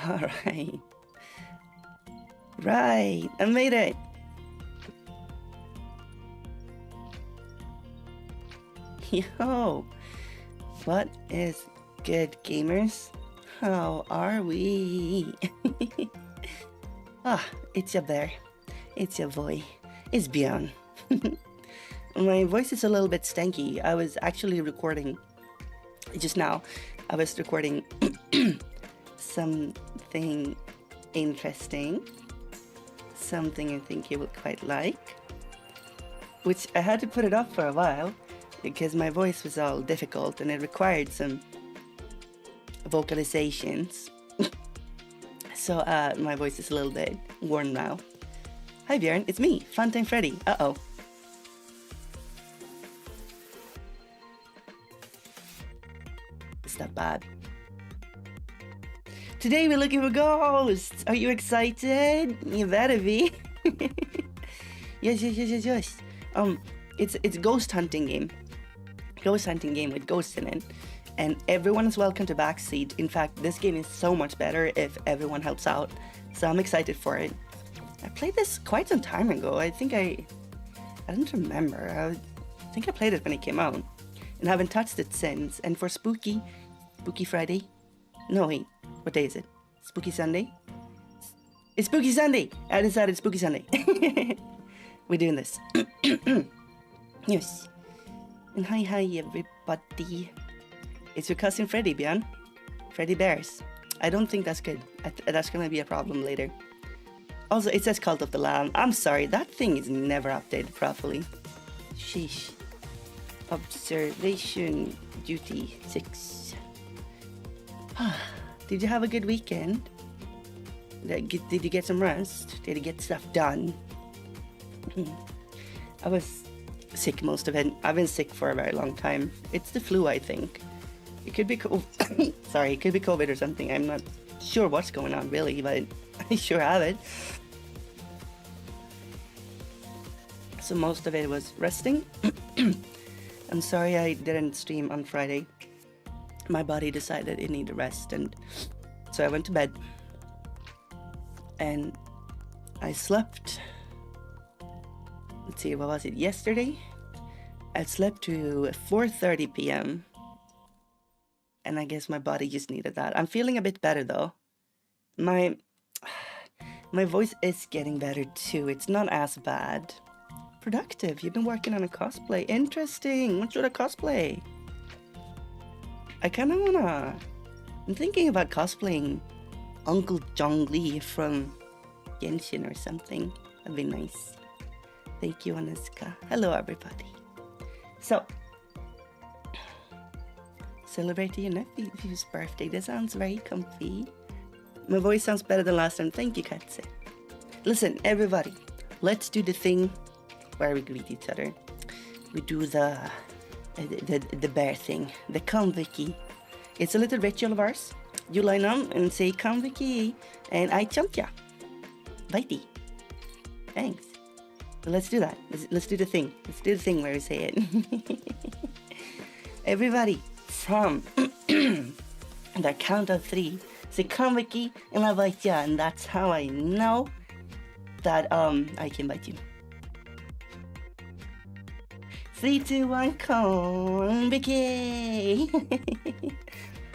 Alright. Right, I made it. Yo, what is good, gamers? How are we? It's your bear. It's your boy. It's Bjorn. My voice is a little bit stanky. I was actually recording just now. I was recording something interesting. Something I think you will quite like. Which I had to put it up for a while because my voice was all difficult and it required some vocalizations. So my voice is a little bit worn now. Hi Bjorn, it's me, Funtime Freddy. Uh-oh. Is that bad? Today we're looking for ghosts. Are you excited? You better be. Yes. It's a ghost hunting game. Ghost hunting game with ghosts in it. And everyone is welcome to backseat. In fact, this game is so much better if everyone helps out. So I'm excited for it. I played this quite some time ago. I don't remember. I think I played it when it came out. And I haven't touched it since. And for Spooky Friday? No, wait. What day is it? Spooky Sunday? It's Spooky Sunday! I decided Spooky Sunday. We're doing this. Yes. And hi everybody. It's your cousin Freddy, Bjorn. Freddy Bears. I don't think that's good. That's gonna be a problem later. Also, it says Cult of the Lamb. I'm sorry, that thing is never updated properly. Sheesh. Observation duty 6. Did you have a good weekend? Did you get some rest? Did you get stuff done? I was sick most of it. I've been sick for a very long time. It's the flu, I think. It could be sorry, it could be COVID or something. I'm not sure what's going on really, but I sure have it. So most of it was resting. I'm sorry I didn't stream on Friday. My body decided it needed rest, and so I went to bed. And I slept. Let's see, what was it? Yesterday? I slept to 4:30 p.m. And I guess my body just needed that. I'm feeling a bit better though. My voice is getting better too. It's not as bad. Productive. You've been working on a cosplay. Interesting. What should I cosplay? I kind of wanna... I'm thinking about cosplaying Uncle Zhongli from Genshin or something. That'd be nice. Thank you, Aniska. Hello, everybody. So, celebrating your nephew's birthday. That sounds very comfy. My voice sounds better than last time. Thank you, Katze. Listen, everybody. Let's do the thing where we greet each other. We do the bear thing. The Konbuki. It's a little ritual of ours. You line up and say Konbuki, and I chunk ya. Bitey. Thanks. So let's do that. Let's do the thing. Let's do the thing where we say it. Everybody, from the count of 3, say Konbuki, and I bite ya, and that's how I know that I can bite you. 3, 2, 1, Konbuki.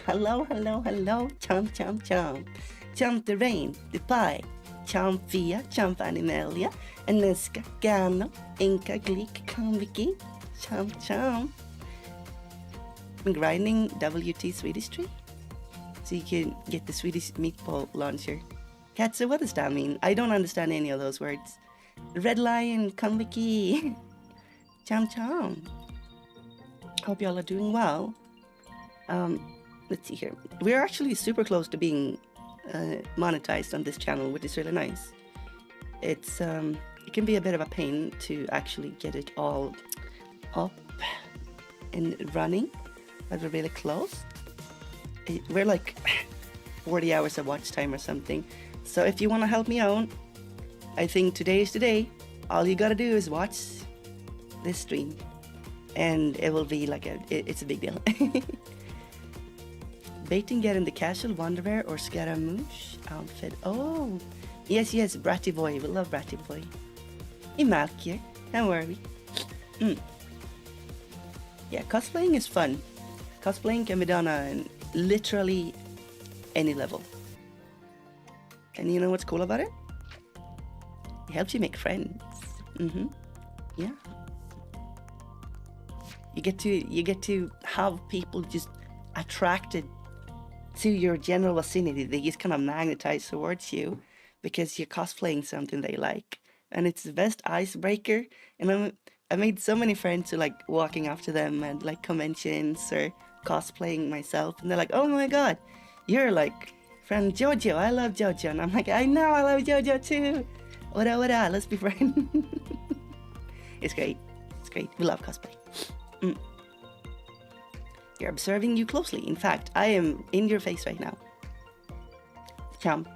Hello, chomp, chomp, chomp. Chomp the rain, the pie. Chomp via, chomp animalia. Aniska, Gano, Inka, Gleek, Konbuki. Chomp, chomp. I'm grinding WT Swedish tree so you can get the Swedish meatball launcher. Katze, what does that mean? I don't understand any of those words. Red lion, Konbuki. Chom chom. Hope y'all are doing well. Let's see here. We're actually super close to being monetized on this channel, which is really nice. It's it can be a bit of a pain to actually get it all up and running, but we're really close. We're like 40 hours of watch time or something. So if you want to help me out, I think today is the day. All you gotta do is watch this stream and it will be like it's a big deal. Baiting get in the casual Wonderwear or Scaramouche outfit. Oh, yes, Bratty Boy. We love Bratty Boy. Imalkir, how are we? Yeah, cosplaying is fun. Cosplaying can be done on literally any level. And you know what's cool about it? It helps you make friends. Yeah. You get to have people just attracted to your general vicinity. They just kind of magnetize towards you because you're cosplaying something they like. And it's the best icebreaker. And I made so many friends who like walking after them at like conventions or cosplaying myself. And they're like, oh my God, you're like from JoJo. I love JoJo. And I'm like, I know, I love JoJo too. What up, let's be friends. It's great. It's great. We love cosplay. You're observing you closely. In fact, I am in your face right now. Jump.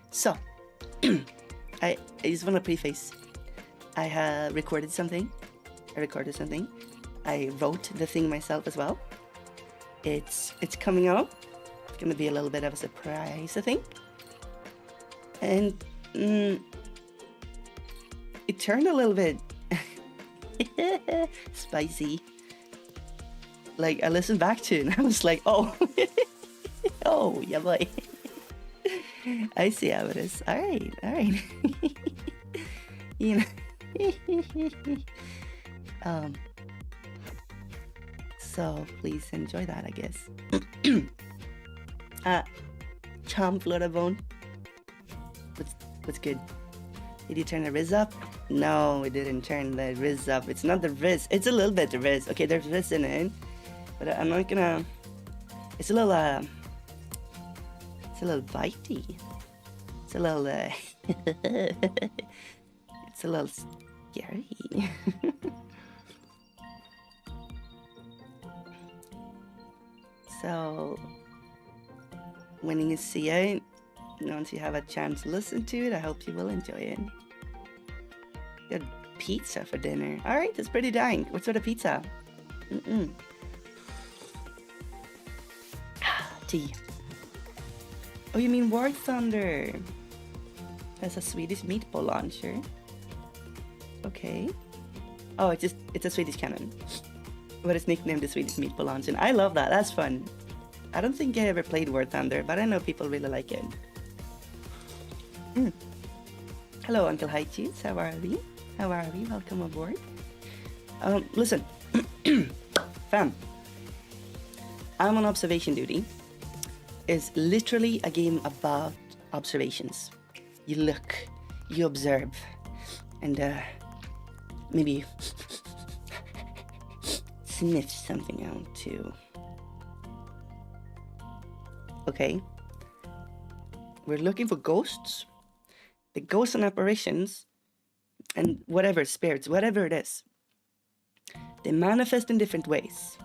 So, I just want to preface. I have recorded something. I wrote the thing myself as well. It's coming out. It's gonna be a little bit of a surprise, I think. And it turned a little bit spicy. Like I listened back to it and I was like, oh, oh yeah, boy. I see how it is. All right. You know. So please enjoy that, I guess. Chomp Flutterbone. What's good? Did you turn the Riz up? No, it didn't turn the Riz up. It's not the Riz. It's a little bit the Riz. Okay, there's Riz in it, but I'm not gonna. It's a little bitey. It's a little it's a little scary. So when you see it, once you have a chance to listen to it, I hope you will enjoy it. Good pizza for dinner. All right, that's pretty dang. What sort of pizza? Tea. Oh, you mean War Thunder? That's a Swedish meatball launcher. Okay. Oh, it's a Swedish cannon. But it's nicknamed the Swedish meatball launcher. I love that. That's fun. I don't think I ever played War Thunder, but I know people really like it. Hello, Uncle High Cheese. How are we? Welcome aboard. Listen, fam. I'm on observation duty. It's literally a game about observations. You look, you observe, and maybe sniff something out too. Okay? We're looking for ghosts. The ghosts and apparitions, and whatever, spirits, whatever it is. They manifest in different ways.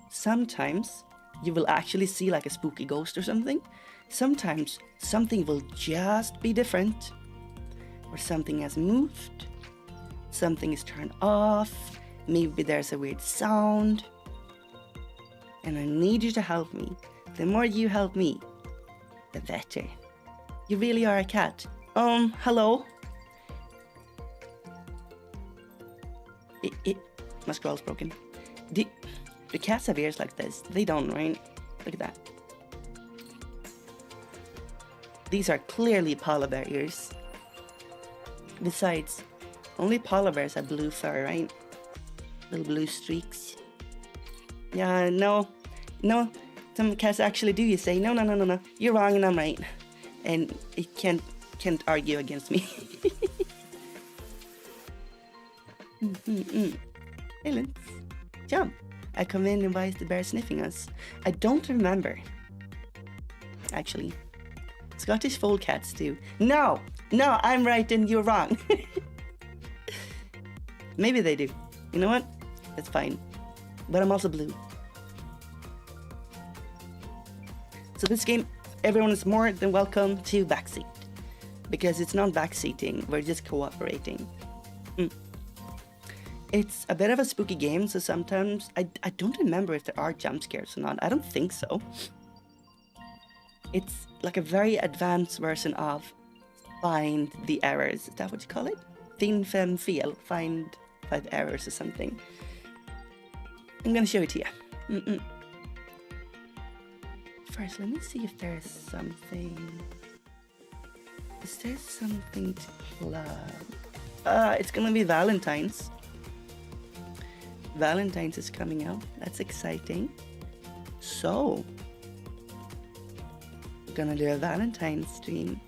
Sometimes you will actually see like a spooky ghost or something. Sometimes something will just be different. Or something has moved. Something is turned off. Maybe there's a weird sound. And I need you to help me. The more you help me, the better. You really are a cat. Hello? My scroll's broken. The cats have ears like this. They don't, right? Look at that. These are clearly polar bear ears. Besides, only polar bears have blue fur, right? Little blue streaks. Yeah, no. Some cats actually do, you say. No. You're wrong and I'm right. And it can't argue against me. Hey, Lance. Jump. I come in and why is the bear sniffing us? I don't remember. Actually. Scottish fold cats do. No, I'm right and you're wrong. Maybe they do. You know what? That's fine. But I'm also blue. So this game, everyone is more than welcome to backseat. Because it's not backseating, we're just cooperating. It's a bit of a spooky game, so sometimes I don't remember if there are jump scares or not. I don't think so. It's like a very advanced version of Find the Errors. Is that what you call it? Finn Fem Fel. Find 5 errors or something. I'm gonna show it to you. First, let me see if there's something. Is there something to plug? It's gonna be Valentine's. Valentine's is coming out. That's exciting. So, we're gonna do a Valentine's stream.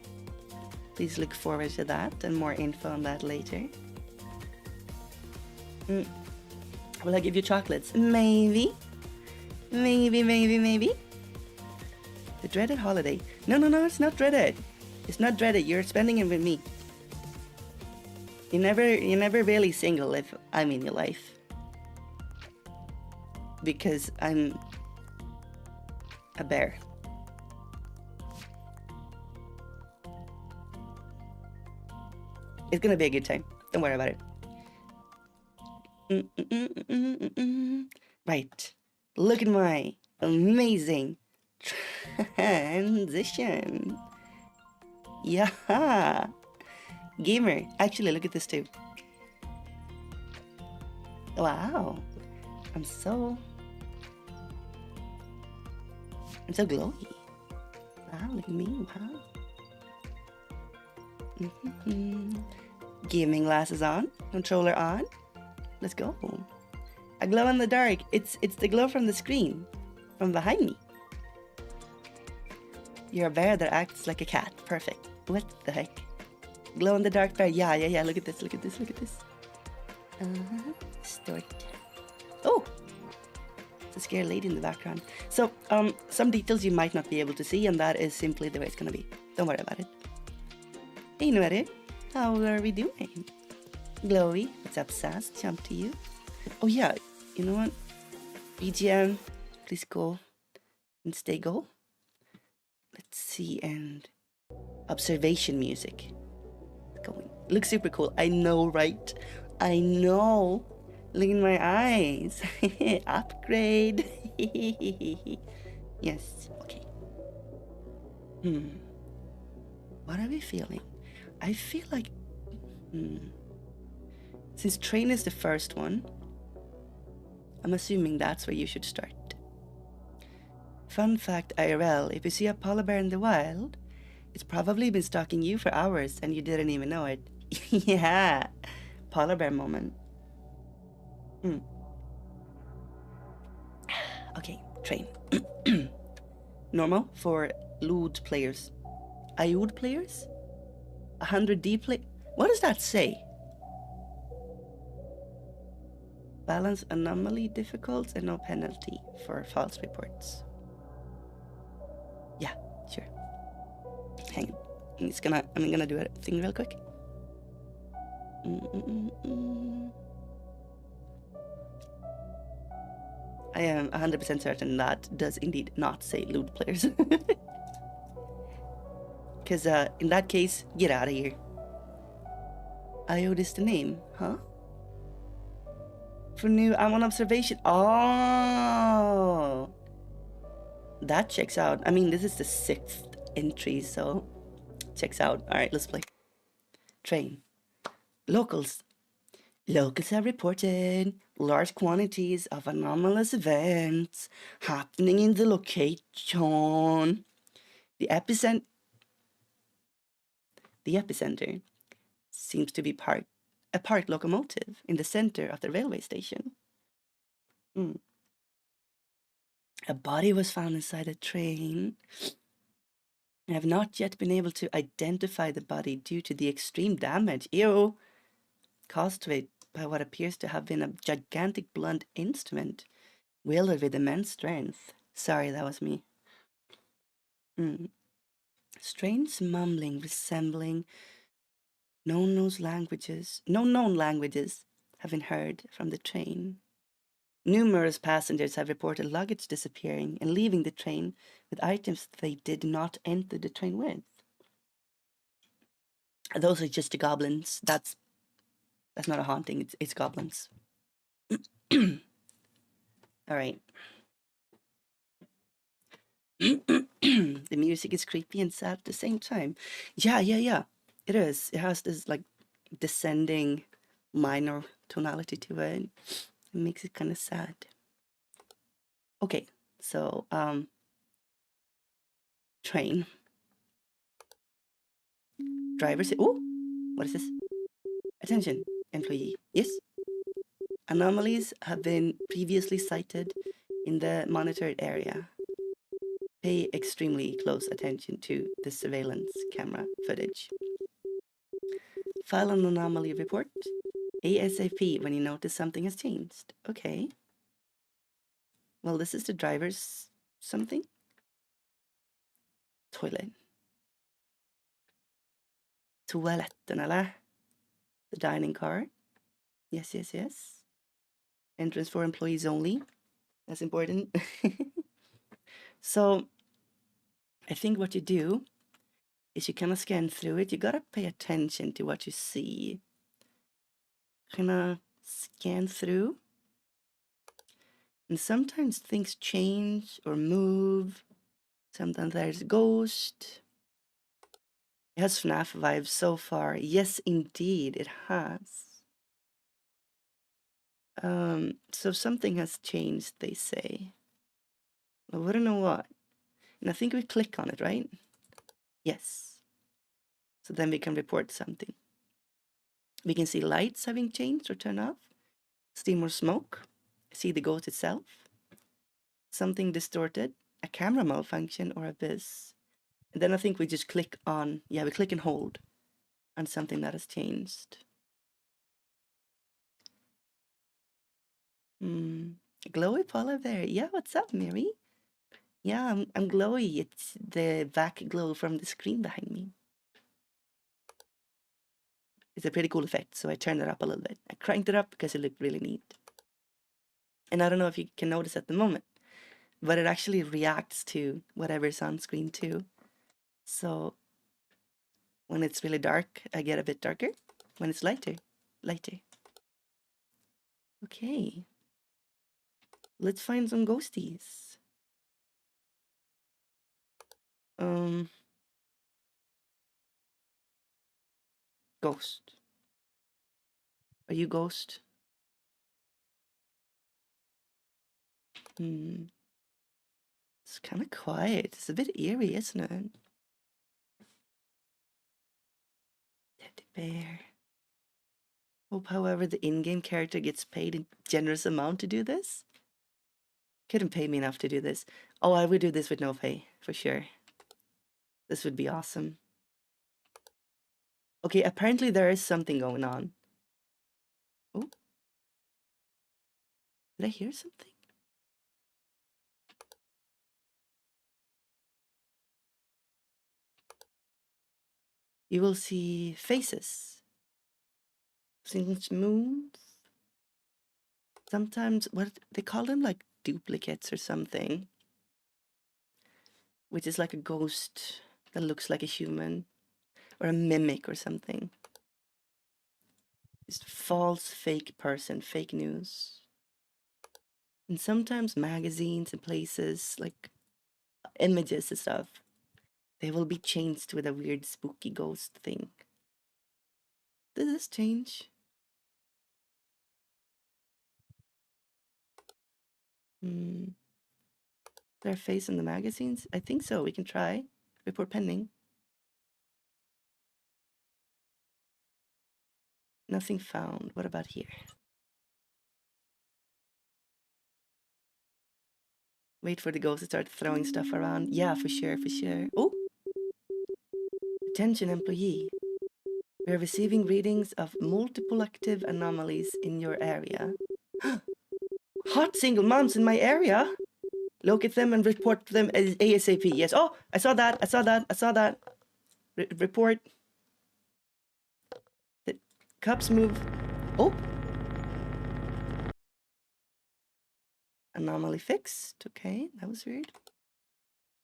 Please look forward to that and more info on that later. Will I give you chocolates? Maybe. Maybe. The dreaded holiday. No, it's not dreaded. It's not dreaded. You're spending it with me. You're never really single if I'm in your life. Because I'm a bear. It's gonna be a good time. Don't worry about it. Right. Look at my amazing transition. Yeah. Gamer. Actually, look at this too. Wow. I'm so glowy. Wow, look at me. Wow. Gaming glasses on, controller on. Let's go. A glow in the dark. It's the glow from the screen, from behind me. You're a bear that acts like a cat. Perfect. What the heck? Glow in the dark bear. Yeah. Look at this. Start. Oh, it's a scary lady in the background. So, some details you might not be able to see, and that is simply the way it's gonna be. Don't worry about it. Hey, Nuere. How are we doing? Glowy, what's up, Sass? Jump to you. Oh yeah, you know what? BGM, please go and stay go. Let's see, and observation music. Going. Looks super cool. I know, right? I know. Look in my eyes. Upgrade. Yes. Okay. What are we feeling? I feel like, since train is the first one, I'm assuming that's where you should start. Fun fact IRL, if you see a polar bear in the wild, it's probably been stalking you for hours and you didn't even know it. Yeah, polar bear moment. Okay, train. Normal for Lud players. Iod players? 100D play. What does that say? Balance anomaly difficult and no penalty for false reports. Yeah, sure. Hang on. I'm gonna do a thing real quick. I am 100% certain that does indeed not say lewd players. Because in that case, get out of here. Iod is the name, huh? For new, I'm on observation. Oh! That checks out. I mean, this is the 6th entry, so checks out. Alright, let's play. Train. Locals. Locals have reported large quantities of anomalous events happening in the location. The epicenter seems to be a parked locomotive in the center of the railway station. A body was found inside a train. I have not yet been able to identify the body due to the extreme damage caused to it by what appears to have been a gigantic blunt instrument wielded with immense strength. Sorry, that was me. Strange mumbling resembling no known languages have been heard from the train. Numerous passengers have reported luggage disappearing and leaving the train with items they did not enter the train with. Those are just the goblins. That's not a haunting, it's goblins. All right. The music is creepy and sad at the same time. Yeah. It is. It has this like descending minor tonality to it. It makes it kind of sad. Okay, so train. Driver say, oh, what is this? Attention, employee. Yes. Anomalies have been previously cited in the monitored area. Pay extremely close attention to the surveillance camera footage. File an anomaly report ASAP when you notice something has changed. Okay. Well, this is the driver's something. Toilet. Toaletten, eller? The dining car. Yes. Entrance for employees only. That's important. So I think what you do is you kind of scan through it. You gotta pay attention to what you see. Kind of scan through. And sometimes things change or move. Sometimes there's a ghost. It has FNAF vibes so far. Yes, indeed, it has. So something has changed, they say. Well, I don't know what. And I think we click on it, right? Yes. So then we can report something. We can see lights having changed or turned off. Steam or smoke. See the ghost itself. Something distorted. A camera malfunction or abyss. And then I think we just click on, we click and hold on something that has changed. Glowy polar bear. Yeah, what's up, Mary? Yeah, I'm glowy. It's the back glow from the screen behind me. It's a pretty cool effect, so I turned it up a little bit. I cranked it up because it looked really neat. And I don't know if you can notice at the moment, but it actually reacts to whatever's on screen too. So when it's really dark, I get a bit darker. When it's lighter. Okay. Let's find some ghosties. Ghost. Are you ghost? It's kind of quiet. It's a bit eerie, isn't it? Teddy bear. Hope, however, the in-game character gets paid a generous amount to do this. Couldn't pay me enough to do this. Oh, I would do this with no pay, for sure. This would be awesome. Okay, apparently there is something going on. Oh. Did I hear something? You will see faces. Things move. Sometimes, what they call them, like duplicates or something. Which is like a ghost that looks like a human. Or a mimic or something. Just false fake person, fake news. And sometimes magazines and places, like images and stuff, they will be changed with a weird spooky ghost thing. Did this change? Their face in the magazines? I think so. We can try. Report pending. Nothing found. What about here? Wait for the ghost to start throwing stuff around. Yeah, for sure. Oh! Attention, employee. We are receiving readings of multiple active anomalies in your area. Hot single moms in my area? Locate them and report them ASAP. Yes. Oh, I saw that. Report. The cups move. Oh. Anomaly fixed. Okay, that was weird.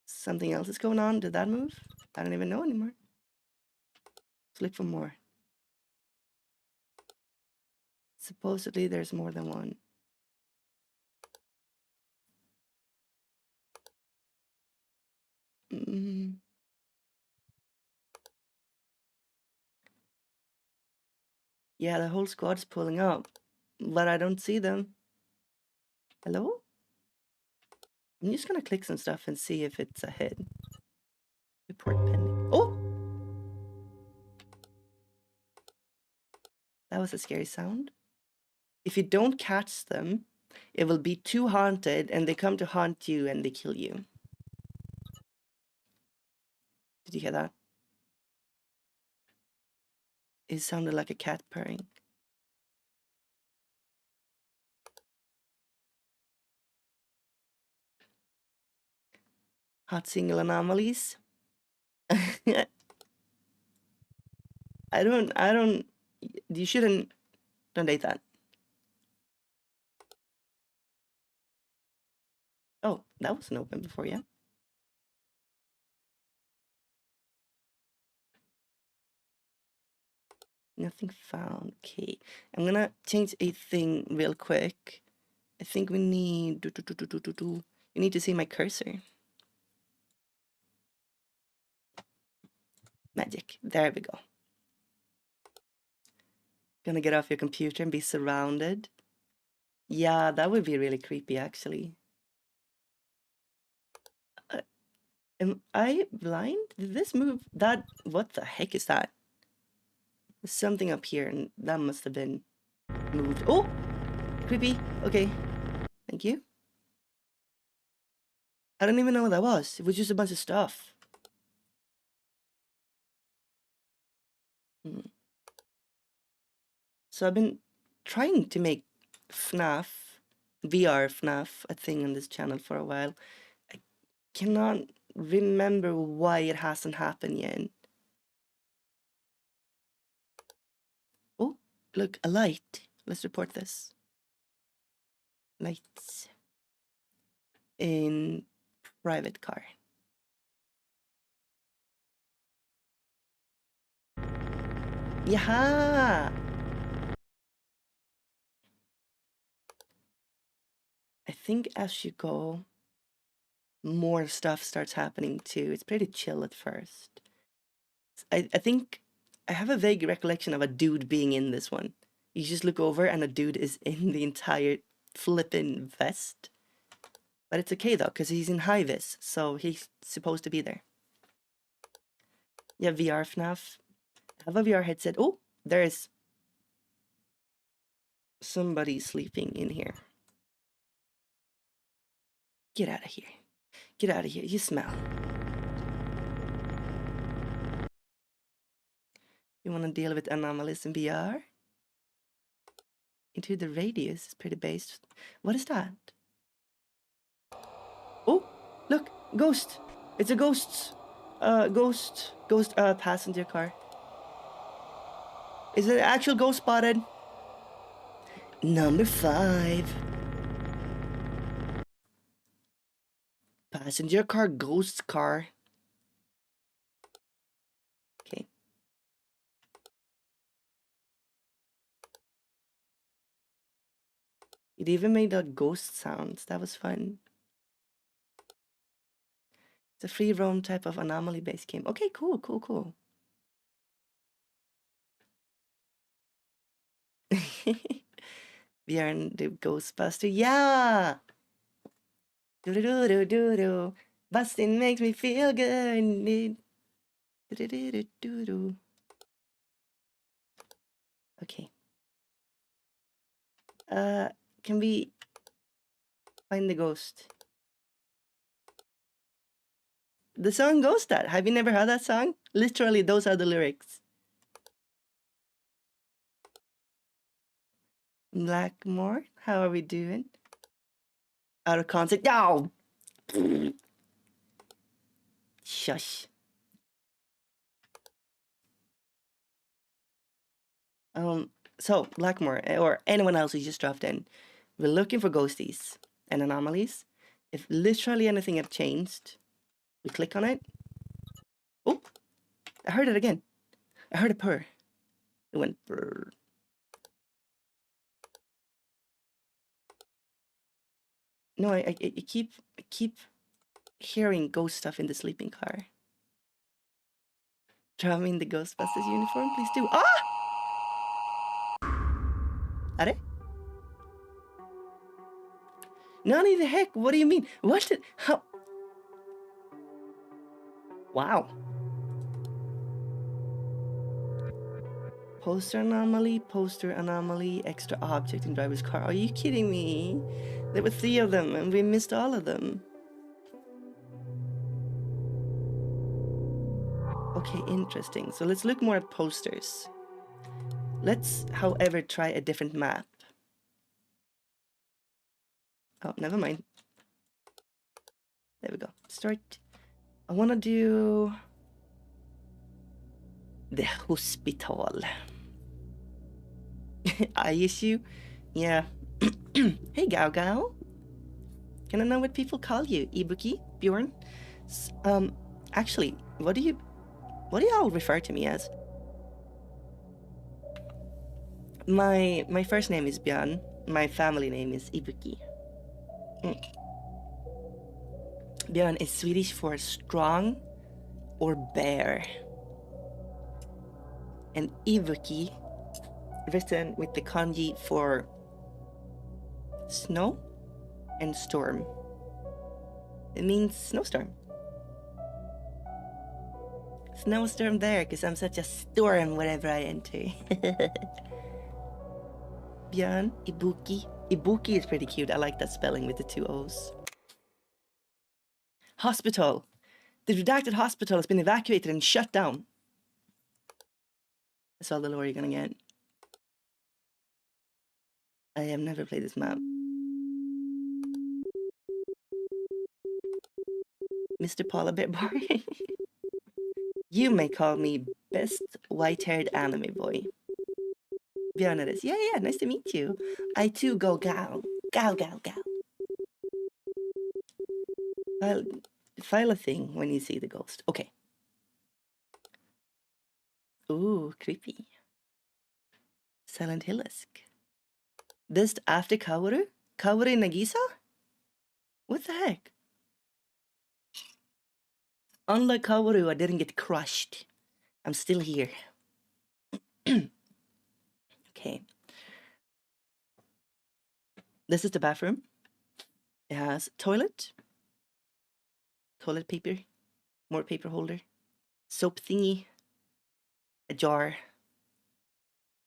Something else is going on. Did that move? I don't even know anymore. Let's look for more. Supposedly there's more than one. Yeah, the whole squad's pulling up, but I don't see them. Hello? I'm just gonna click some stuff and see if it's a hit. Report pending. Oh! That was a scary sound. If you don't catch them, it will be too haunted and they come to haunt you and they kill you. Did you hear that? It sounded like a cat purring. Hot single anomalies. I don't, you shouldn't donate that. Oh, that wasn't open before, yeah? Nothing found. Okay, I'm gonna change a thing real quick. I think we need, you need to see my cursor. Magic, there we go. Gonna get off your computer and be surrounded. Yeah, that would be really creepy, actually. Am I blind? Did this move? That, what the heck is that? There's something up here, and that must have been moved. Oh! Creepy. Okay. Thank you. I don't even know what that was. It was just a bunch of stuff. So I've been trying to make FNAF, VR FNAF, a thing on this channel for a while. I cannot remember why it hasn't happened yet. Oh, look, a light. Let's report this. Lights in private car. Yaha! I think as you go, more stuff starts happening too. It's pretty chill at first. I think I have a vague recollection of a dude being in this one. You just look over and a dude is in the entire flippin' vest. But it's okay though, because he's in high vis, so he's supposed to be there. Yeah, VR FNAF. Have a VR headset. Oh, there's somebody sleeping in here. Get out of here. Get out of here. You smell. You want to deal with anomalies in VR? Into the radius is pretty based. What is that? Oh, look, ghost. It's a ghost. Ghost passenger car. Is it an actual ghost spotted? Number 5. Passenger car, ghost car. Okay. It even made the ghost sounds. That was fun. It's a free roam type of anomaly based game. Okay, cool. Bjorn the Ghostbuster. Yeah! Do-do-do-do-do-do. Busting makes me feel good. Do-do-do-do-do-do. Okay. Can we find the ghost? The song goes that. Have you never heard that song? Literally, those are the lyrics. Blackmore, how are we doing? Out of concept. Oh! Shush. So Blackmore or anyone else who just dropped in, we're looking for ghosties and anomalies. If literally anything had changed, we click on it. Oh, I heard it again. I heard a purr. It went purr. No, I keep hearing ghost stuff in the sleeping car. Draw me in the Ghostbusters uniform, please do. Ah! Are? Nani the heck? What do you mean? What did... How... Wow. Poster anomaly, extra object in driver's car. Are you kidding me? There were 3 of them and we missed all of them. Okay, interesting. So let's look more at posters. Let's, however, try a different map. Oh, never mind. There we go. Start. I want to do the hospital. Eye issue? Yeah. Hey, Gao Gao. Can I know what people call you? Ibuki? Bjorn? Actually, what do y'all refer to me as? My first name is Björn. My family name is Ibuki. Björn is Swedish for strong or bear. And Ibuki, written with the kanji for snow and storm. It means snowstorm. Snowstorm there, because I'm such a storm wherever I enter. Björn, Ibuki. Ibuki is pretty cute. I like that spelling with the 2 O's. Hospital. The redacted hospital has been evacuated and shut down. That's all the lore you're gonna get. I have never played this map. Mr. Paul a bit boring. You may call me best white-haired anime boy. Bjorn it is. Yeah, nice to meet you. I too go gal. Gal. I'll file a thing when you see the ghost. Okay. Ooh, creepy. Silent Hill-esque. This after Kaworu? Kaworu Nagisa? What the heck? Unlike Kaworu, I didn't get crushed. I'm still here. Okay. This is the bathroom. It has toilet paper, more paper holder, soap thingy, a jar,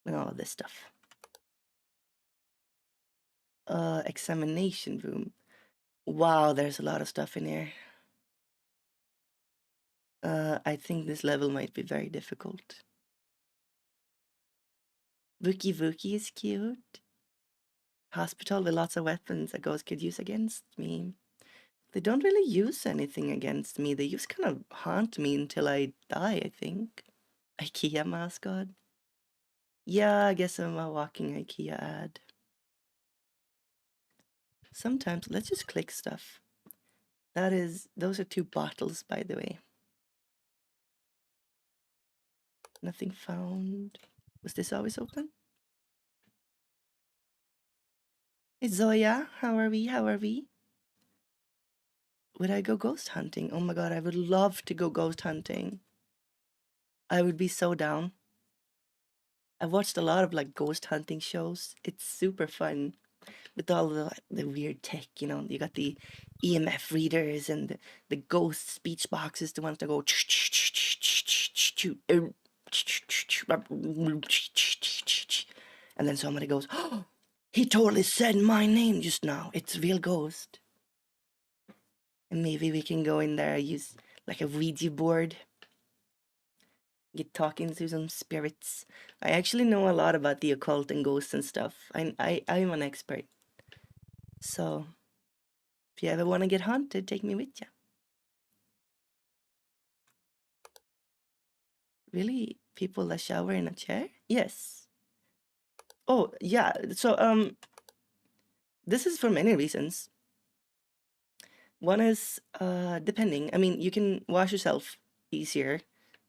and all of this stuff. Examination room. Wow, there's a lot of stuff in here. I think this level might be very difficult. Vuki is cute. Hospital with lots of weapons a ghost could use against me. They don't really use anything against me. They just kind of haunt me until I die, I think. IKEA mascot. Yeah, I guess I'm a walking IKEA ad. Sometimes, let's just click stuff. Those are 2 bottles, by the way. Nothing found. Was this always open? Hey Zoya, how are we? Would I go ghost hunting? Oh my god, I would love to go ghost hunting. I would be so down. I've watched a lot of like ghost hunting shows. It's super fun with all the weird tech, you know. You got the EMF readers and the ghost speech boxes, the ones that go and then somebody goes, oh, he totally said my name just now. It's a real ghost. And maybe we can go in there, use like a Ouija board. Get talking to some spirits. I actually know a lot about the occult and ghosts and stuff. I'm an expert. So, if you ever want to get haunted, take me with you. Really? People that shower in a chair? Yes. Oh, yeah. So, this is for many reasons. One is, depending. I mean, you can wash yourself easier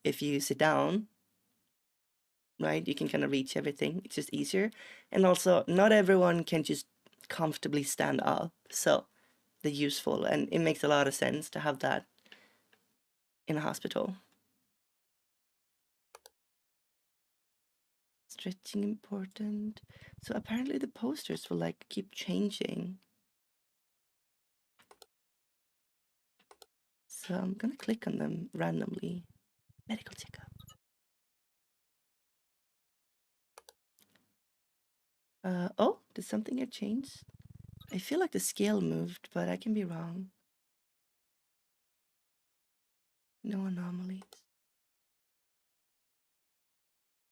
if you sit down, right? You can kind of reach everything. It's just easier. And also, not everyone can just comfortably stand up. So, the useful, and it makes a lot of sense to have that in a hospital. Stretching important. So apparently the posters will like keep changing. So I'm gonna click on them randomly. Medical checkup. Oh, did something get changed? I feel like the scale moved, but I can be wrong. No anomalies.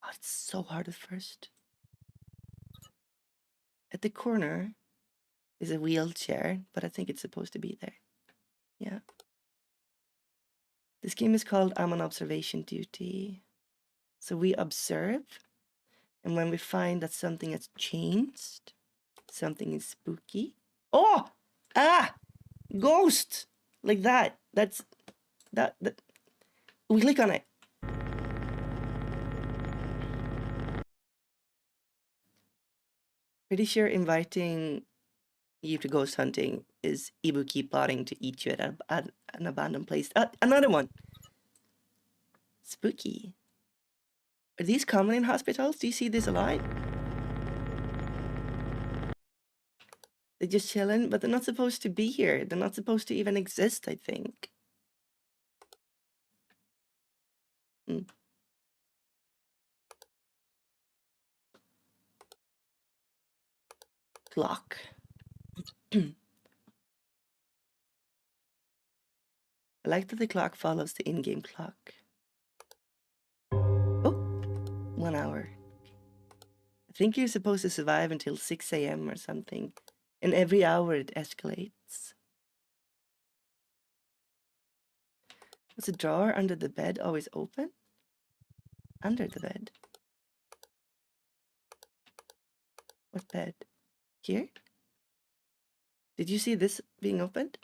Oh, it's so hard at first. At the corner is a wheelchair, but I think it's supposed to be there. Yeah. This game is called I'm on observation duty. So we observe, and when we find that something has changed, something is spooky. Oh! Ah! Ghost! Like that. That's... That... We click on it. Pretty sure inviting you to ghost hunting is Ibuki plotting to eat you at an abandoned place. Another one. Spooky. Are these common in hospitals? Do you see this a lot? They're just chilling, but they're not supposed to be here. They're not supposed to even exist, I think. Clock. I like that the clock follows the in-game clock. Oh, 1 hour. I think you're supposed to survive until 6 a.m. or something. And every hour it escalates. Was the drawer under the bed always open? Under the bed. What bed? Here? Did you see this being opened?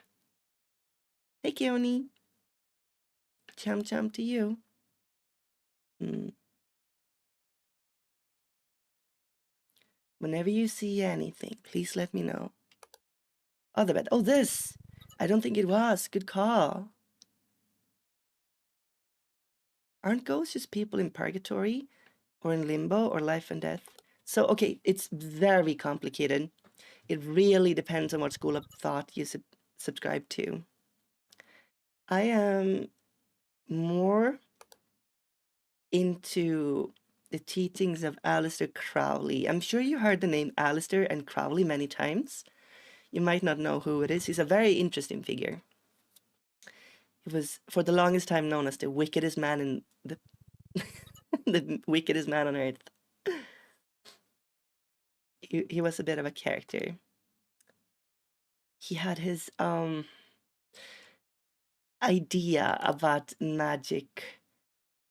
Hey, Keone. Chum chum to you. Whenever you see anything, please let me know. Oh, the bed. Oh, this! I don't think it was. Good call. Aren't ghosts just people in purgatory? Or in limbo? Or life and death? So, okay, it's very complicated. It really depends on what school of thought you subscribe to. I am more into the teachings of Aleister Crowley. I'm sure you heard the name Aleister and Crowley many times. You might not know who it is. He's a very interesting figure. He was, for the longest time, known as the wickedest man in the the wickedest man on earth. He was a bit of a character. He had his idea about magic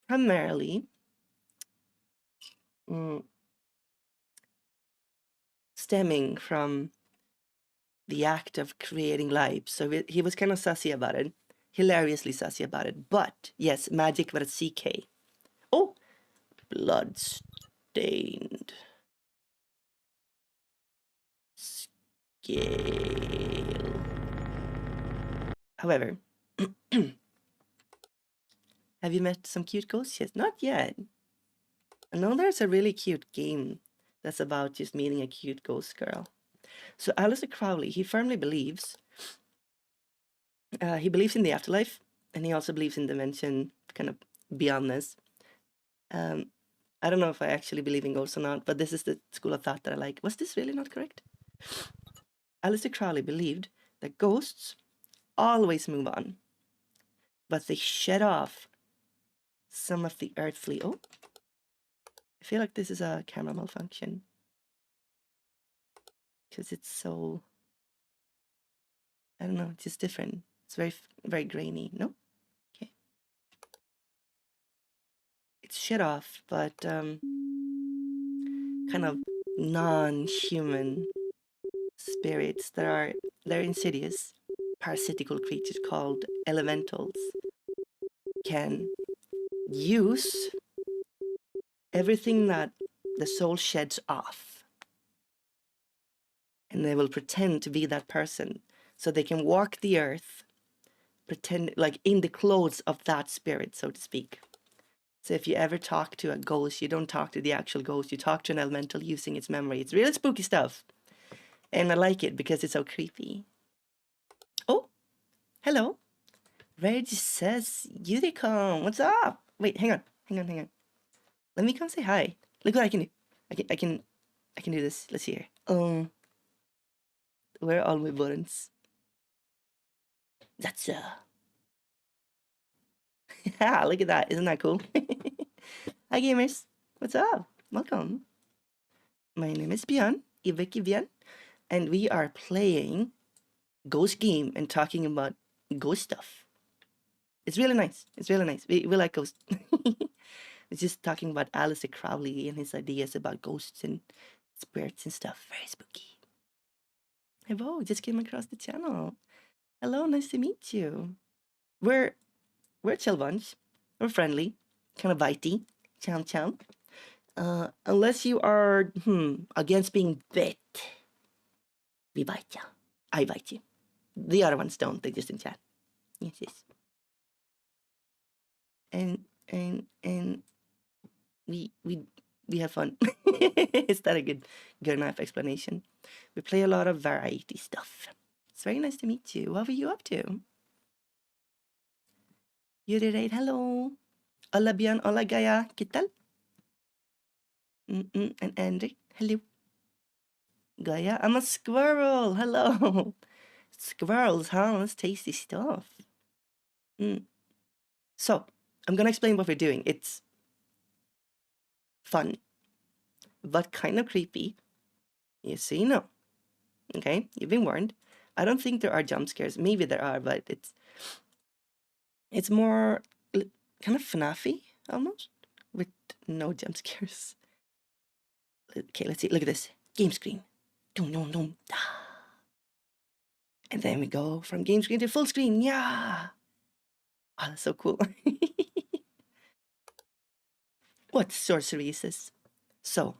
primarily stemming from the act of creating life. So he was kind of sassy about it, hilariously sassy about it. But yes, magic with a CK. Oh, blood-stained scale. However, have you met some cute ghosts yet? Not yet. I know there's a really cute game that's about just meeting a cute ghost girl. So Aleister Crowley, he firmly believes, he believes in the afterlife, and he also believes in dimension kind of beyond this. I don't know if I actually believe in ghosts or not, but this is the school of thought that I like. Was this really not correct? Aleister Crowley believed that ghosts always move on, but they shed off some of the earthly... Oh, I feel like this is a camera malfunction. Because it's so... I don't know, it's just different. It's very, very grainy, no? Okay. It's shed off, but kind of non-human spirits that are... They're insidious, parasitical creatures called elementals can use everything that the soul sheds off, and they will pretend to be that person. so they can walk the earth, pretend like in the clothes of that spirit, so to speak. So if you ever talk to a ghost, you don't talk to the actual ghost, you talk to an elemental using its memory. It's really spooky stuff. And I like it because it's so creepy. Oh, hello. Reg says, Unicom, what's up? Wait, hang on. Let me come say hi. Look what I can do. I can do this. Let's see here. Where are all my buttons? That's look at that. Isn't that cool? Hi gamers. What's up? Welcome. My name is Bjorn, Ibuki Björn, and we are playing ghost game and talking about ghost stuff. It's really nice. We like ghosts. It's just talking about Aleister Crowley and his ideas about ghosts and spirits and stuff. Very spooky. Hello, just came across the channel. Hello, nice to meet you. We're a chill bunch. We're friendly, kind of bitey. Chow. Unless you are against being bit, we bite you. I bite you. The other ones don't. They just in chat. Yes. And we have fun. Is that a good enough explanation? We play a lot of variety stuff. It's very nice to meet you. What were you up to? Yuri, hello. Hola Bjorn, hola Gaia, ¿qué tal? And Andy, hello. Gaia, I'm a squirrel, hello. Squirrels, huh? That's tasty stuff. So, I'm gonna explain what we're doing. It's fun, but kind of creepy. Yes, so you know. Okay, you've been warned. I don't think there are jump scares. Maybe there are, but it's more kind of FNAF-y almost, with no jump scares. Okay, let's see. Look at this. Game screen. Dum. And then we go from game screen to full screen. Yeah. Oh, that's so cool. What sorcery is this? So,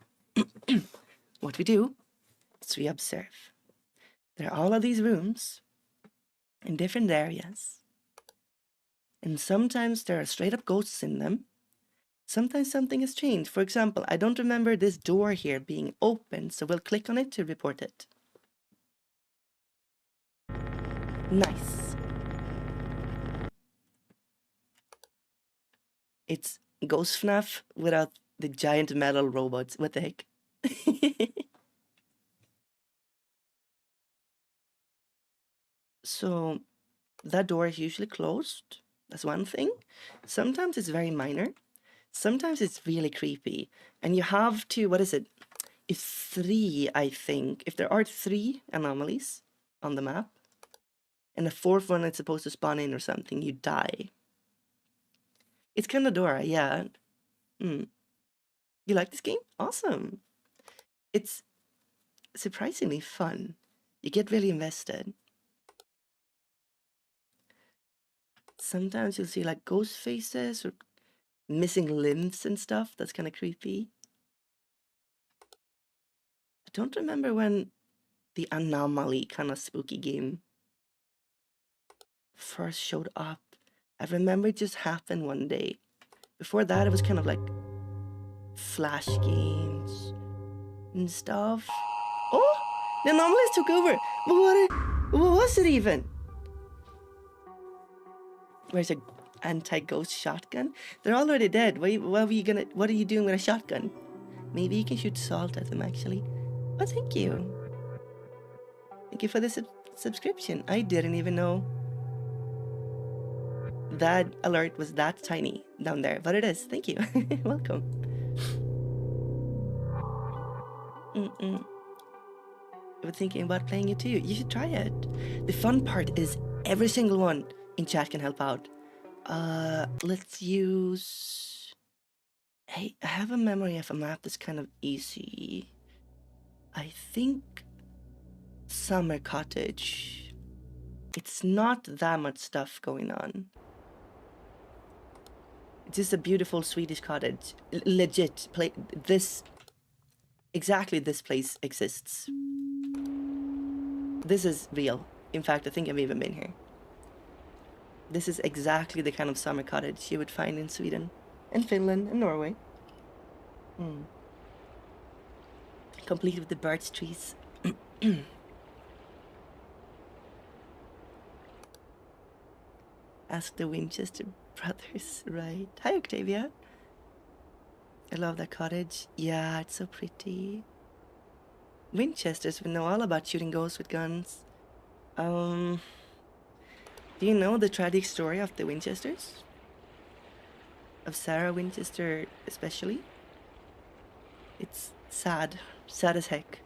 what we do is we observe. There are all of these rooms in different areas. And sometimes there are straight up ghosts in them. Sometimes something has changed. For example, I don't remember this door here being open, so we'll click on it to report it. Nice. It's Ghost FNAF without the giant metal robots. What the heck? So, that door is usually closed. That's one thing. Sometimes it's very minor. Sometimes it's really creepy. And you have to, what is it? It's 3, I think. If there are 3 anomalies on the map, and the 4th one is supposed to spawn in or something, you die. It's kind of Dora, yeah. You like this game? Awesome. It's surprisingly fun. You get really invested. Sometimes you'll see like ghost faces or missing limbs and stuff. That's kind of creepy. I don't remember when the anomaly kind of spooky game first showed up. I remember it just happened one day. Before that, it was kind of like flash games and stuff. Oh, the anomalies took over. But what was it even? Where's an anti-ghost shotgun? They're already dead. What are you doing with a shotgun? Maybe you can shoot salt at them, actually. Oh, thank you. Thank you for the subscription. I didn't even know that alert was that tiny down there, but it is. Thank you. Welcome. I was thinking about playing it too. You should try it. The fun part is every single one in chat can help out. Let's use... Hey, I have a memory of a map that's kind of easy. I think Summer Cottage. It's not that much stuff going on. It's just a beautiful Swedish cottage. Legit, exactly this place exists. This is real. In fact, I think I've even been here. This is exactly the kind of summer cottage you would find in Sweden and Finland and Norway. Complete with the birch trees. Ask the Winchester brothers, right? Hi, Octavia. I love that cottage. Yeah, it's so pretty. Winchesters would know all about shooting ghosts with guns. Do you know the tragic story of the Winchesters? Of Sarah Winchester especially? It's sad. Sad as heck.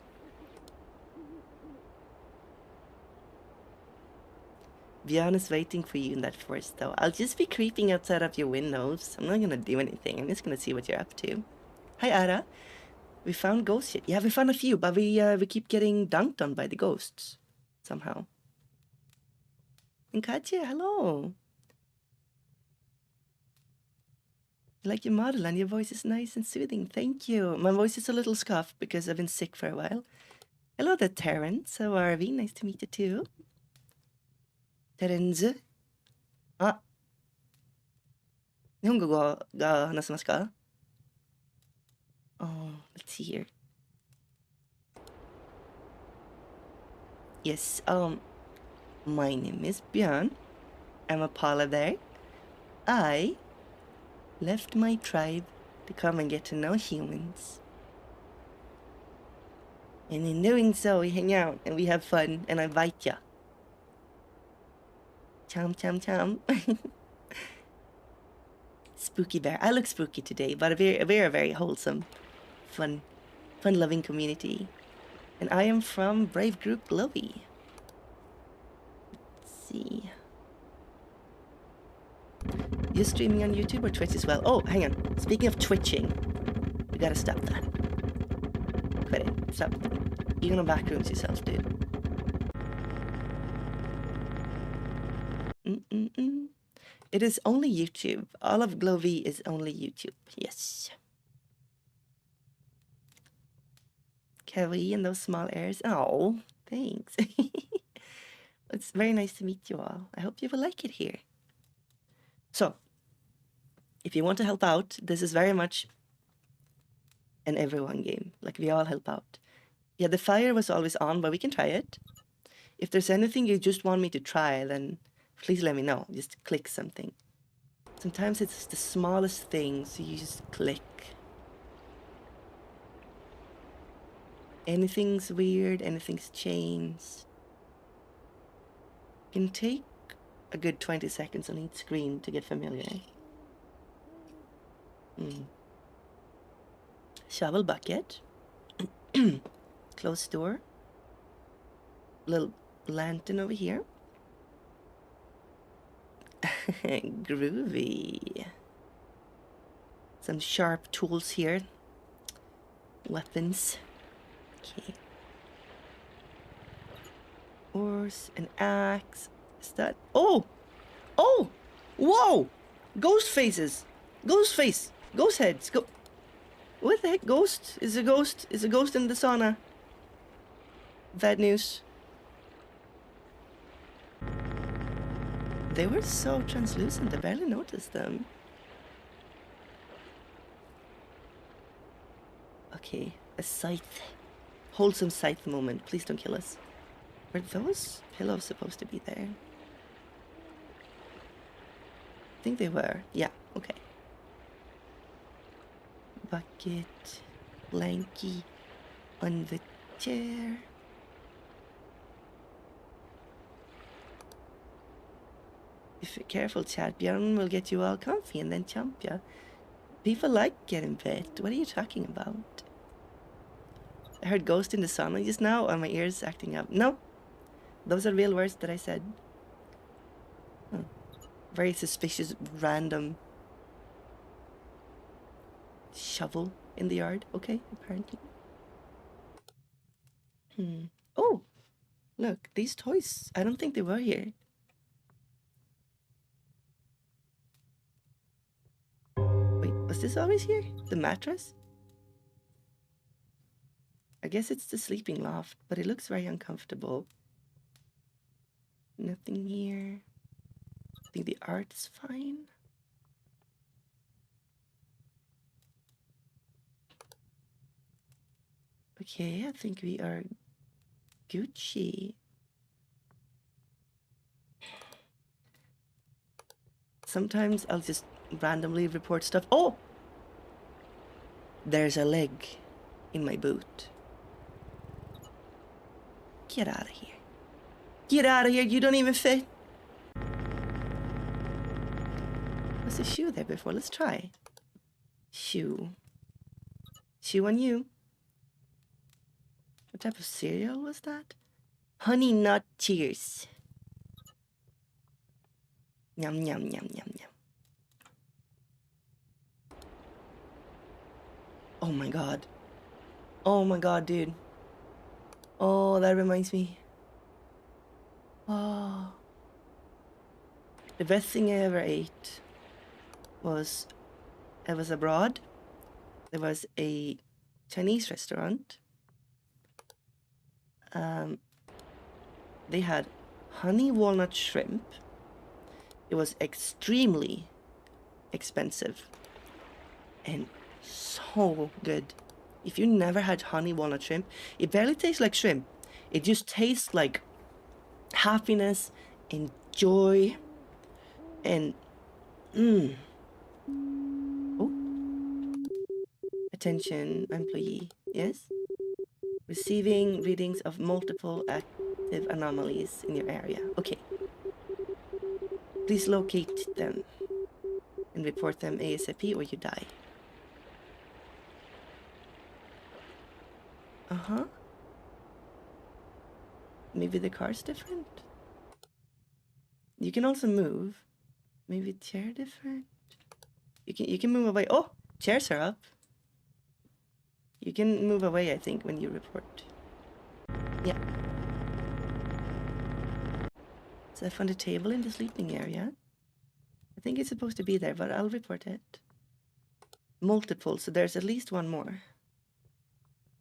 Bjorn is waiting for you in that forest, though. I'll just be creeping outside of your windows. I'm not gonna do anything. I'm just gonna see what you're up to. Hi, Ara. We found ghosts yet? Yeah, we found a few, but we keep getting dunked on by the ghosts somehow. And Katja, hello. I like your model, and your voice is nice and soothing. Thank you. My voice is a little scuffed because I've been sick for a while. Hello there, Terrence. How are we? Nice to meet you too. Terrence. Ah. 日本語が話せますか? Oh, let's see here. Yes, my name is Bjorn. I'm a polar bear. I left my tribe to come and get to know humans. And in doing so, we hang out and we have fun and I bite ya. Chom, chom, chom. Spooky bear. I look spooky today, but we're a very wholesome, fun-loving community. And I am from brave group Globie. Let's see. You're streaming on YouTube or Twitch as well? Oh, hang on. Speaking of twitching, we gotta stop that. Quit it. Stop. You're gonna backrooms yourself, dude. It is only YouTube. All of Globie is only YouTube. Yes. Kelly and those small airs. Oh, thanks. It's very nice to meet you all. I hope you will like it here. So, if you want to help out, this is very much an everyone game. Like, we all help out. Yeah, the fire was always on, but we can try it. If there's anything you just want me to try, then please let me know. Just click something. Sometimes it's the smallest thing, so you just click. Anything's weird, anything's changed. It can take a good 20 seconds on each screen to get familiar. Shovel bucket. Closed door. Little lantern over here. Groovy. Some sharp tools here. Weapons. Okay. Horse, an axe. Is that? Oh! Oh! Whoa! Ghost faces! Ghost face! Ghost heads! Go. What the heck? Ghost? Is a ghost? Is a ghost in the sauna? Bad news. They were so translucent, I barely noticed them. Okay, a scythe. Wholesome scythe moment. Please don't kill us. Were those pillows supposed to be there? I think they were. Yeah, okay. Bucket. Blankie on the chair. If you're careful, chat, Bjorn will get you all comfy and then chomp ya. People like getting pet. What are you talking about? I heard ghost in the sauna just now. Are my ears acting up? No. Those are real words that I said. Oh. Very suspicious, random shovel in the yard. Okay, apparently. Oh, look, these toys. I don't think they were here. Wait, was this always here? The mattress? I guess it's the sleeping loft, but it looks very uncomfortable. Nothing here. I think the art is fine. Okay, I think we are Gucci. Sometimes I'll just randomly report stuff. Oh! There's a leg in my boot. Get out of here. Get out of here, you don't even fit. Was a shoe there before? Let's try. Shoe. Shoe on you. What type of cereal was that? Honey Nut Cheers. Yum, yum, yum, yum, yum. Oh my god. Oh my god, dude. Oh, that reminds me. Oh. The best thing I ever ate was, I was abroad. There was a Chinese restaurant. They had honey walnut shrimp. It was extremely expensive and so good. If you never had honey walnut shrimp, it barely tastes like shrimp. It just tastes like happiness and joy and oh. Attention, employee. Yes? Receiving readings of multiple active anomalies in your area. Okay. Please locate them and report them ASAP or you die. Uh-huh. Maybe the car's different? You can also move. Maybe chair different? You can move away. Oh! Chairs are up. You can move away, I think, when you report. Yeah. So I found a table in the sleeping area. I think it's supposed to be there, but I'll report it. Multiple, so there's at least one more.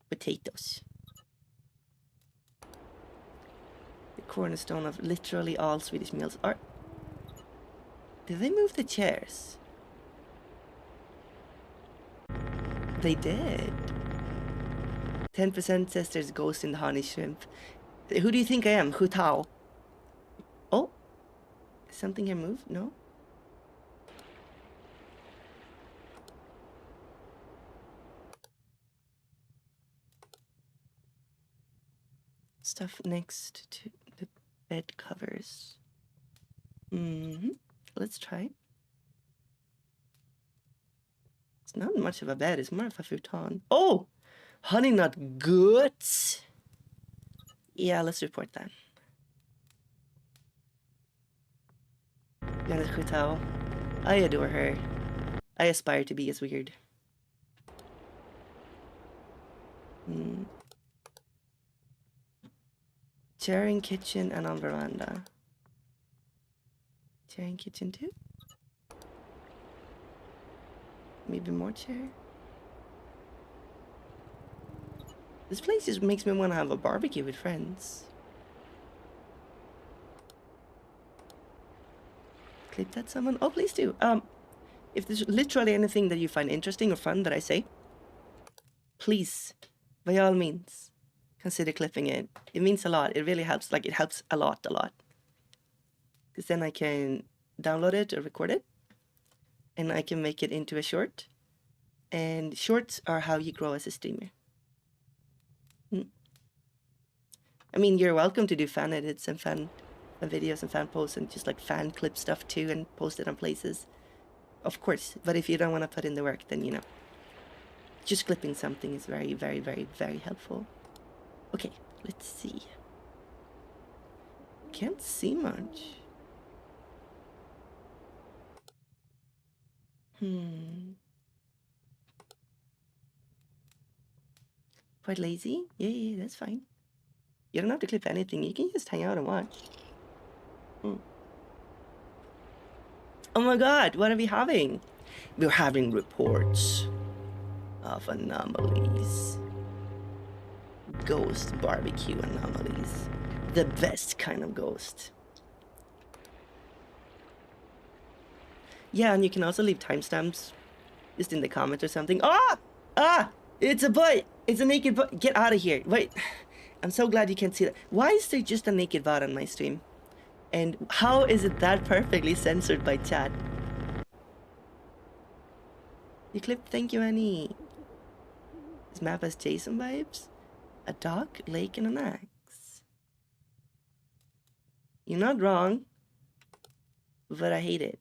Potatoes. The cornerstone of literally all Swedish meals are... Did they move the chairs? They did. 10% says there's ghost in the honey shrimp. Who do you think I am? Hu Tao? Oh? Something here moved? No? Stuff next to the bed covers. Let's try. It's not much of a bed, it's more of a futon. Oh! Honey nut guts! Yeah, let's report that. Janet Hutao. I adore her. I aspire to be as weird. Chair in kitchen and on veranda. Chair in kitchen too? Maybe more chair? This place just makes me want to have a barbecue with friends. Clip that someone? Oh, please do. If there's literally anything that you find interesting or fun that I say, please, by all means, consider clipping it. It means a lot. It really helps. Like, it helps a lot. Because then I can download it or record it. And I can make it into a short. And shorts are how you grow as a streamer. I mean, you're welcome to do fan edits and fan videos and fan posts and just like fan clip stuff too and post it on places. Of course. But if you don't want to put in the work, then, you know, just clipping something is very, very, very, very helpful. Okay, let's see. Can't see much. Quite lazy? Yeah, that's fine. You don't have to clip anything. You can just hang out and watch. Oh my god, what are we having? We're having reports of anomalies. Ghost barbecue anomalies. The best kind of ghost. Yeah, and you can also leave timestamps just in the comment or something. Ah! It's a boy! It's a naked boy! Get out of here! Wait, I'm so glad you can't see that. Why is there just a naked bot on my stream? And how is it that perfectly censored by chat? You clipped, thank you, Annie. This map has Jason vibes. A dog, lake, and an axe. You're not wrong, but I hate it.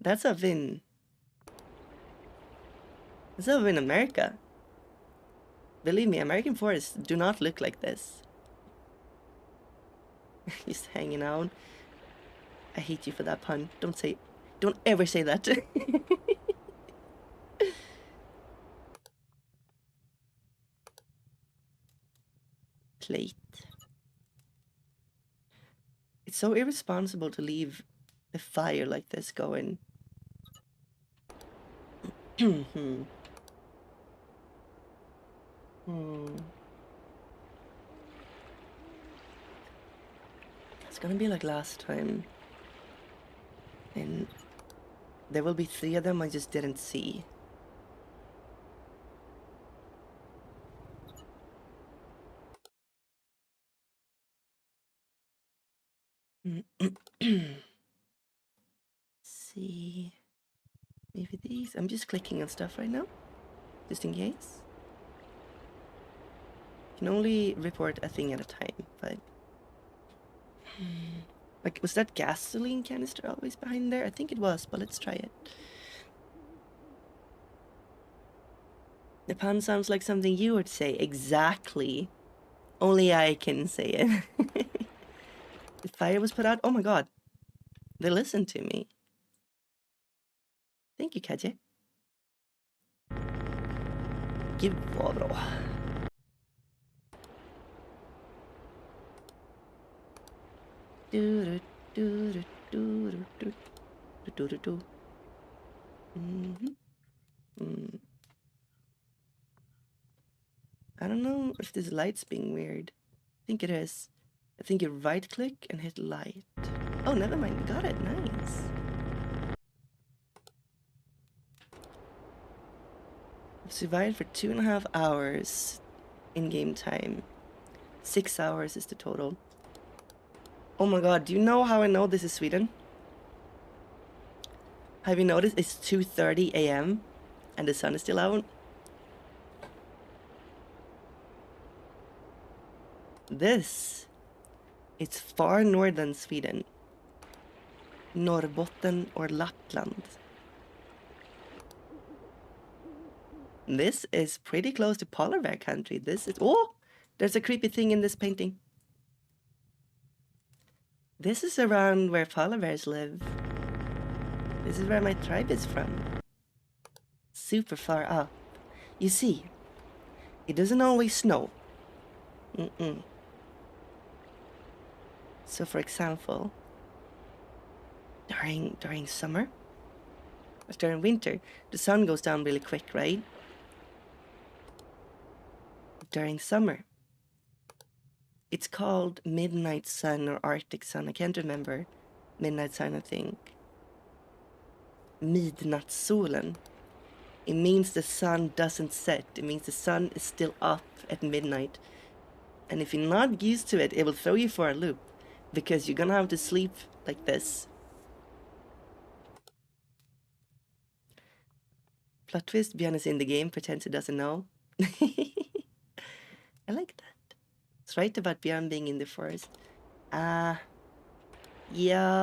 That's up in America. Believe me, American forests do not look like this. Just hanging out. I hate you for that pun. Don't ever say that. Plate. It's so irresponsible to leave the fire like this going. It's gonna be like last time. And there will be 3 of them I just didn't see. See. Maybe these. I'm just clicking on stuff right now. Just in case. You can only report a thing at a time, but... Like, was that gasoline canister always behind there? I think it was, but let's try it. The pun sounds like something you would say. Exactly. Only I can say it. The fire was put out. Oh my god. They listened to me. Thank you, Kaji. Give bra. I don't know if this light's being weird. I think it is. I think you right click and hit light. Oh, never mind. Got it. Nice. I've survived for 2.5 hours in game time. 6 hours is the total. Oh my god, do you know how I know this is Sweden? Have you noticed it's 2:30 a.m. and the sun is still out? This, it's far northern Sweden. Norrbotten or Lapland. This is pretty close to polar bear country. This is... Oh! There's a creepy thing in this painting. This is around where polar bears live. This is where my tribe is from. Super far up. You see, it doesn't always snow. So for example, during summer, or during winter, the sun goes down really quick, right? During summer, it's called midnight sun or Arctic sun. I can't remember. Midnight sun, I think. Midnattssolen. It means the sun doesn't set. It means the sun is still up at midnight. And if you're not used to it, it will throw you for a loop. Because you're gonna have to sleep like this. Plot twist, Bjorn is in the game, pretends he doesn't know. I like that. It's right about Bjorn being in the forest. Yeah,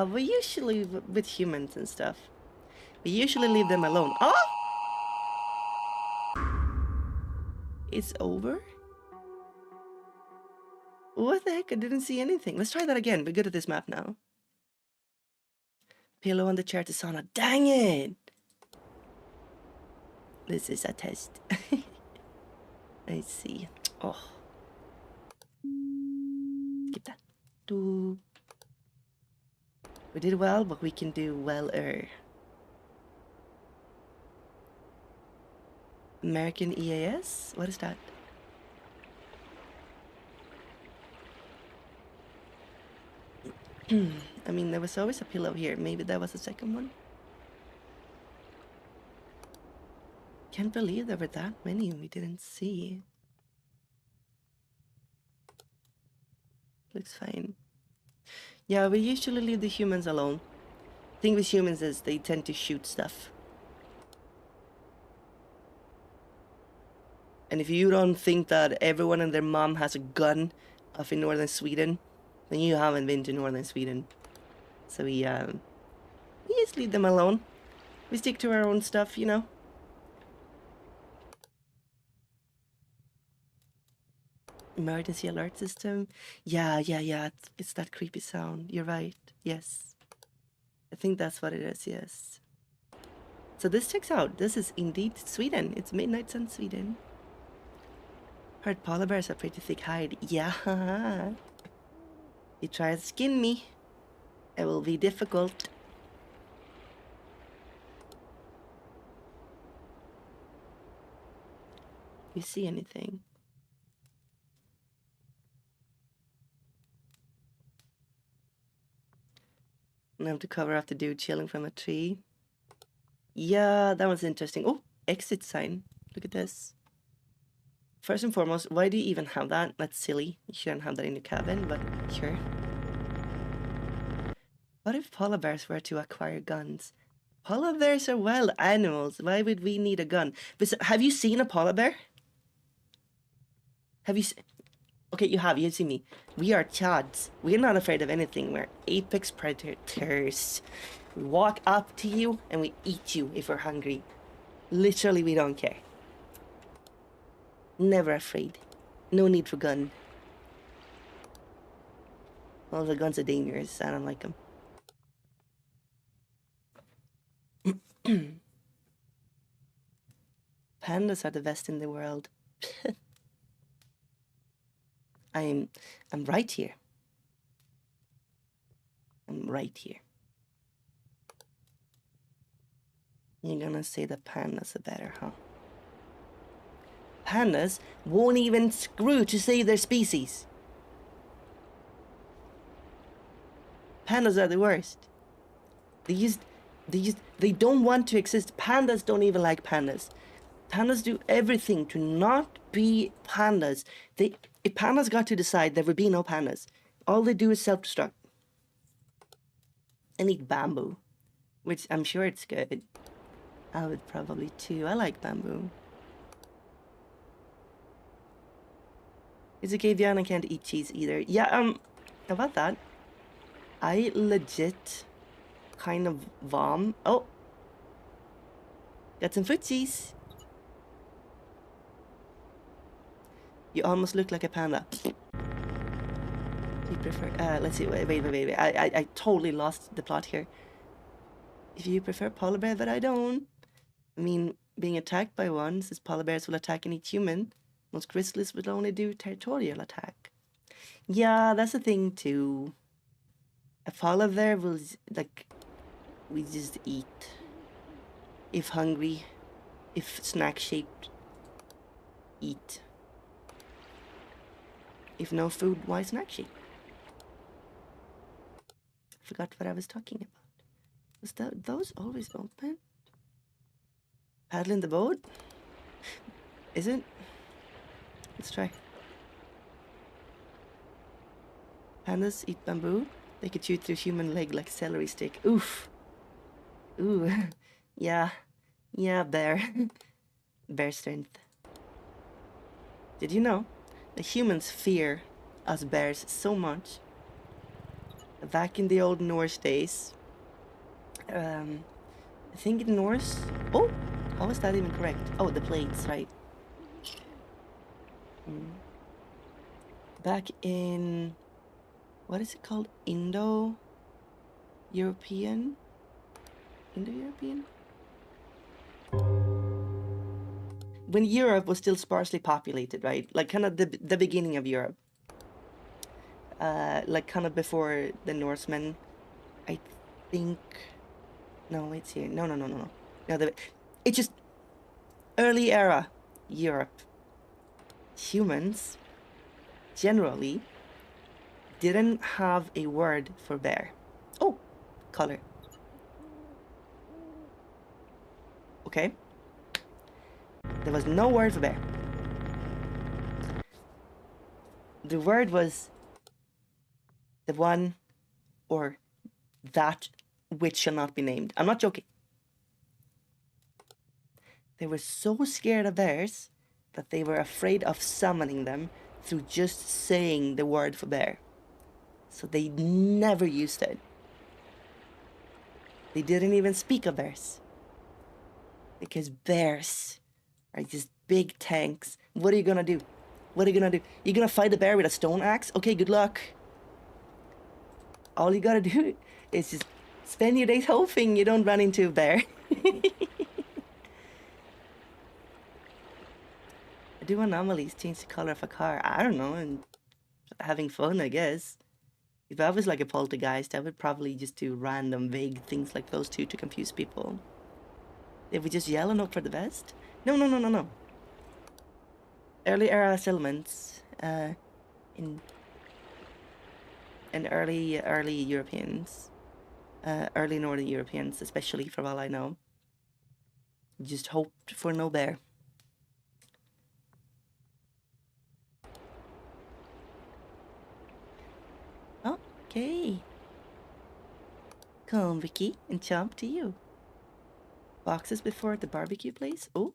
we usually, with humans and stuff, we usually leave them alone. Oh! It's over? What the heck? I didn't see anything. Let's try that again. We're good at this map now. Pillow on the chair to sauna. Dang it! This is a test. Let's see. Oh. Skip that. We did well, but we can do well-er. American EAS? What is that? I mean, there was always a pillow here. Maybe that was the second one. Can't believe there were that many we didn't see. Looks fine. Yeah, we usually leave the humans alone. The thing with humans is they tend to shoot stuff. And if you don't think that everyone and their mom has a gun up in northern Sweden, then you haven't been to northern Sweden. So we just leave them alone. We stick to our own stuff, you know. Emergency alert system. Yeah. It's that creepy sound. You're right. Yes. I think that's what it is, yes. So this checks out. This is indeed Sweden. It's midnight sun, Sweden. Heard polar bears are pretty thick hide. Yeah. You try to skin me. It will be difficult. You see anything? I have to cover up the dude chilling from a tree. Yeah, that was interesting. Oh, exit sign. Look at this. First and foremost, why do you even have that? That's silly. You shouldn't have that in your cabin, but sure. What if polar bears were to acquire guns? Polar bears are wild animals. Why would we need a gun? But have you seen a polar bear? Have you seen... Okay, you have. You see me. We are chads. We're not afraid of anything. We're apex predators. We walk up to you and we eat you if we're hungry. Literally, we don't care. Never afraid. No need for gun. All the guns are dangerous. I don't like them. Pandas are the best in the world. I'm right here. I'm right here. You're gonna say that pandas are better, huh? Pandas won't even screw to save their species. Pandas are the worst. They don't want to exist. Pandas don't even like pandas. Pandas do everything to not be pandas. If pandas got to decide, there would be no pandas. All they do is self-destruct. And eat bamboo, which I'm sure it's good. I would probably too. I like bamboo. It's okay, Bjorn, I can't eat cheese either. Yeah, about that. I legit kind of vom. Oh! Got some footsies. You almost look like a panda. You prefer... let's see, wait. I totally lost the plot here. If you prefer polar bear, but I don't. I mean, being attacked by one, since polar bears will attack and eat human, most grizzlies will only do territorial attack. Yeah, that's the thing too. A polar bear will, like, we just eat. If hungry, if snack-shaped, eat. If no food, why snack-shaped? Forgot what I was talking about. Was those always open? Paddling the boat? Is it? Let's try. Pandas eat bamboo. They could chew through human leg like celery stick. Oof. Ooh. Yeah. Yeah, bear. Bear strength. Did you know that humans fear us bears so much? Back in the old Norse days, I think in Norse... Oh! How is that even correct? Oh, the plates, right. Back in... What is it called? Indo-European? Indo-European? When Europe was still sparsely populated, right? Like kind of the beginning of Europe. Like kind of before the Norsemen, I think... No, it's here. No. No, it's just early era Europe. Humans generally didn't have a word for bear. Oh, color. Okay. There was no word for bear. The word was the one or that which shall not be named. I'm not joking. They were so scared of bears that they were afraid of summoning them through just saying the word for bear. So they never used it. They didn't even speak of bears. Because bears are just big tanks. What are you gonna do? What are you gonna do? You're gonna fight a bear with a stone axe? Okay, good luck. All you gotta do is just spend your days hoping you don't run into a bear. Do anomalies change the color of a car? I don't know, and having fun, I guess. If I was like a poltergeist, I would probably just do random vague things like those two to confuse people. If we just yell and hope for the best? No. Early era settlements in early Europeans, early Northern Europeans, especially from all I know, just hoped for no bear. Okay. Konbuki and chomp to you. Boxes before the barbecue place? Oh.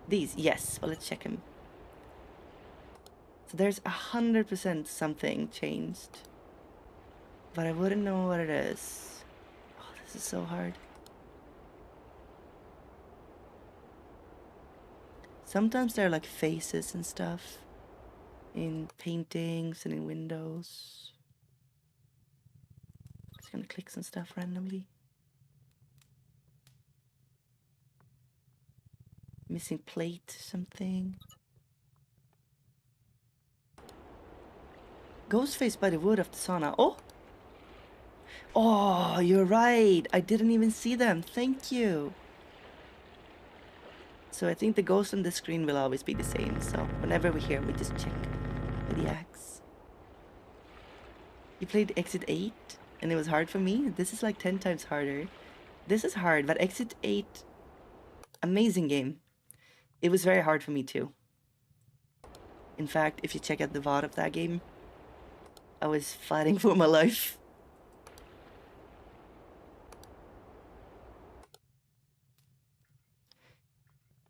These, yes. Well, let's check them. So there's 100% something changed. But I wouldn't know what it is. Oh, this is so hard. Sometimes there are like faces and stuff in paintings and in windows. Just gonna click some stuff randomly. Missing plate, something. Ghost face by the wood of the sauna. Oh! Oh, you're right. I didn't even see them. Thank you. So I think the ghost on the screen will always be the same. So whenever we hear, we just check with the axe. You played Exit 8 and it was hard for me. This is like 10 times harder. This is hard, but Exit 8, amazing game. It was very hard for me too. In fact, if you check out the VOD of that game, I was fighting for my life.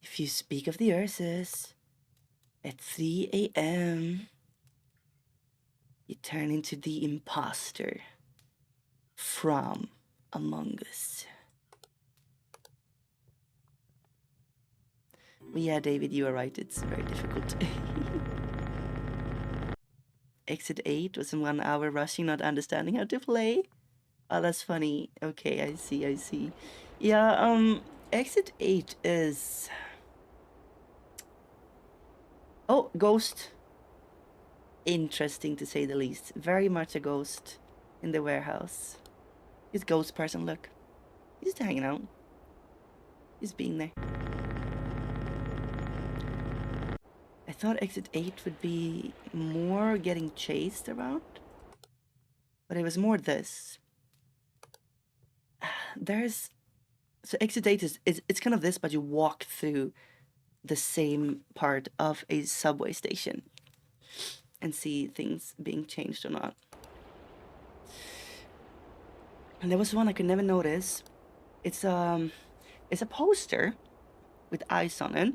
If you speak of the Ursus at 3 a.m., you turn into the imposter from Among Us. Well, yeah, David, you are right. It's very difficult. Exit 8 was in 1 hour rushing, not understanding how to play. Oh, that's funny. Okay, I see. Yeah, Exit 8 is... Oh, ghost. Interesting to say the least. Very much a ghost in the warehouse. This ghost person, look. He's just hanging out. He's being there. I thought Exit 8 would be more getting chased around. But it was more this. So Exit 8 it's kind of this, but you walk through the same part of a subway station and see things being changed or not. And there was one I could never notice. It's a poster with eyes on it.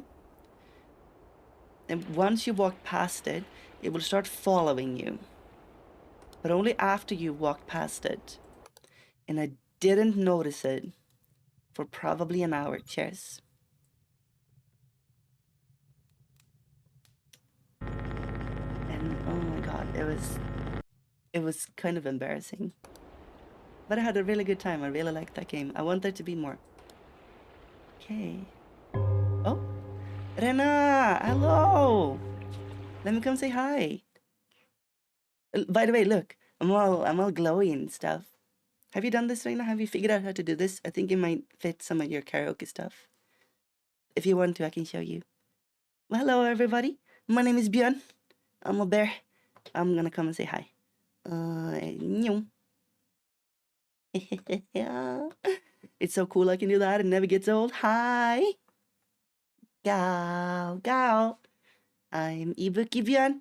And once you walk past it, it will start following you. But only after you walk past it. And I didn't notice it for probably an hour. Cheers. And oh my god, it was kind of embarrassing. But I had a really good time. I really liked that game. I want there to be more. Okay. Oh, Rena, hello. Let me come say hi. By the way, look, I'm all glowy and stuff. Have you done this, Rena? Have you figured out how to do this? I think it might fit some of your karaoke stuff. If you want to, I can show you. Well, hello, everybody. My name is Bjorn. I'm a bear. I'm gonna come and say hi. It's so cool I can do that. It never gets old. Hi. Gao. I'm Ibuki Björn.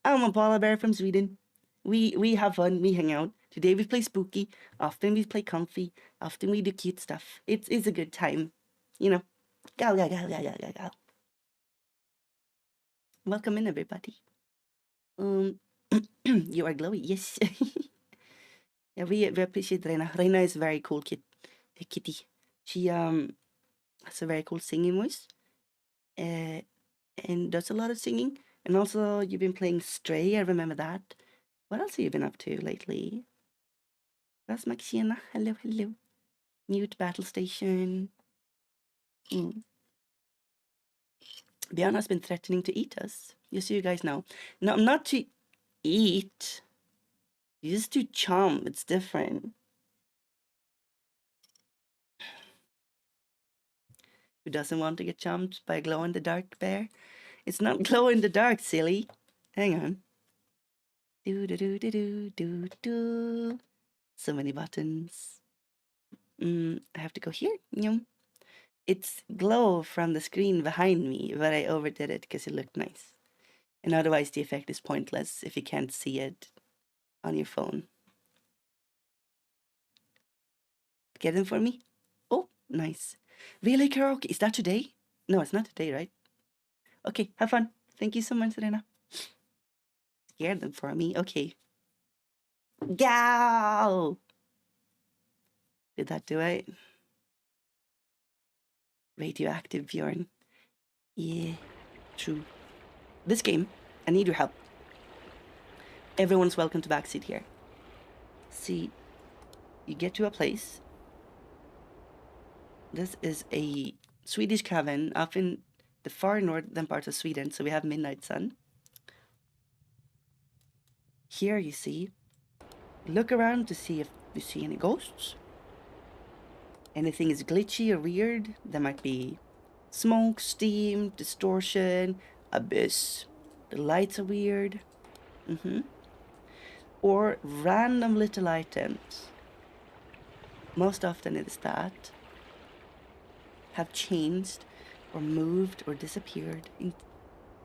I'm a polar bear from Sweden. We have fun. We hang out. Today we play spooky. Often we play comfy. Often we do cute stuff. It's a good time. You know. Gao. Welcome in, everybody. You are glowy. Yes. Yeah, we appreciate Reina. Reina is a very cool kitty. She has a very cool singing voice, and does a lot of singing. And also, you've been playing Stray. I remember that. What else have you been up to lately? That's Maxina. Hello. Mute Battle Station. Bjorn has been threatening to eat us. Just so you guys know. No, not to eat. Just to chomp. It's different. Who doesn't want to get chomped by a glow-in-the-dark bear? It's not glow-in-the-dark, silly. Hang on. Do. So many buttons. I have to go here. It's glow from the screen behind me, but I overdid it because it looked nice. And otherwise the effect is pointless if you can't see it on your phone. Get them for me? Oh, nice. Really, karaoke? Is that today? No, it's not today, right? Okay, have fun. Thank you so much, Serena. Scared them for me. Okay. Gow! Did that do it? Radioactive Bjorn. Yeah, true. This game, I need your help. Everyone's welcome to backseat here. See, you get to a place. This is a Swedish cabin up in the far northern part of Sweden, so we have midnight sun. Here you see, look around to see if you see any ghosts. Anything is glitchy or weird. There might be smoke, steam, distortion, abyss. The lights are weird. Or random little items. Most often it is that have changed or moved or disappeared in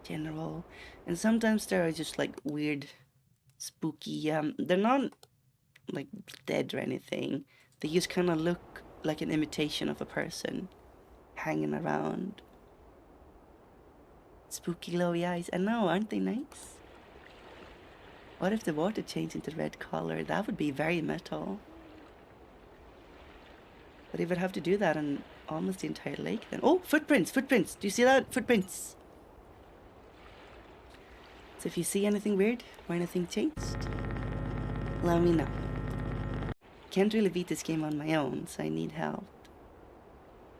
general. And sometimes there are just like weird, spooky, they're not like dead or anything. They just kind of look like an imitation of a person hanging around. Spooky glowy eyes. I know, aren't they nice? What if the water changed into red color? That would be very metal. But it would have to do that on almost the entire lake then. Oh, footprints! Do you see that? Footprints! So if you see anything weird or anything changed, let me know. Can't really beat this game on my own, so I need help.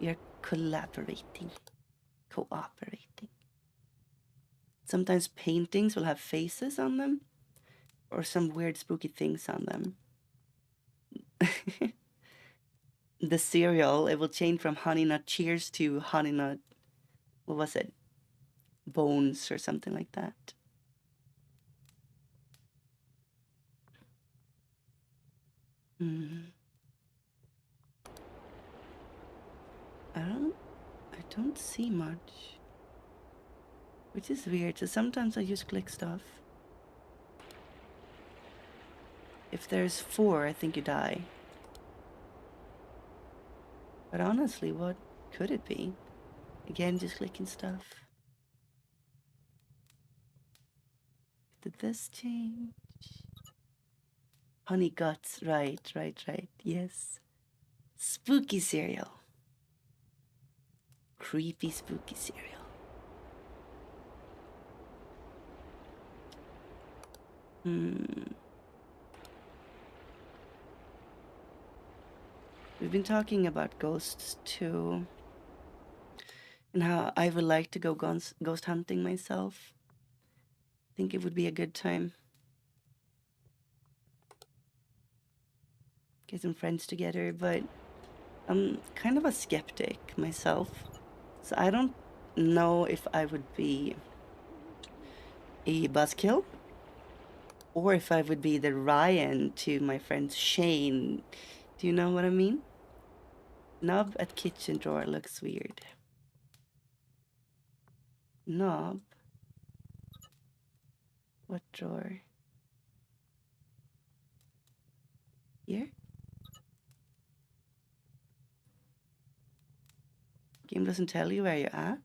We are cooperating. Sometimes paintings will have faces on them, or some weird spooky things on them. The cereal, it will change from Honey Nut Cheers to Honey Nut, what was it? Bones or something like that. I don't see much, which is weird. So sometimes I just click stuff. If there's 4, I think you die. But honestly, what could it be? Again, just clicking stuff. Did this change? Honey guts, right. Yes. Spooky cereal. Creepy spooky cereal. We've been talking about ghosts too, and how I would like to go ghost hunting myself. I think it would be a good time. Get some friends together, but I'm kind of a skeptic myself, so I don't know if I would be a buzzkill Or if I would be the Ryan to my friend Shane. Do you know what I mean? Knob at kitchen drawer looks weird. Knob? What drawer? Here? Game doesn't tell you where you're at.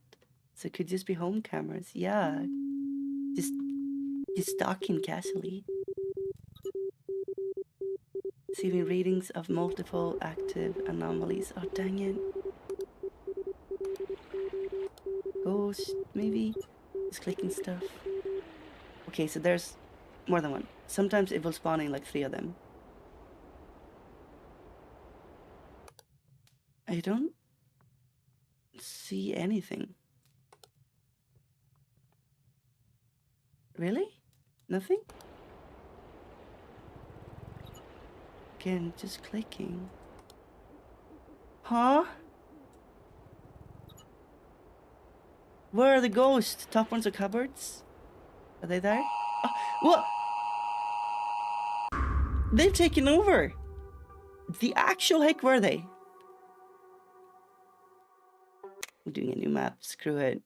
So it could just be home cameras. Yeah. Just stalking casually. Receiving readings of multiple active anomalies. Oh, dang it. Ghost, maybe? Just clicking stuff. Okay, so there's more than one. Sometimes it will spawn in like 3 of them. I don't see anything. Really? Nothing? Again, just clicking. Huh? Where are the ghosts? Top ones are cupboards? Are they there? Oh, what? They've taken over! The actual heck were they? I'm doing a new map, screw it.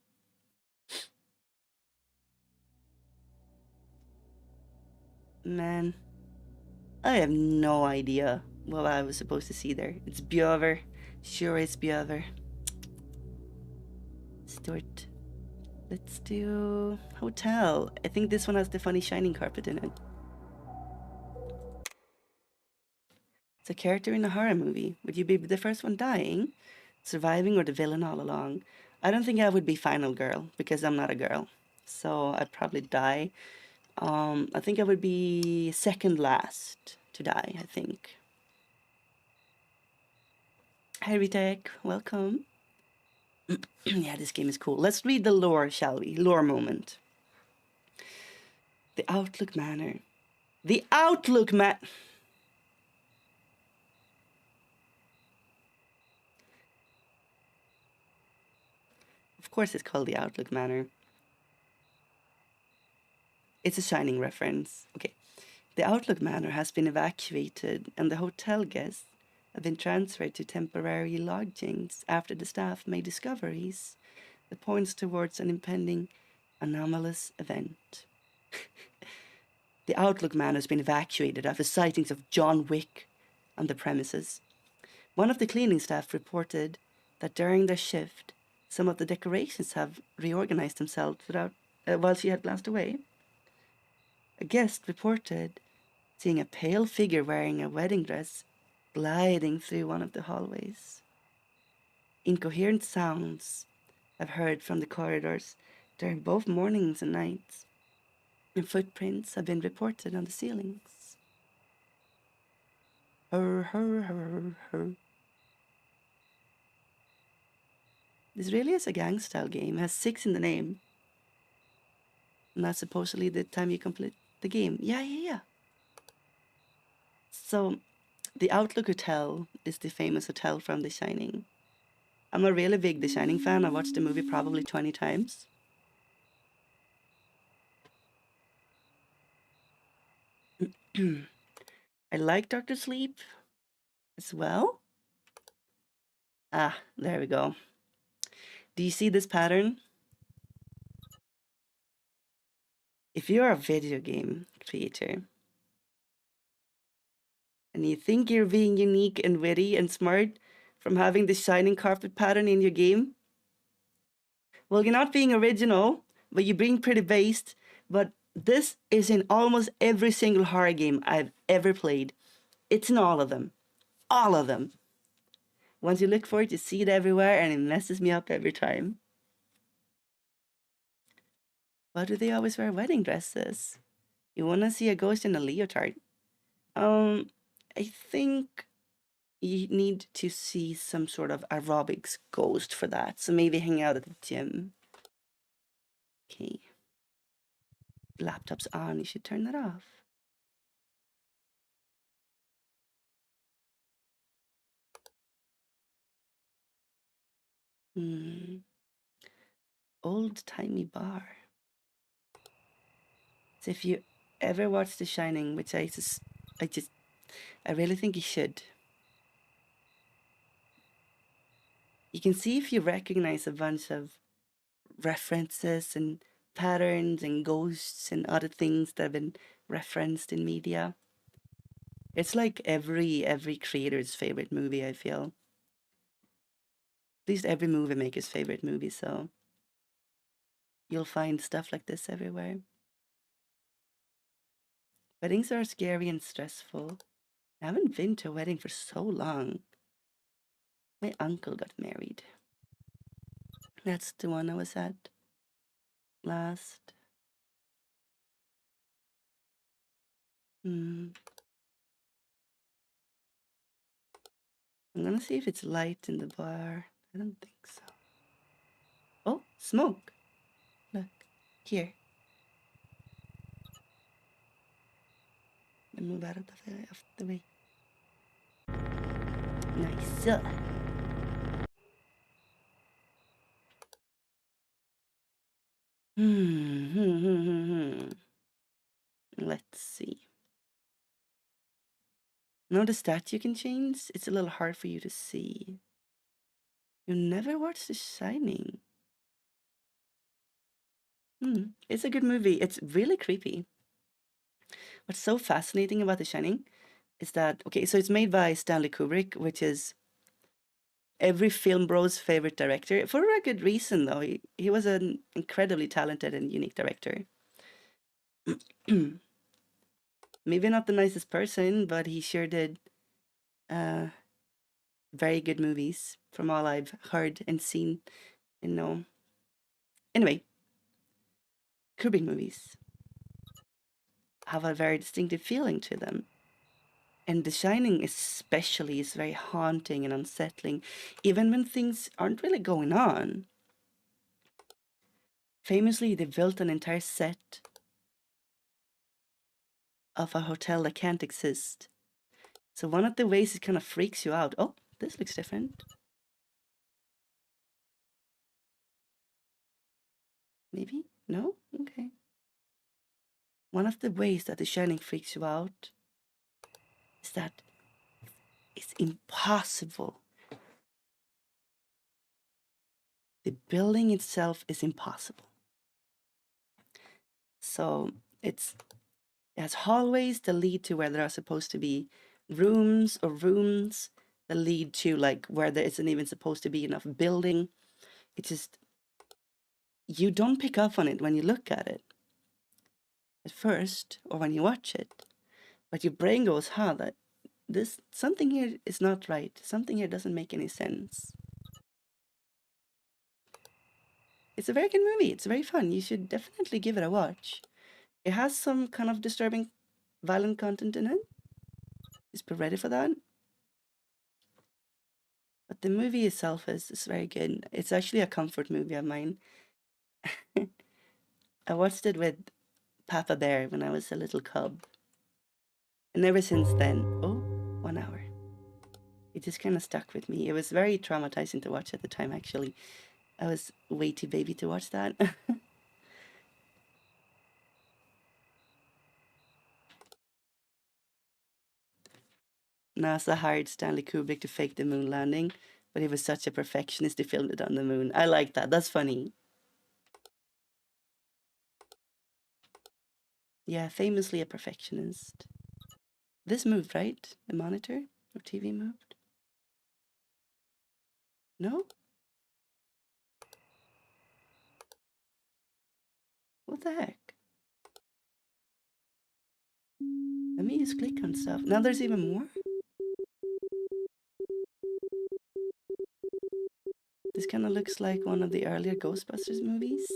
Man, I have no idea what I was supposed to see there. It's Bjorn. Sure it's Bjorn. Start. Let's do hotel. I think this one has the funny shining carpet in it. It's a character in a horror movie. Would you be the first one dying, surviving, or the villain all along? I don't think I would be final girl because I'm not a girl. So I'd probably die. I think I would be second last to die, I think. Hi Retech, welcome. Yeah, this game is cool. Let's read the lore, shall we? Lore moment. The Outlook Manor. The Outlook Manor. Of course it's called the Outlook Manor. It's a Shining reference. Okay. The Outlook Manor has been evacuated and the hotel guests have been transferred to temporary lodgings after the staff made discoveries that points towards an impending anomalous event. The Outlook Manor has been evacuated after sightings of John Wick on the premises. One of the cleaning staff reported that during their shift, some of the decorations have reorganized themselves while she had glanced away. A guest reported seeing a pale figure wearing a wedding dress gliding through one of the hallways. Incoherent sounds have heard from the corridors during both mornings and nights, and footprints have been reported on the ceilings. Her. This really is a gang-style game. It has 6 in the name. And that's supposedly the time you complete the game. Yeah. So, the Outlook Hotel is the famous hotel from The Shining. I'm a really big The Shining fan. I watched the movie probably 20 times. I like Dr. Sleep as well. Ah, there we go. Do you see this pattern? If you're a video game creator and you think you're being unique and witty and smart from having this shining carpet pattern in your game, well, you're not being original, but you're being pretty based. But this is in almost every single horror game I've ever played. It's in all of them. All of them. Once you look for it, you see it everywhere, and it messes me up every time. Why do they always wear wedding dresses? You want to see a ghost in a leotard? I think you need to see some sort of aerobics ghost for that. So maybe hang out at the gym. Okay. Laptop's on. You should turn that off. Old-timey bar. So if you ever watched The Shining, which I really think you should. You can see if you recognize a bunch of references and patterns and ghosts and other things that have been referenced in media. It's like every creator's favorite movie, I feel. At least every movie maker's favorite movie, so you'll find stuff like this everywhere. Weddings are scary and stressful. I haven't been to a wedding for so long. My uncle got married. That's the one I was at last. I'm gonna see if it's light in the bar. I don't think so. Oh, smoke. Look, here. Let me move out of the way. Nice. Let's see. Now the statue can change. It's a little hard for you to see. You never watched The Shining. It's a good movie. It's really creepy. What's so fascinating about The Shining is that, okay, so it's made by Stanley Kubrick, which is every film bro's favorite director. For a good reason, though. He was an incredibly talented and unique director. Maybe not the nicest person, but he sure did very good movies from all I've heard and seen and know. Anyway, Kubrick movies have a very distinctive feeling to them. And The Shining especially is very haunting and unsettling, even when things aren't really going on. Famously, they built an entire set of a hotel that can't exist. So one of the ways it kind of freaks you out. Oh, this looks different. Maybe? No? Okay. One of the ways that The Shining freaks you out is that it's impossible. The building itself is impossible. So it has hallways that lead to where there are supposed to be rooms or rooms that lead to like where there isn't even supposed to be enough building. It just, you don't pick up on it when you look at it at first or when you watch it, but your brain goes, that this, something here is not right. Something here doesn't make any sense. It's a very good movie. It's very fun. You should definitely give it a watch. It has some kind of disturbing, violent content in it. Just be ready for that. But the movie itself is very good. It's actually a comfort movie of mine. I watched it with Papa Bear when I was a little cub. And ever since then, 1 hour. It just kind of stuck with me. It was very traumatizing to watch at the time, actually. I was way too baby to watch that. NASA hired Stanley Kubrick to fake the moon landing, but he was such a perfectionist he filmed it on the moon. I like that. That's funny. Yeah, famously a perfectionist. This moved, right? The monitor or TV moved? No? What the heck? Let me just click on stuff. Now there's even more? This kind of looks like one of the earlier Ghostbusters movies.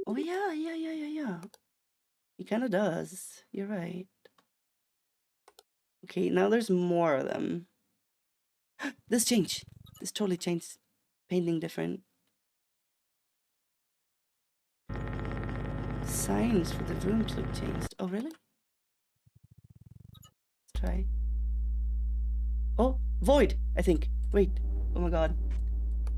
Oh yeah. It kind of does. You're right. Okay, now there's more of them. This changed. This totally changed. Painting different. Signs for the rooms look changed. Oh, really? Let's try. Oh, void, I think. Wait. Oh my god.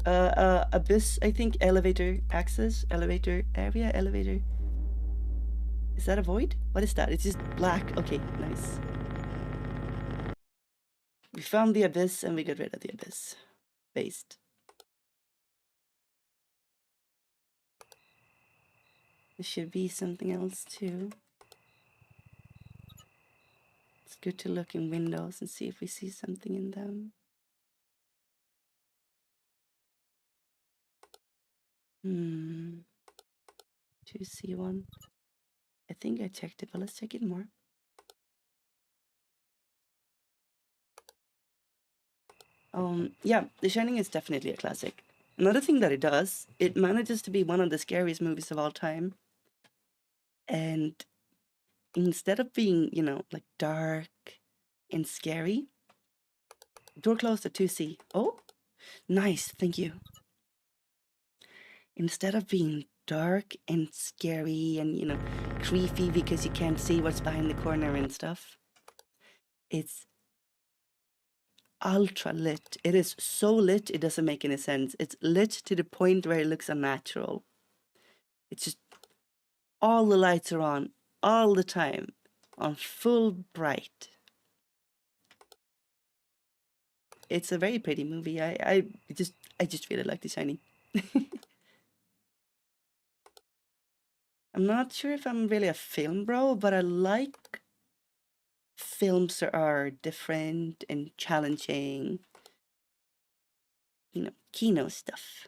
Abyss, I think. Elevator access. Elevator area. Elevator. Is that a void? What is that? It's just black. Okay, nice. We found the abyss and we got rid of the abyss. Based. There should be something else too. It's good to look in windows and see if we see something in them. 2C1. I think I checked it, but let's check it more. Yeah, The Shining is definitely a classic. Another thing that it does, it manages to be one of the scariest movies of all time. And instead of being, you know, like dark and scary, door closed at 2C. Oh, nice, thank you. Instead of being dark and scary and, you know, creepy because you can't see what's behind the corner and stuff, it's ultra lit. It is so lit it doesn't make any sense. It's lit to the point where it looks unnatural. It's just all the lights are on all the time, on full bright. It's a very pretty movie. I just really like The Shining. I'm not sure if I'm really a film bro, but I like films that are different and challenging. You know, kino stuff.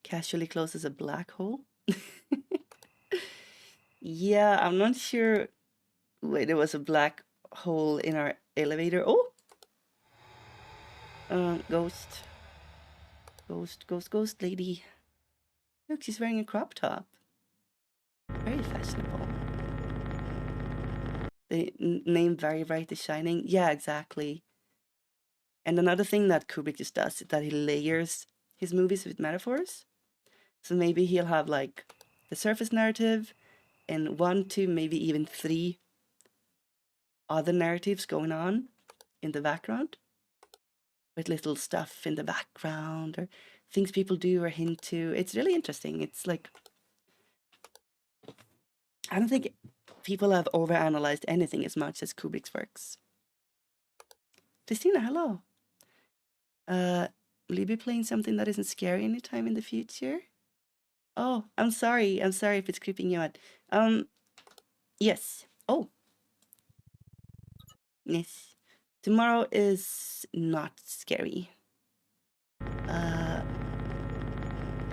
Casually closes a black hole. Yeah, I'm not sure. Wait, there was a black hole in our elevator. Oh! Ghost. Ghost lady. Look, she's wearing a crop top. Very fashionable. The name very bright, The Shining. Yeah, exactly. And another thing that Kubrick just does is that he layers his movies with metaphors. So maybe he'll have like the surface narrative and 1, 2, maybe even 3 other narratives going on in the background. With little stuff in the background or things people do or hint to. It's really interesting. It's like, I don't think people have overanalyzed anything as much as Kubrick's works. Christina, hello. Will you be playing something that isn't scary anytime in the future? Oh, I'm sorry. I'm sorry if it's creeping you out. Yes. Oh. Yes. Tomorrow is not scary.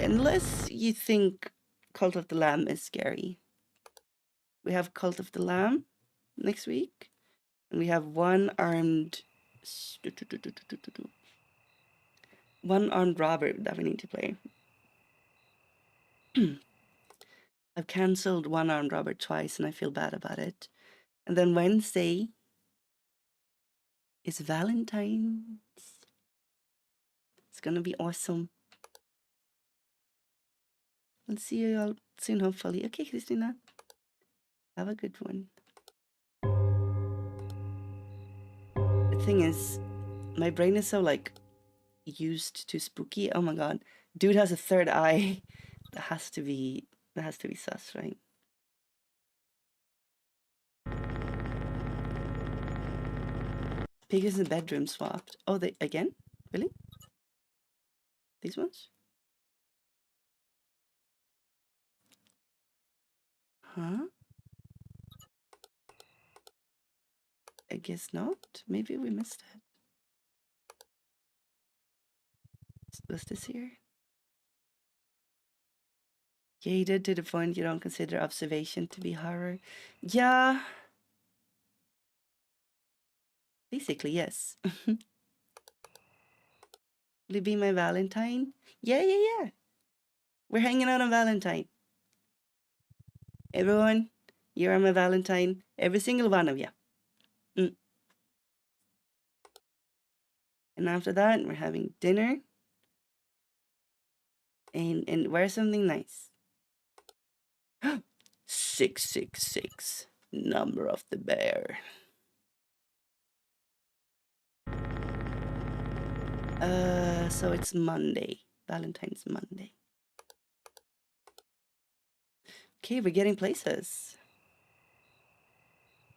Unless you think Cult of the Lamb is scary. We have Cult of the Lamb next week. And we have one-armed robber that we need to play. I've cancelled one-armed robber twice and I feel bad about it. And then Wednesday is Valentine's. It's gonna be awesome. I'll see you all soon, hopefully. Okay, Christina. Have a good one. The thing is, my brain is so like used to spooky. Oh my god. Dude has a third eye. That has to be sus, right? Pictures in the bedroom swapped. Oh, they again? Really? These ones? Huh? I guess not. Maybe we missed it. Was this here? Gated to the point you don't consider observation to be horror. Yeah. Basically, yes. Will you be my Valentine? Yeah. We're hanging out on Valentine. Everyone, you are my Valentine. Every single one of you. And after that, we're having dinner. And wear something nice. 666, number of the bear. So it's Monday. Valentine's Monday. Okay, we're getting places.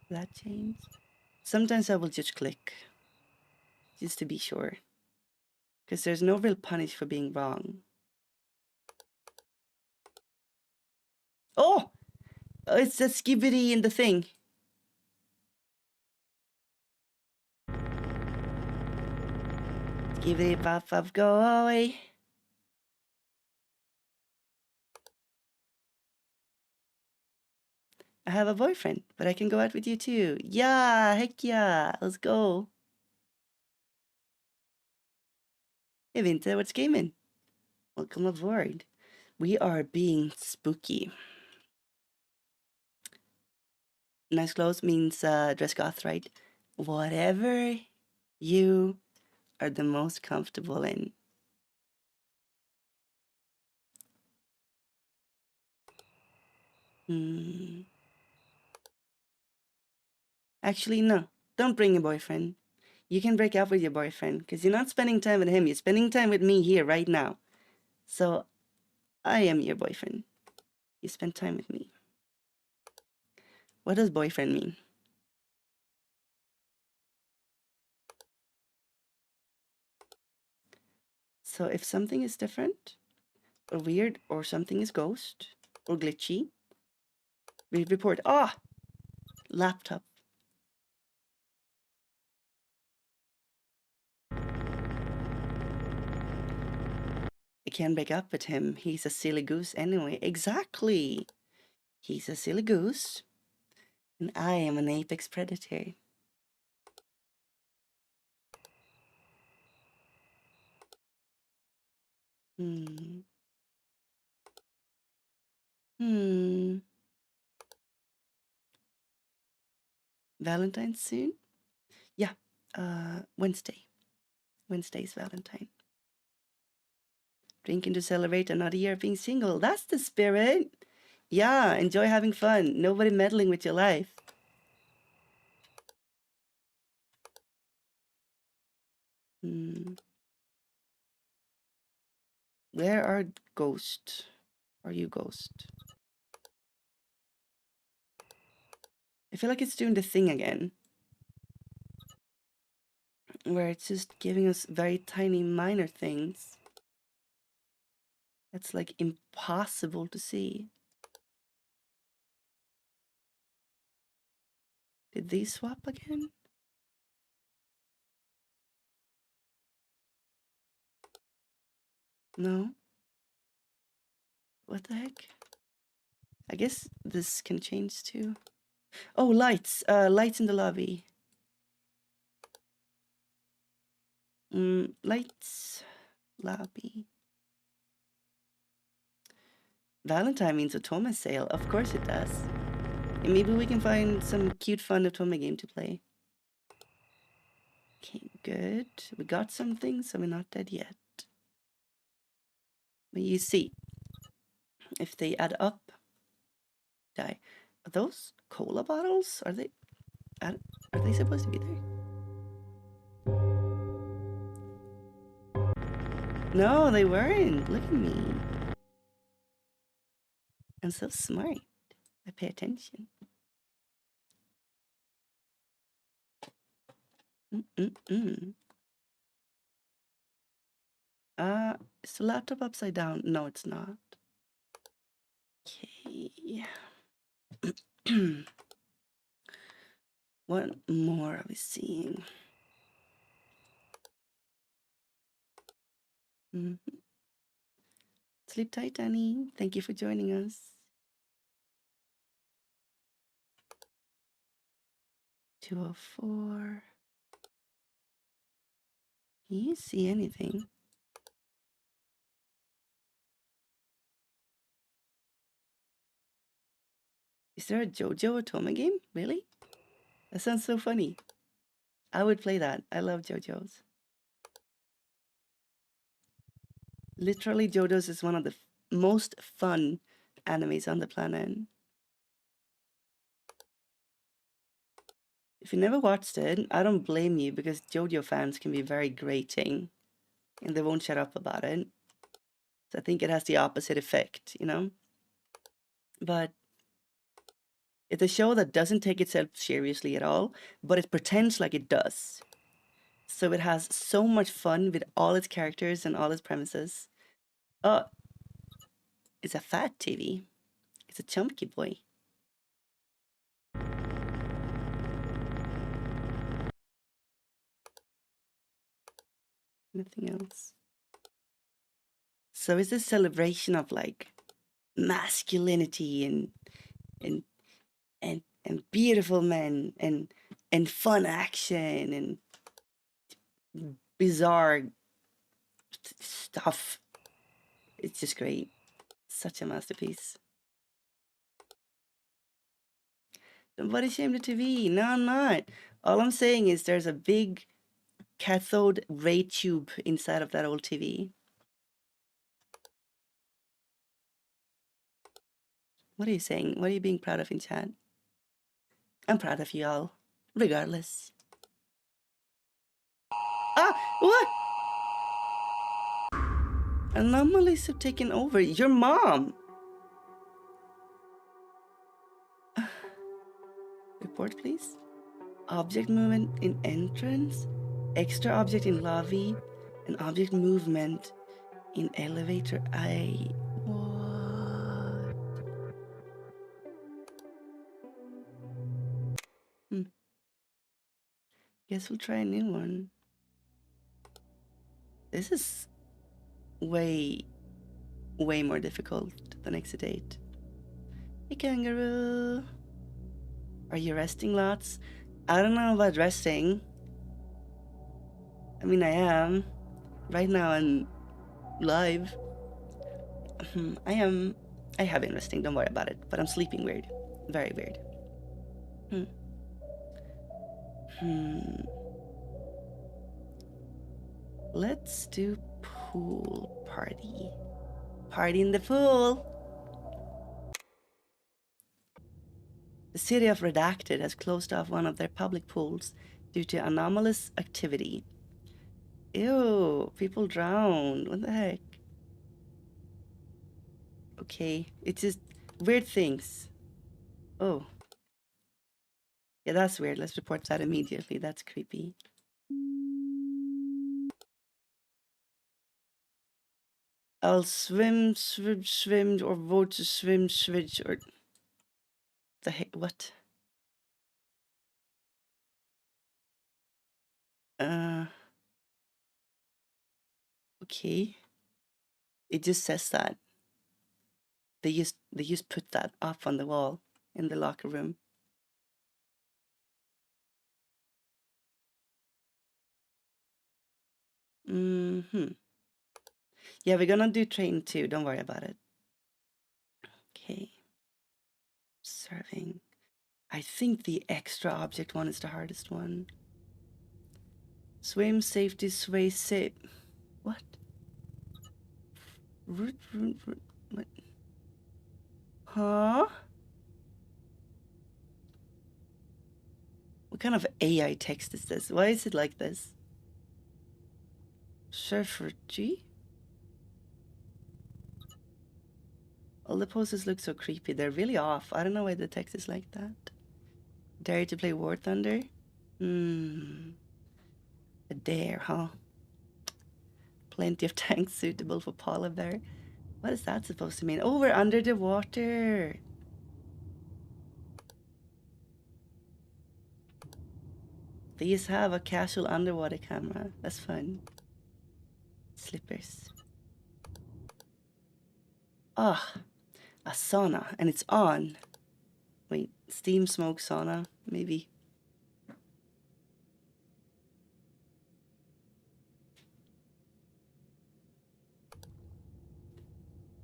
That changed. Sometimes I will just click, just to be sure. Because there's no real punish for being wrong. Oh! It's that skibidi in the thing. Skibidi pop pop, go away. I have a boyfriend, but I can go out with you too. Yeah, heck yeah, let's go. Hey Vinta, what's gaming? Welcome aboard. We are being spooky. Nice clothes means dress goth, right? Whatever you are the most comfortable in. Actually, no. Don't bring a boyfriend. You can break up with your boyfriend because you're not spending time with him. You're spending time with me here right now. So I am your boyfriend. You spend time with me. What does boyfriend mean? So if something is different or weird or something is ghost or glitchy, we report, laptop. I can't break up with him. He's a silly goose anyway. Exactly. He's a silly goose. And I am an apex predator. Valentine's soon? Yeah, Wednesday. Wednesday's Valentine. Drinking to celebrate another year of being single. That's the spirit. Yeah, enjoy having fun. Nobody meddling with your life. Where are ghosts? Are you ghost? I feel like it's doing the thing again. Where it's just giving us very tiny minor things. That's like impossible to see. Did these swap again? No. What the heck? I guess this can change too. Oh, lights. Lights in the lobby. Lights. Lobby. Valentine means Otome sale. Of course it does. And maybe we can find some cute fun Otome game to play. Okay, good. We got something, so we're not dead yet. But you see, if they add up, die. Are those cola bottles? Are they supposed to be there? No, they weren't. Look at me. I'm so smart. I pay attention. Is the laptop upside down? No, it's not. Okay. What more are we seeing? Sleep tight, Annie. Thank you for joining us. $204. Can you see anything? Is there a JoJo Otome game? Really? That sounds so funny. I would play that. I love JoJo's. Literally, JoJo's is one of the most fun animes on the planet. If you never watched it, I don't blame you because JoJo fans can be very grating and they won't shut up about it. So I think it has the opposite effect, you know? but it's a show that doesn't take itself seriously at all, but it pretends like it does. So it has so much fun with all its characters and all its premises. Oh, it's a fat TV. It's a chunky boy. Nothing else. So it's a celebration of like masculinity and beautiful men and fun action and bizarre stuff. It's just great. Such a masterpiece. Don't body shame the TV. No, I'm not. All I'm saying is there's a big cathode ray tube inside of that old TV. What are you saying? What are you being proud of in chat? I'm proud of you all, regardless. Ah, what? Anomalies have taken over. Your mom. Report, please. Object movement in entrance, extra object in lobby, and object movement in elevator. What? Guess we'll try a new one. This is way more difficult than Exit 8. Hey, kangaroo. Are you resting lots? I don't know about resting. I mean, I am. Right now, I'm live. I have been resting, don't worry about it. But I'm sleeping weird. Very weird. Let's do pool party. Party in the pool. The city of Redacted has closed off one of their public pools due to anomalous activity. Ew, people drowned. What the heck? Okay, it's just weird things. Oh. Yeah, that's weird. Let's report that immediately. That's creepy. I'll swim, or vote to swim, switch, or... The heck, what? Okay. It just says that. They just put that up on the wall in the locker room. Yeah, we're gonna do train 2. Don't worry about it. Okay. Serving. I think the extra object one is the hardest one. Swim, safety, sway, safe. What? What? Huh? What kind of AI text is this? Why is it like this? Surfer G? All the poses look so creepy. They're really off. I don't know why the text is like that. Dare to play War Thunder? A dare, huh? Plenty of tanks suitable for polar bear. What is that supposed to mean? Oh, we're under the water. These have a casual underwater camera. That's fun. Slippers. Ah, a sauna, and it's on. Wait, steam smoke sauna, maybe.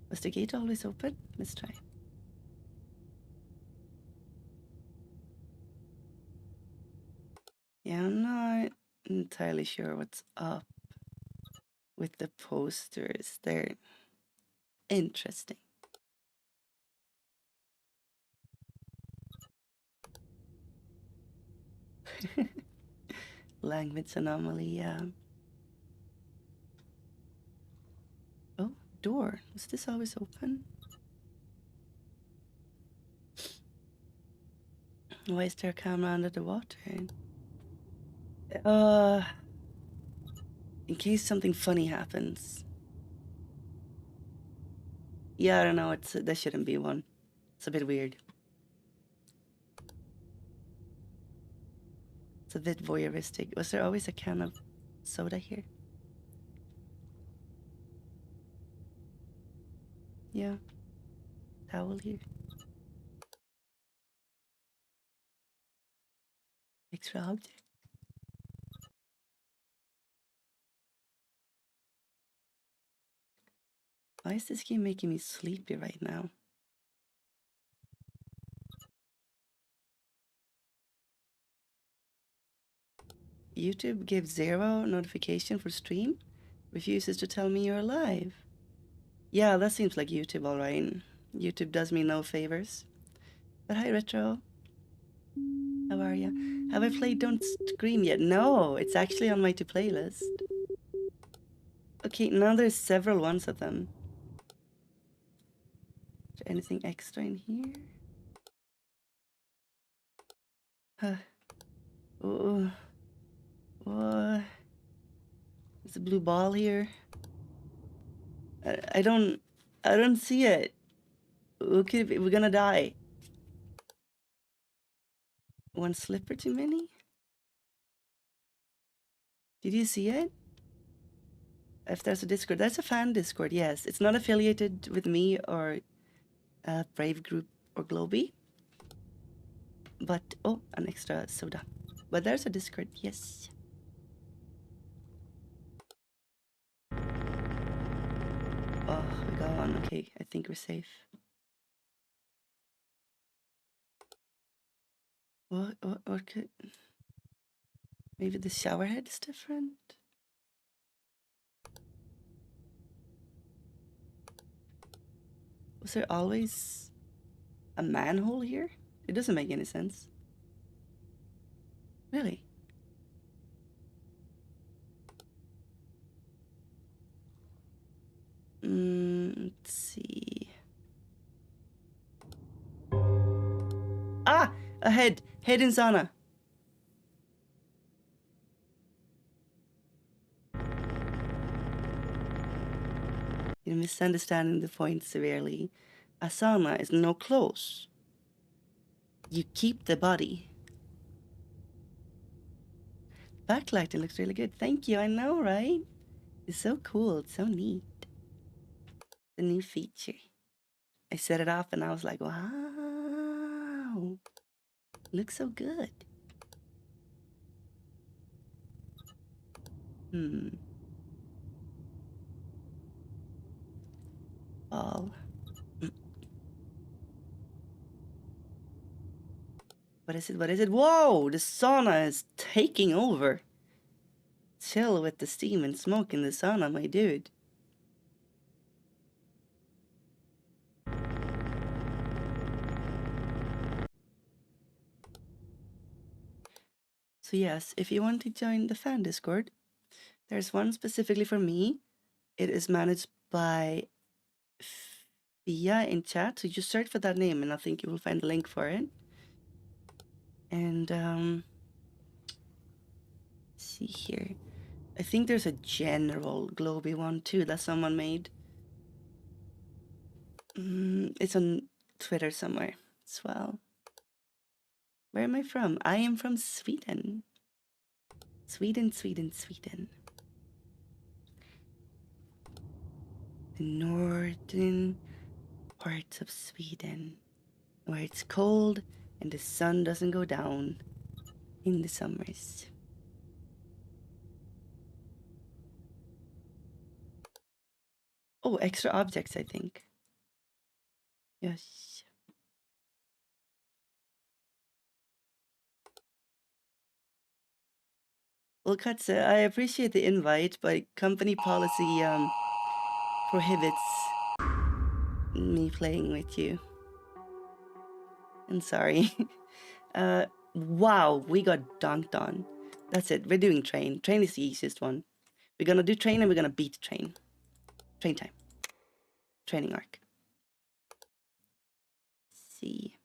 Was the gate always open? Let's try. Yeah, I'm not entirely sure what's up with the posters. They're interesting. Language anomaly, yeah. Oh, door. Was this always open? Why is there a camera under the water? In case something funny happens. Yeah, I don't know. There shouldn't be one. It's a bit weird. It's a bit voyeuristic. Was there always a can of soda here? Yeah. Towel here. Extra object. Why is this game making me sleepy right now? YouTube gives 0 notification for stream. Refuses to tell me you're alive. Yeah, that seems like YouTube, alright. YouTube does me no favors. But hi, Retro. How are ya? Have I played Don't Scream yet? No, it's actually on my to-play list. Okay, now there's several ones of them. Is there anything extra in here? Oh, what? There's a blue ball here. I don't see it. Okay, we're gonna die. One slipper too many? Did you see it? If there's a Discord, that's a fan Discord, yes. It's not affiliated with me or Brave Group or Globie. But, oh, an extra soda. But there's a Discord, yes. Oh, we got one. Okay, I think we're safe. What could... Maybe the shower head is different? Was there always a manhole here? It doesn't make any sense. Really? Let's see. Ah! A head! Head in sauna! You're misunderstanding the point severely. A sauna is no clothes. You keep the body. Backlighting looks really good. Thank you, I know, right? It's so cool, it's so neat. The new feature. I set it up and I was like, wow. Looks so good. Ball. What is it? What is it? Whoa! The sauna is taking over. Chill with the steam and smoke in the sauna, my dude. So yes, if you want to join the fan Discord, there's one specifically for me. It is managed by Fia in chat. So just search for that name and I think you will find a link for it. And see here. I think there's a general globie one too that someone made. It's on Twitter somewhere as well. Where am I from? I am from Sweden. Sweden, Sweden, Sweden. The northern parts of Sweden, where it's cold and the sun doesn't go down in the summers. Oh, extra objects, I think. Yes. Well, Katze, I appreciate the invite, but company policy prohibits me playing with you. I'm sorry. Wow, we got dunked on. That's it. We're doing train. Train is the easiest one. We're gonna do train and we're gonna beat train. Train time. Training arc. Let's see.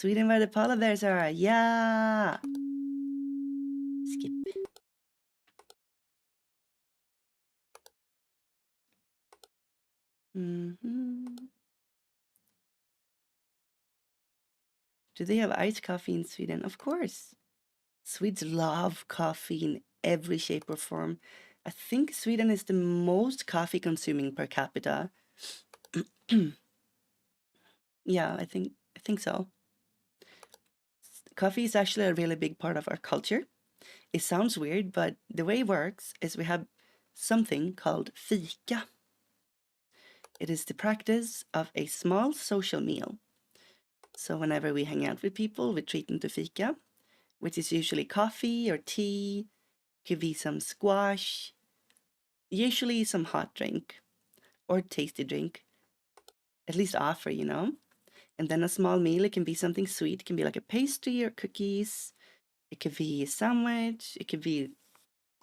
Sweden where the polar bears are. Yeah. Skip. Do they have iced coffee in Sweden? Of course. Swedes love coffee in every shape or form. I think Sweden is the most coffee consuming per capita. Yeah, I think so. Coffee is actually a really big part of our culture. It sounds weird, but the way it works is we have something called fika. It is the practice of a small social meal. So whenever we hang out with people, we treat them to fika, which is usually coffee or tea, could be some squash, usually some hot drink or tasty drink, at least offer, you know. And then a small meal, it can be something sweet. It can be like a pastry or cookies. It could be a sandwich. It could be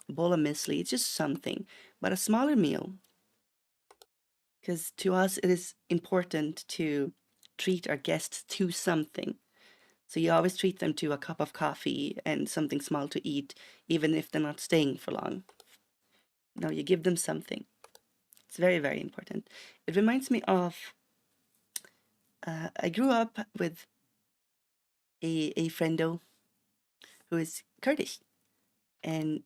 a bowl of muesli. It's just something, but a smaller meal. Because to us, it is important to treat our guests to something. So you always treat them to a cup of coffee and something small to eat, even if they're not staying for long. No, you give them something. It's very, very important. It reminds me of, I grew up with a friendo who is Kurdish, and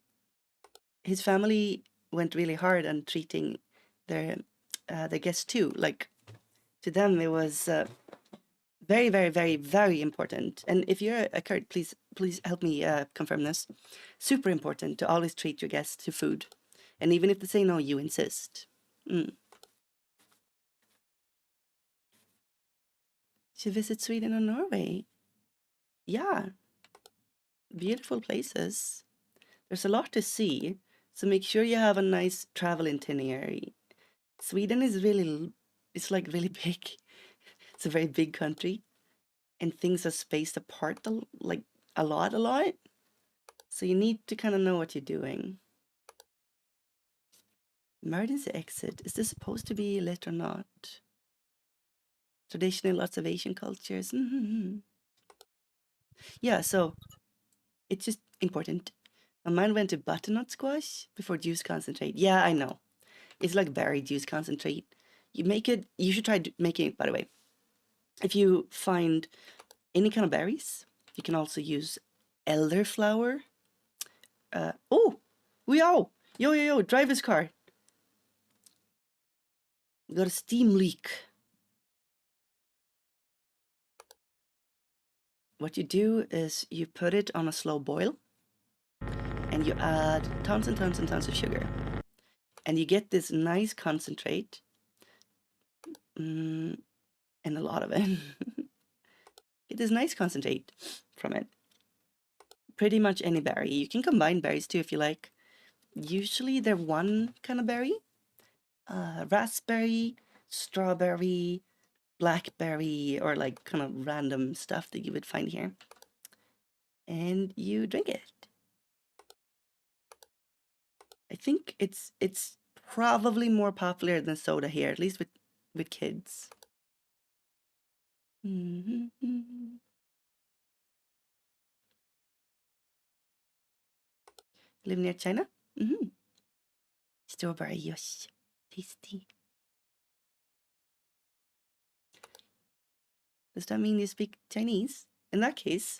his family went really hard on treating their guests too. Like, to them, it was very, very, very, very important. And if you're a Kurd, please help me confirm this. Super important to always treat your guests to food. And even if they say no, you insist. Should visit Sweden or Norway? Yeah. Beautiful places. There's a lot to see. So make sure you have a nice travel itinerary. Sweden is really, it's like really big. It's a very big country. And things are spaced apart like a lot. So you need to kind of know what you're doing. Emergency exit. Is this supposed to be lit or not? Traditional lots of Asian cultures. Yeah, so it's just important. My mind went to butternut squash before juice concentrate. Yeah, I know. It's like berry juice concentrate. You make it, you should try making it, by the way. If you find any kind of berries, you can also use elderflower. Oh, yo, driver's car. We got a steam leak. What you do is you put it on a slow boil and you add tons and tons and tons of sugar. And you get this nice concentrate. And a lot of it. Get this nice concentrate from it. Pretty much any berry. You can combine berries too if you like. Usually they're one kind of berry. Raspberry, strawberry, blackberry, or like kind of random stuff that you would find here. And you drink it. I think it's probably more popular than soda here, at least with kids. Live near China? Strawberry, yes. Tasty. Does that mean you speak Chinese? In that case,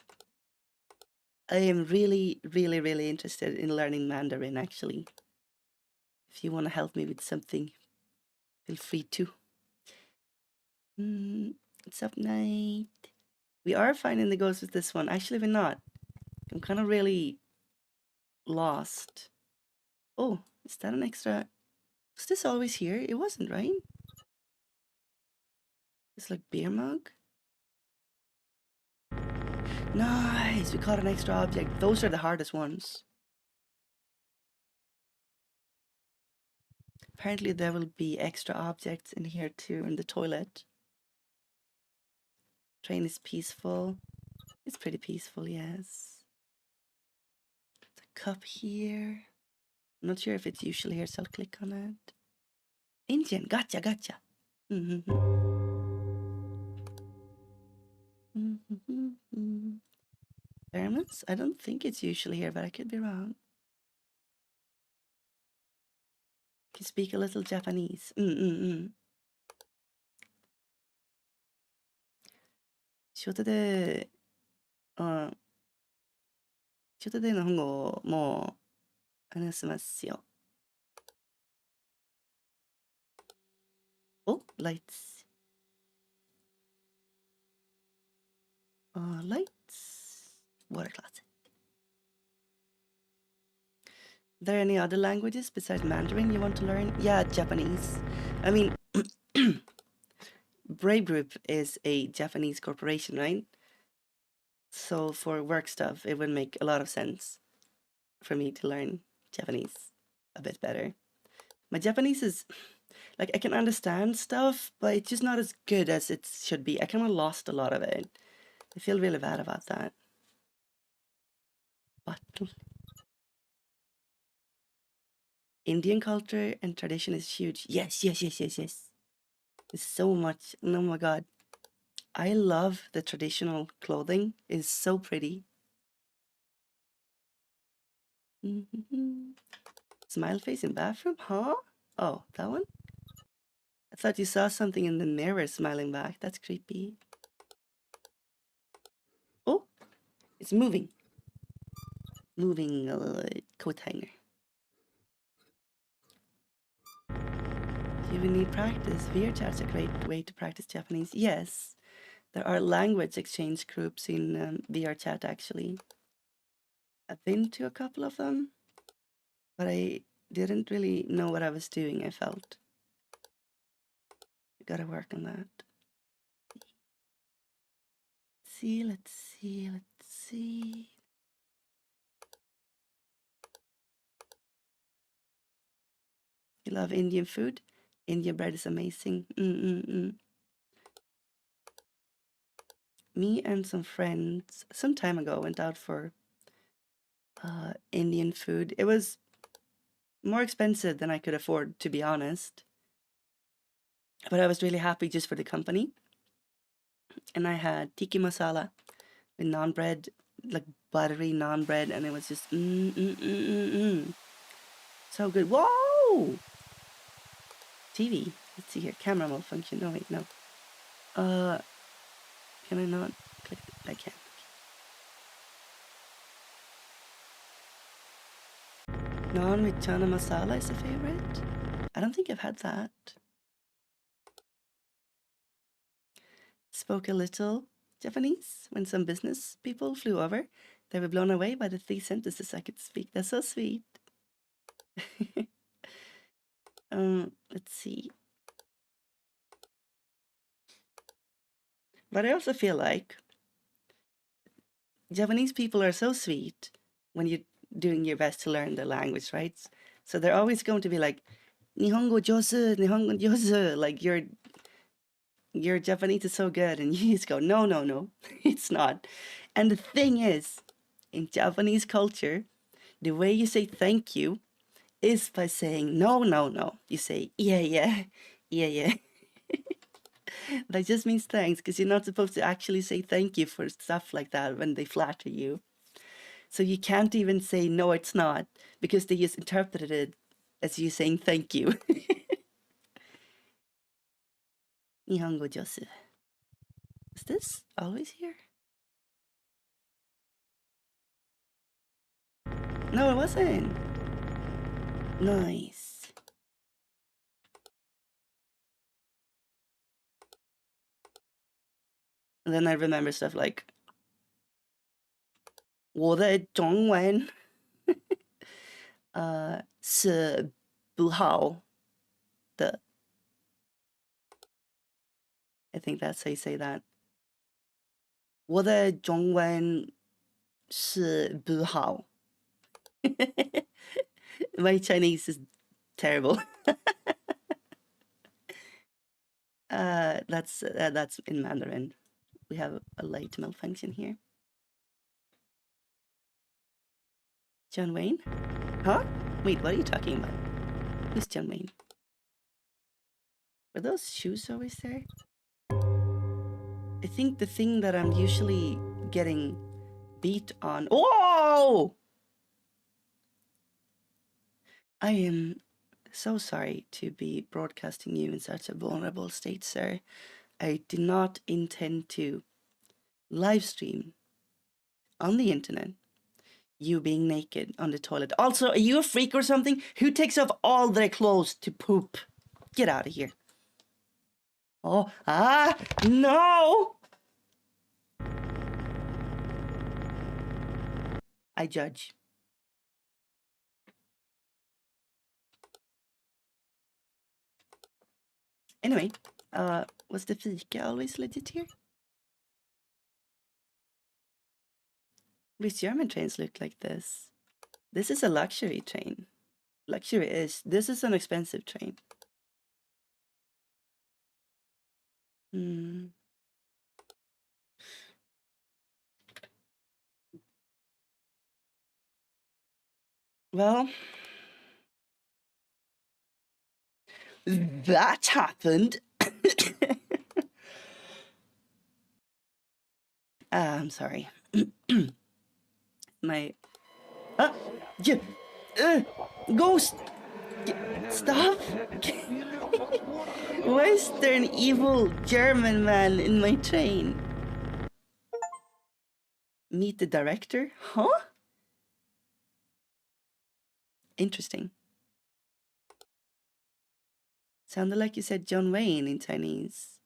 I am really, really, really interested in learning Mandarin, actually. If you want to help me with something, feel free to. It's up night. We are finding the ghost with this one. Actually, we're not. I'm kind of really lost. Oh, is that an extra? Was this always here? It wasn't, right? It's like beer mug. Nice, we caught an extra object. Those are the hardest ones. Apparently there will be extra objects in here too, in the toilet. Train is peaceful. It's pretty peaceful, yes. There's a cup here. I'm not sure if it's usually here, so I'll click on it. Indian, gotcha. requirements? I don't think it's usually here, but I could be wrong. Can speak a little Japanese. 仕事で、仕事での本語も話せますよ。Oh, lights. Lights. Water closet. Are there any other languages besides Mandarin you want to learn? Yeah, Japanese. I mean, Brave Group is a Japanese corporation, right? So for work stuff, it would make a lot of sense for me to learn Japanese a bit better. My Japanese is, like, I can understand stuff, but it's just not as good as it should be. I kind of lost a lot of it. I feel really bad about that. Battle. Indian culture and tradition is huge. Yes. It's so much. Oh my god. I love the traditional clothing. It's so pretty. Smile face in bathroom? Huh? Oh, that one? I thought you saw something in the mirror smiling back. That's creepy. Oh, it's moving. Moving coat hanger. You will need practice. VRChat's a great way to practice Japanese. Yes, there are language exchange groups in VRChat actually. I've been to a couple of them, but I didn't really know what I was doing, I felt. I gotta work on that. Let's see. You love Indian food? Indian bread is amazing. Me and some friends some time ago went out for Indian food. It was more expensive than I could afford, to be honest. But I was really happy just for the company. And I had tiki masala with naan bread, like buttery naan bread, and it was just so good. Whoa! TV. Let's see here. Camera malfunction. No, wait, no. Can I not click it? I can. Naan with chana masala is a favorite. I don't think I've had that. Spoke a little Japanese when some business people flew over. They were blown away by the 3 sentences I could speak. That's so sweet. Let's see. But I also feel like Japanese people are so sweet when you're doing your best to learn the language, right? So they're always going to be like, Nihongo josu, like your Japanese is so good, and you just go, no, it's not. And the thing is, in Japanese culture, the way you say thank you is by saying no. You say yeah. That just means thanks, because you're not supposed to actually say thank you for stuff like that when they flatter you. So you can't even say no, it's not, because they just interpreted it as you saying thank you. Nihongo josu. Is this always here? No, it wasn't. Nice. And then I remember stuff like 我的中文是不好的. I think that's how you say that. 我的中文是不好. My Chinese is terrible. That's in Mandarin. We have a light malfunction here. John Wayne? Huh? Wait, what are you talking about? Who's John Wayne? Were those shoes always there? I think the thing that I'm usually getting Beat on. Whoa! I am so sorry to be broadcasting you in such a vulnerable state, sir. I did not intend to live stream on the internet you being naked on the toilet. Also, are you a freak or something? Who takes off all their clothes to poop? Get out of here. Oh, no! I judge. Anyway, was the fika always legit here? These German trains look like this. This is a luxury train. This is an expensive train. Well, that happened. I'm sorry. My ghost, stop. Why is there an evil German man in my train? Meet the director? Huh? Interesting. Sounded like you said John Wayne in Chinese.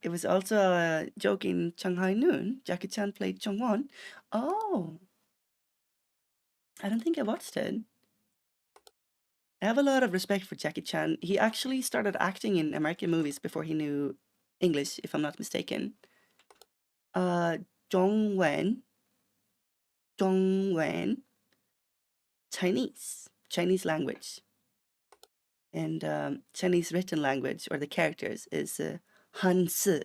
It was also a joke in Shanghai Noon. Jackie Chan played Chong-won. Oh. I don't think I watched it. I have a lot of respect for Jackie Chan. He actually started acting in American movies before he knew English, if I'm not mistaken. Zhongwen. Chinese language. And Chinese written language, or the characters, is Hanzi.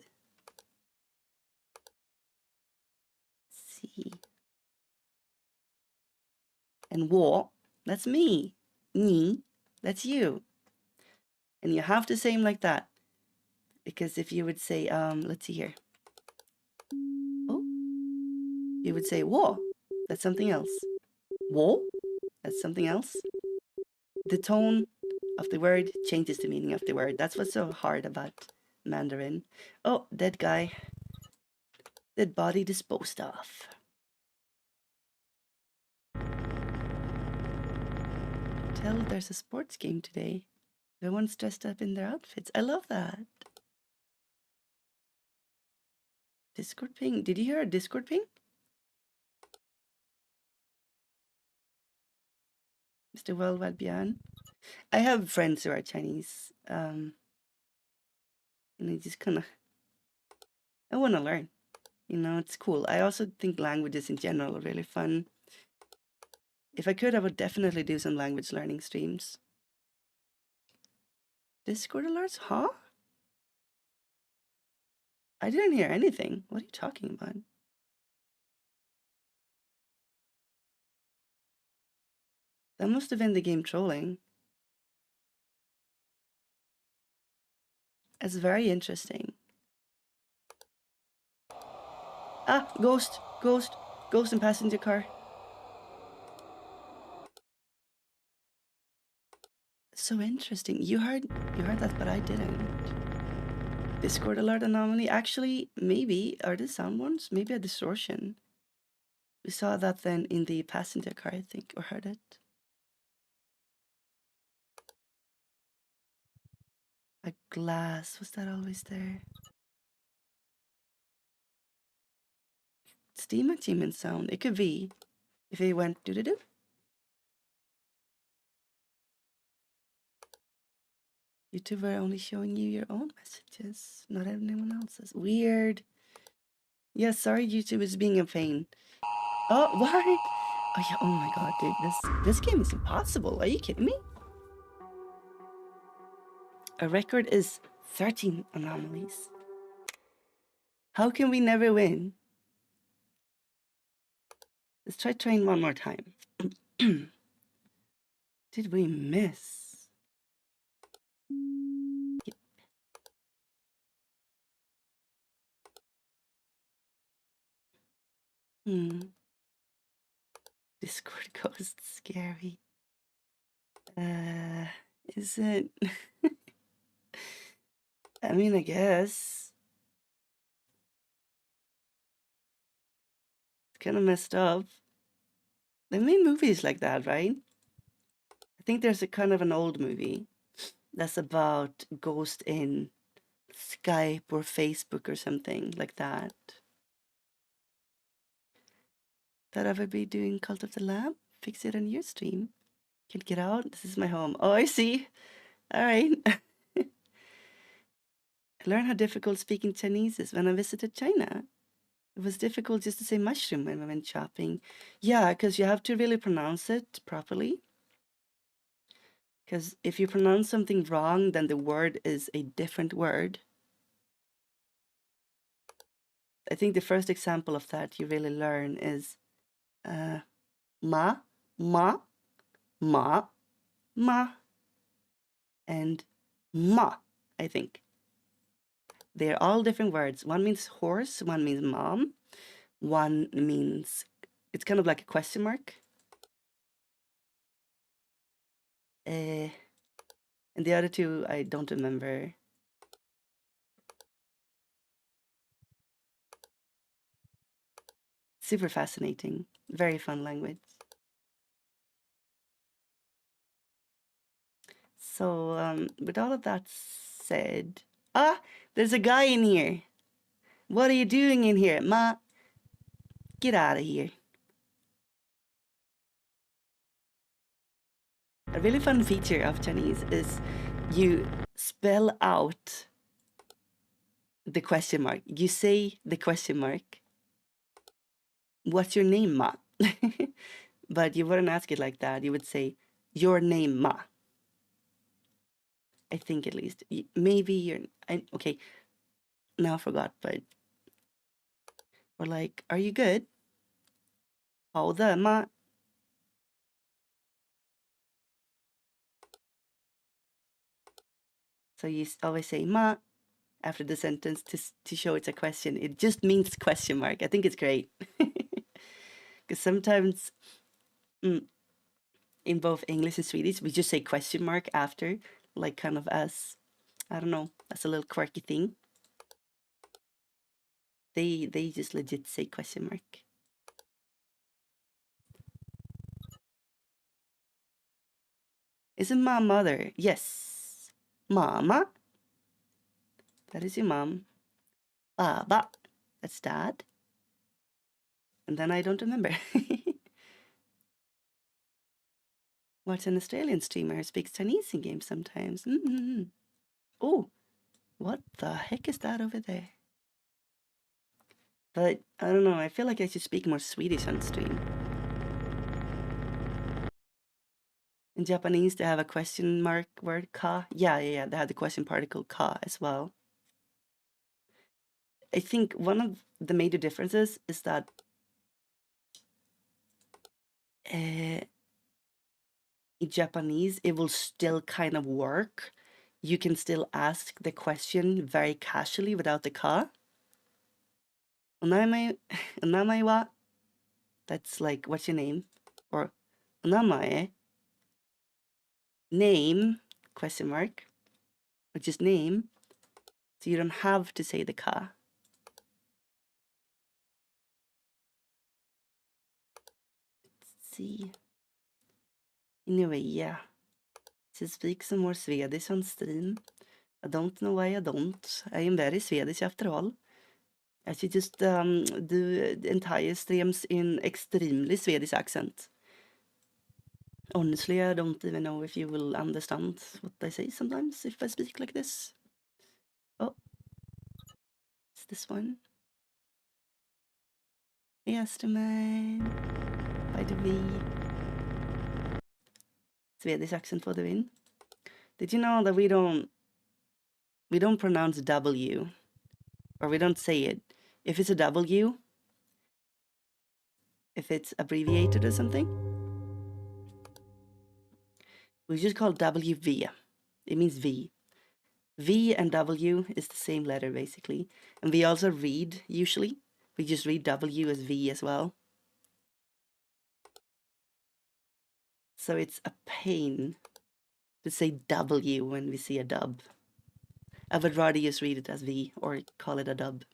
See. And Wo, that's me. Ni, that's you. And you have to say them like that. Because if you would say, let's see here. Oh, you would say Wo, that's something else. Wo, that's something else. The tone of the word changes the meaning of the word. That's what's so hard about Mandarin. Oh, dead guy. Dead body disposed of. Tell there's a sports game today. Everyone's dressed up in their outfits. I love that. Discord ping. Did you hear a Discord ping? Mr. Worldwide Bjorn. I have friends who are Chinese. And I just I want to learn. You know, it's cool. I also think languages in general are really fun. If I could, I would definitely do some language learning streams. Discord alerts? Huh? I didn't hear anything. What are you talking about? That must have been the game trolling. It's very interesting. Ah, ghost in passenger car. So interesting. You heard that, but I didn't. Discord alert anomaly. Actually, maybe are the sound ones? Maybe a distortion. We saw that then in the passenger car, I think, or heard it. A glass. Was that always there? Steam achievement sound. It could be. If it went do-do-do. YouTuber only showing you your own messages, not anyone else's. Weird. Yeah, sorry YouTube is being a pain. Oh, what? Oh yeah, oh my god, dude, this game is impossible. Are you kidding me? A record is 13 anomalies. How can we never win? Let's try train one more time. Did we miss? Yep. Discord ghost scary. Is it? I mean, I guess. It's kind of messed up. They made movies like that, right? I think there's a kind of an old movie that's about ghost in Skype or Facebook or something like that. That ever be doing Cult of the Lamb? Fix it on your stream. Can't get out. This is my home. Oh, I see. All right. I learned how difficult speaking Chinese is when I visited China. It was difficult just to say mushroom when I went shopping. Yeah, because you have to really pronounce it properly. Because if you pronounce something wrong, then the word is a different word. I think the first example of that you really learn is ma, ma, ma, ma, and ma, I think. They're all different words. One means horse, one means mom, one means, it's kind of like a question mark. And the other two, I don't remember. Super fascinating. Very fun language. So, with all of that said, there's a guy in here. What are you doing in here? Ma, get out of here. A really fun feature of Chinese is you spell out the question mark. You say the question mark. What's your name, Ma? But you wouldn't ask it like that. You would say, your name, Ma. I think at least. Maybe you're... okay, now I forgot, but... Or like, are you good? 好的吗? So you always say ma after the sentence to show it's a question. It just means question mark. I think it's great. Because sometimes in both English and Swedish, we just say question mark after, like kind of as, I don't know, that's a little quirky thing. They just legit say question mark. Isn't mom mother? Yes. Mama. That is your mom. Baba. That's dad. And then I don't remember. What's an Australian streamer who speaks Chinese in games sometimes? Oh, what the heck is that over there? But I don't know, I feel like I should speak more Swedish on stream. In Japanese, they have a question mark word, ka. Yeah, they have the question particle ka as well. I think one of the major differences is that in Japanese, it will still kind of work. You can still ask the question very casually without the ka. Onamae wa? That's like, what's your name? Or onamae, name, question mark, or just name. So you don't have to say the ka. Let's see. Anyway, yeah. To speak some more Swedish on stream. I don't know why I don't. I am very Swedish after all. I should just do the entire streams in extremely Swedish accent. Honestly, I don't even know if you will understand what I say sometimes if I speak like this. Oh, it's this one. Esterman. By the way. Swedish accent for the win. Did you know that we don't pronounce W, or we don't say it. If it's a W, if it's abbreviated or something, we just call WV. It means V. V and W is the same letter basically. And we also read, usually, we just read W as V as well. So it's a pain to say W when we see a dub. I would rather just read it as V or call it a dub.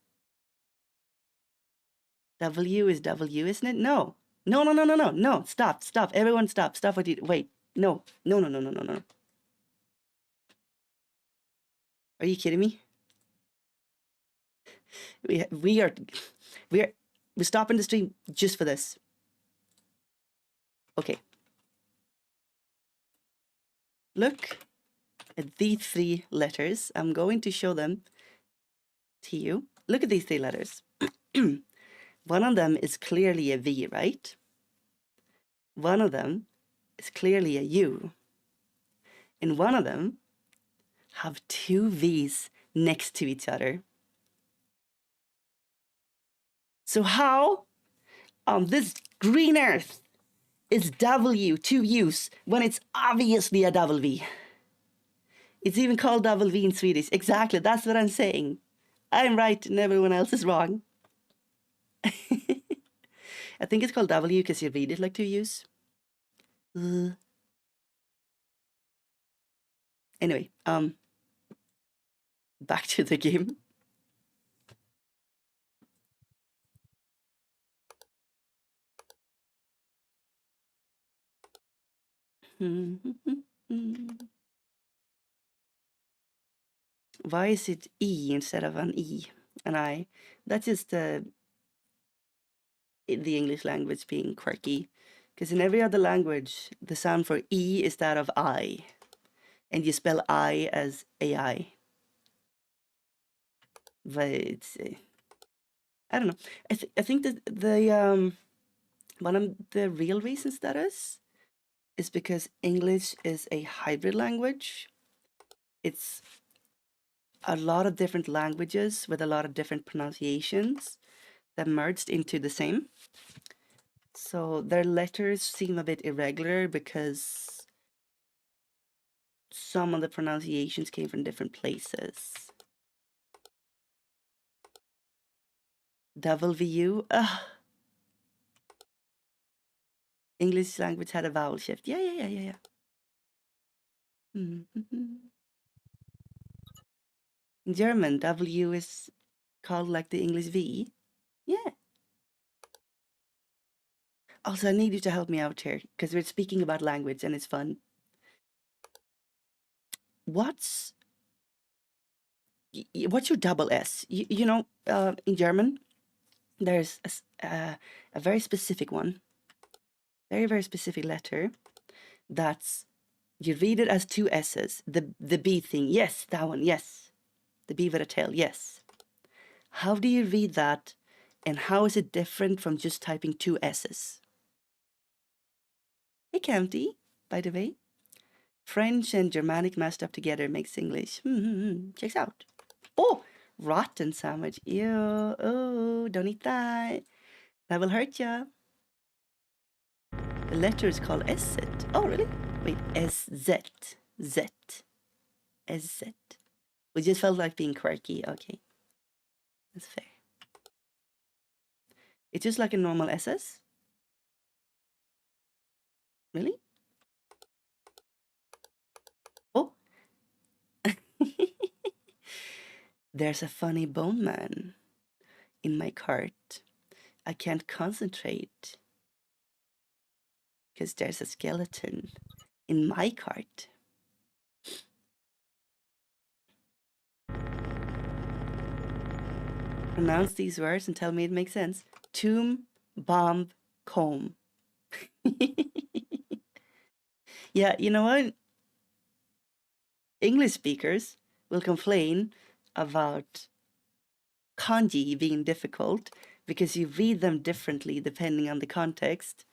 W is W, isn't it? No. No, no, no, no, no, no. Stop, stop. Everyone stop. Stop what you... Wait. No. No, no, no, no, no, no. Are you kidding me? We're stopping the stream just for this. Okay. Look at these 3 letters. I'm going to show them to you. Look at these 3 letters. One of them is clearly a V, right? One of them is clearly a U. And one of them have 2 V's next to each other. So how on this green earth is W 2 U's when it's obviously a double V? It's even called double V in Swedish. Exactly, that's what I'm saying. I'm right and everyone else is wrong. I think it's called W because you read it like 2 U's. Anyway, back to the game. Why is it E instead of an E, an I? That's just the English language being quirky. Because in every other language, the sound for E is that of I. And you spell I as AI. But it's... I don't know. I think that the one of the real reasons that is because English is a hybrid language. It's a lot of different languages with a lot of different pronunciations that merged into the same. So their letters seem a bit irregular because some of the pronunciations came from different places. Double VU. English language had a vowel shift. Yeah. In German, W is called like the English V. Yeah. Also, I need you to help me out here because we're speaking about language and it's fun. What's your double S? You know, in German, there's a very specific one. Very specific letter that's, you read it as 2 S's. The B thing, yes, that one, yes. The B with a tail, yes. How do you read that and how is it different from just typing 2 S's? Hey, County, by the way. French and Germanic mashed up together makes English. Checks out. Oh, rotten sandwich. Ew, oh, don't eat that. That will hurt ya. The letter is called SZ. Oh, really? Wait, SZ. Z. SZ. We just felt like being quirky. Okay. That's fair. It's just like a normal SS? Really? Oh. There's a funny bone man in my cart. I can't concentrate because there's a skeleton in my cart. Pronounce these words and tell me it makes sense. Tomb, bomb, comb. Yeah, you know what? English speakers will complain about kanji being difficult because you read them differently depending on the context.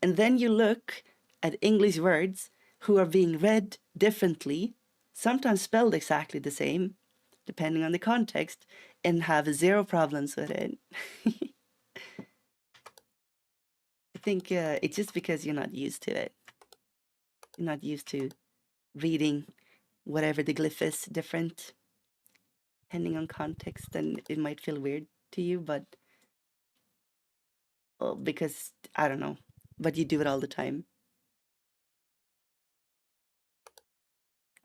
And then you look at English words who are being read differently, sometimes spelled exactly the same, depending on the context, and have 0 problems with it. I think it's just because you're not used to it. You're not used to reading whatever the glyph is different. Depending on context, then it might feel weird to you, but because I don't know, but you do it all the time.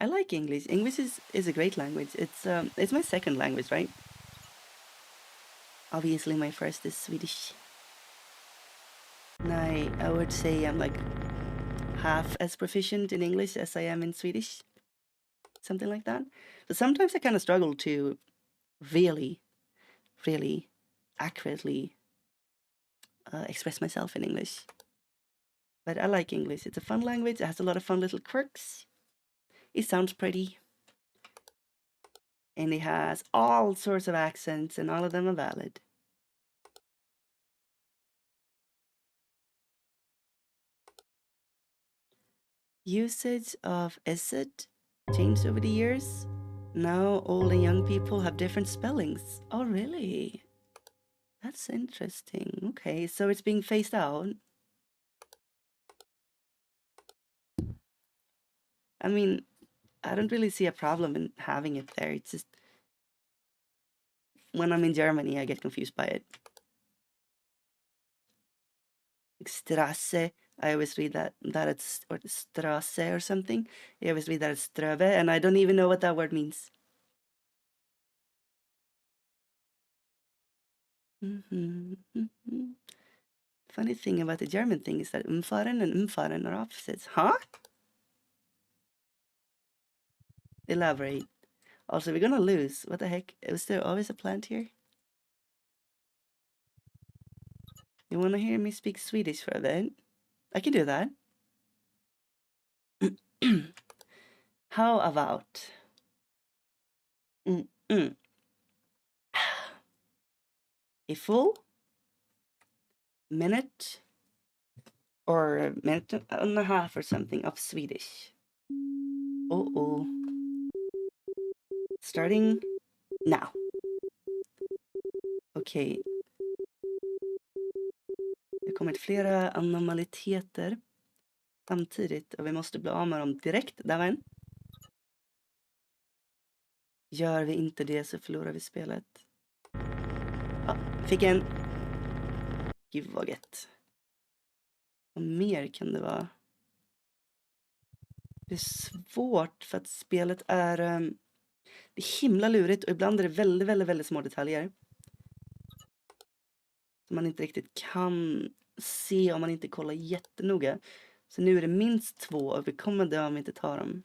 I like English. English is a great language. It's my second language, right? Obviously, my first is Swedish. And I would say I'm like half as proficient in English as I am in Swedish, something like that. But sometimes I kind of struggle to really, really accurately express myself in English. But I like English. It's a fun language. It has a lot of fun little quirks. It sounds pretty. And it has all sorts of accents, and all of them are valid. Usage of "is" changed over the years. Now old and young people have different spellings. Oh, really? That's interesting. Okay, so it's being phased out. I mean, I don't really see a problem in having it there. It's just when I'm in Germany, I get confused by it. Like Strasse, I always read that it's or Strasse or something. I always read that it's Ströve, and I don't even know what that word means. Funny thing about the German thing is that umfahren and umfahren are opposites. Huh? Elaborate. Also, we're gonna lose. What the heck? Was there always a plant here? You wanna hear me speak Swedish for a bit? I can do that. How about a full minute or a minute and a half or something of Swedish? Oh. Starting now. Okej. Det har kommit flera anomaliteter samtidigt och vi måste bli av med dem direkt. Där var en. Gör vi inte det så förlorar vi spelet. Ja, fick en. Gud vad gött. Vad mer kan det vara? Det är svårt för att spelet är... det är himla lurigt och ibland är det väldigt små detaljer. Som man inte riktigt kan se om man inte kollar jättenoga. Så nu är det minst 2 och vi kommer dö om vi inte tar dem.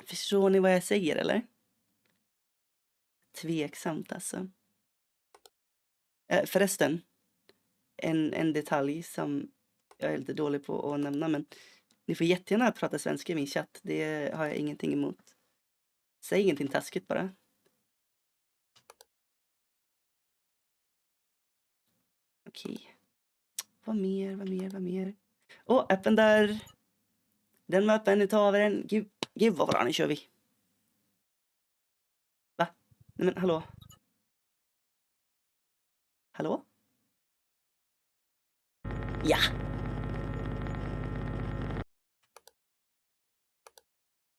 Förstår ni vad jag säger eller? Tveksamt alltså. Förresten. En detalj som jag är lite dålig på att nämna, men ni får jättegärna prata svenska i min chatt. Det har jag ingenting emot. Säg ingenting taskigt bara. Okej. Vad mer? Åh, öppen där. Den var öppen, nu tar vi den. Gud vad bra, nu kör vi. Va? Nej men hallå? Hallå? Ja!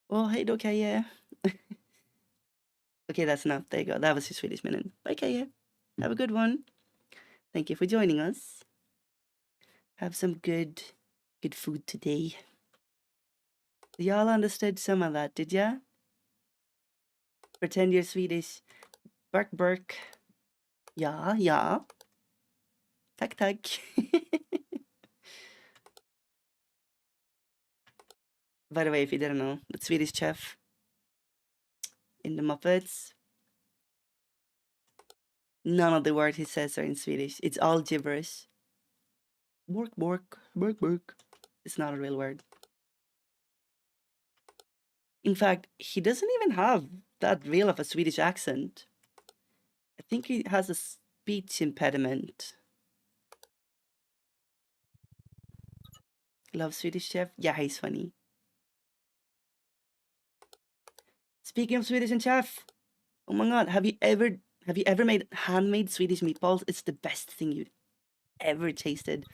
Åh, hej då Kaje. Okay, that's enough. There you go. That was your Swedish minute. Bye Kaje. Have a good one. Thank you for joining us. Have some good food today. Y'all understood some of that, did ya? Pretend you're Swedish. Burk. Ja. Tack. By the way, if you didn't know, the Swedish chef in the Muppets, none of the words he says are in Swedish. It's all gibberish. Bork. It's not a real word. In fact, he doesn't even have that real of a Swedish accent. I think he has a speech impediment. Love Swedish chef? Yeah, he's funny. Speaking of Swedish and chef, oh my god, have you ever made handmade Swedish meatballs? It's the best thing you've ever tasted.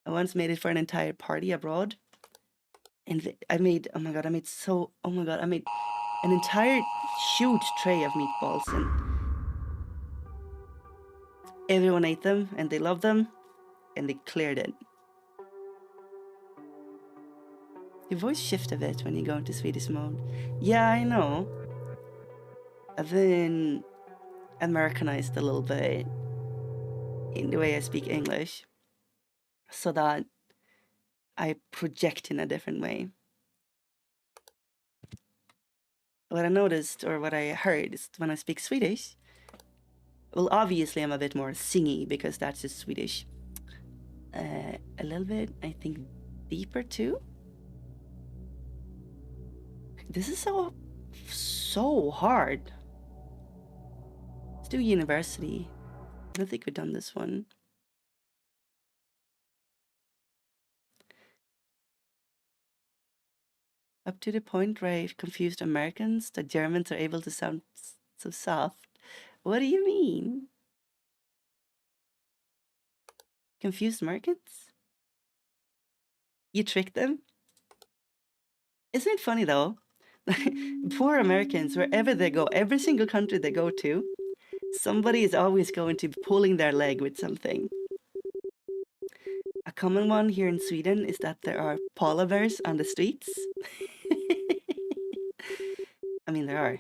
I once made it for an entire party abroad. And I made an entire huge tray of meatballs, and Everyone ate them and they loved them and they cleared it. Your voice shifts a bit when you go into Swedish mode. Yeah, I know. I've been Americanized a little bit in the way I speak English so that I project in a different way. What I noticed or what I heard is when I speak Swedish, well, obviously I'm a bit more singy because that's just Swedish. A little bit, I think, deeper too. This is so hard. Let's do university. I don't think we've done this one. Up to the point where I've confused Americans that Germans are able to sound so soft. What do you mean? Confused Americans? You tricked them? Isn't it funny though? Poor Americans, wherever they go, every single country they go to, somebody is always going to be pulling their leg with something. A common one here in Sweden is that there are polar bears on the streets. I mean, there are.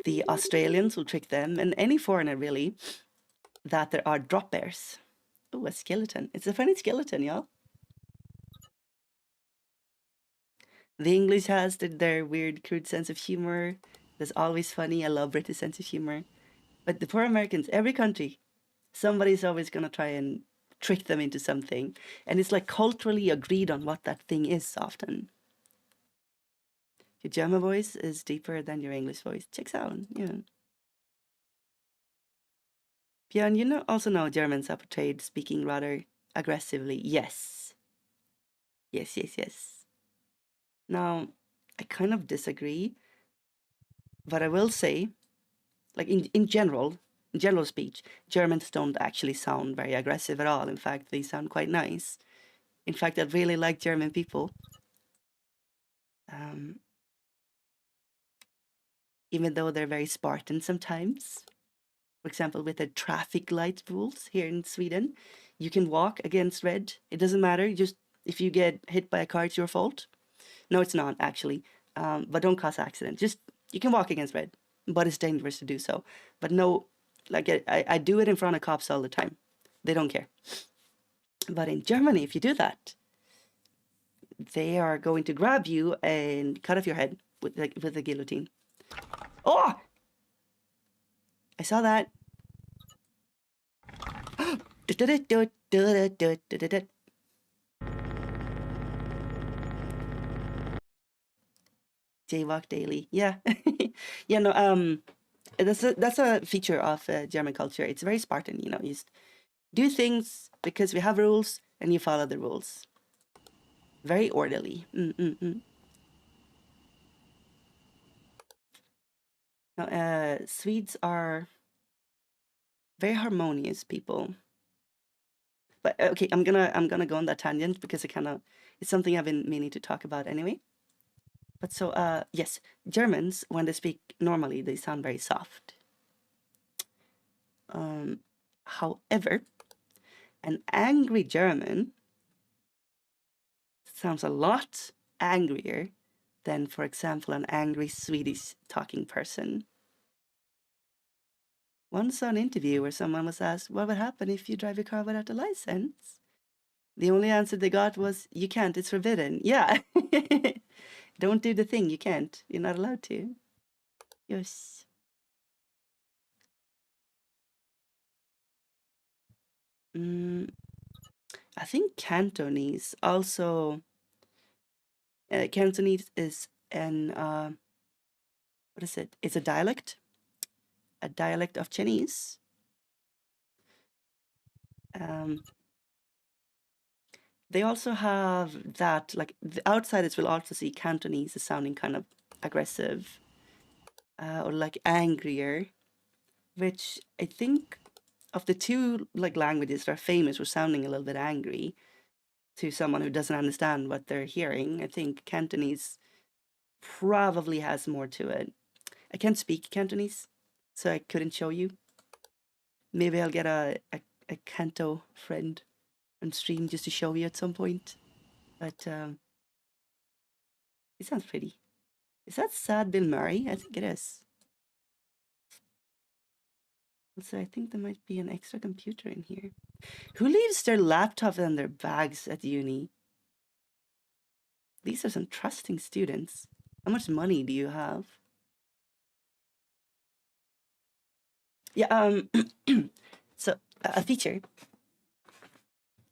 The Australians will trick them, and any foreigner really, that there are drop bears. Oh, a skeleton. It's a funny skeleton, y'all. The English has their weird, crude sense of humor. That's always funny. I love British sense of humor. But the poor Americans, every country, somebody's always going to try and trick them into something. And it's like culturally agreed on what that thing is often. Your German voice is deeper than your English voice. Checks out, yeah. Bjorn, you also know Germans are portrayed speaking rather aggressively. Yes. Yes. Now, I kind of disagree. But I will say, like in general speech, Germans don't actually sound very aggressive at all. In fact, they sound quite nice. In fact, I really like German people. Even though they're very Spartan sometimes. For example, with the traffic light rules here in Sweden, you can walk against red. It doesn't matter. Just if you get hit by a car, it's your fault. No, it's not actually. But don't cause accident. Just you can walk against red, but it's dangerous to do so. But no, like I do it in front of cops all the time. They don't care. But in Germany, if you do that, they are going to grab you and cut off your head with a guillotine. Oh! I saw that. Jaywalk daily. Yeah. Yeah, no, that's a feature of German culture. It's very Spartan, you know. You just do things because we have rules and you follow the rules. Very orderly. Now, Swedes are very harmonious people. But okay, I'm gonna go on that tangent because it's something I've been meaning to talk about anyway. But so yes, Germans, when they speak normally, they sound very soft. However, an angry German sounds a lot angrier than, for example, an angry Swedish talking person. Once saw an interview where someone was asked, what would happen if you drive your car without a license? The only answer they got was, you can't, it's forbidden. Yeah. Don't do the thing, you can't. You're not allowed to. Yes. I think Cantonese also... Cantonese is an... what is it? It's a dialect. A dialect of Chinese. They also have that, like, the outsiders will also see Cantonese as sounding kind of aggressive or like angrier, which I think of the two like languages that are famous for sounding a little bit angry to someone who doesn't understand what they're hearing, I think Cantonese probably has more to it. I can't speak Cantonese, so I couldn't show you. Maybe I'll get a Kanto friend on stream just to show you at some point. But it sounds pretty. Is that sad Bill Murray? I think it is. Also, I think there might be an extra computer in here. Who leaves their laptop and their bags at uni? These are some trusting students. How much money do you have? Yeah, so a feature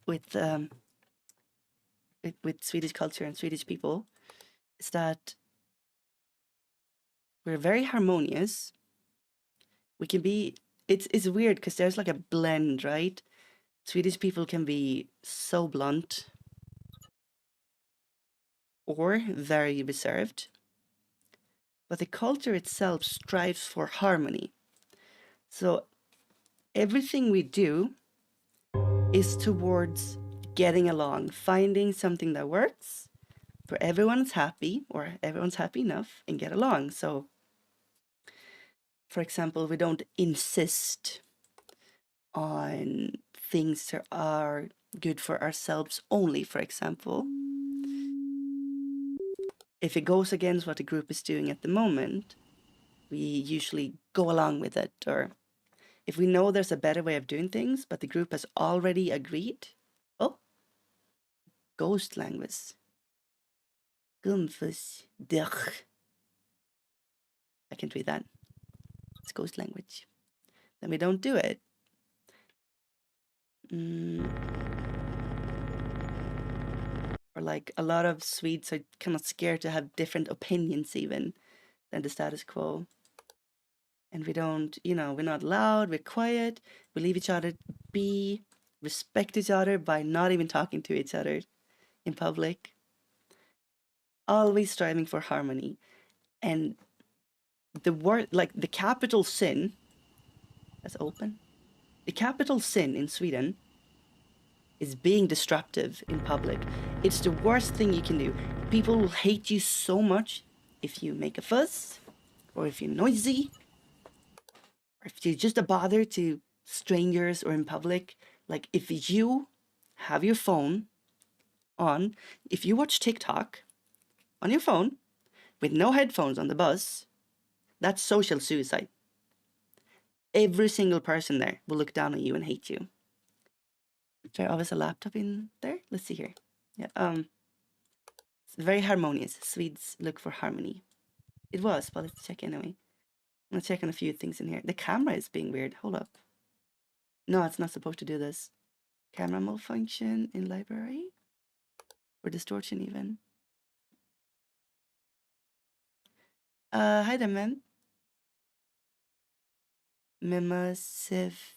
with Swedish culture and Swedish people is that we're very harmonious. We can be, it's weird because there's like a blend, right? Swedish people can be so blunt or very reserved, but the culture itself strives for harmony. So everything we do is towards getting along, finding something that works for everyone's happy or everyone's happy enough and get along. So, for example, we don't insist on things that are good for ourselves only, for example. If it goes against what the group is doing at the moment, we usually go along with it. Or if we know there's a better way of doing things, but the group has already agreed. Oh, ghost language. Gumfus dich. I can't read that. It's ghost language. Then we don't do it. Or like a lot of Swedes are kind of scared to have different opinions even than the status quo. And we don't, we're not loud, we're quiet, we leave each other be, respect each other by not even talking to each other in public. Always striving for harmony. And the word, like the capital sin, that's open. The capital sin in Sweden is being disruptive in public. It's the worst thing you can do. People will hate you so much if you make a fuss, or if you're noisy, or if you're just a bother to strangers or in public. Like if you have your phone on, if you watch TikTok on your phone with no headphones on the bus, that's social suicide. Every single person there will look down on you and hate you. There always a laptop in there. Let's see here. Yeah, it's very harmonious. Swedes look for harmony. It was, but let's check anyway. I'm gonna check on a few things in here. The camera is being weird. Hold up. No, it's not supposed to do this. Camera malfunction in library? Or distortion even. Hi there, ma'am. Mimasive.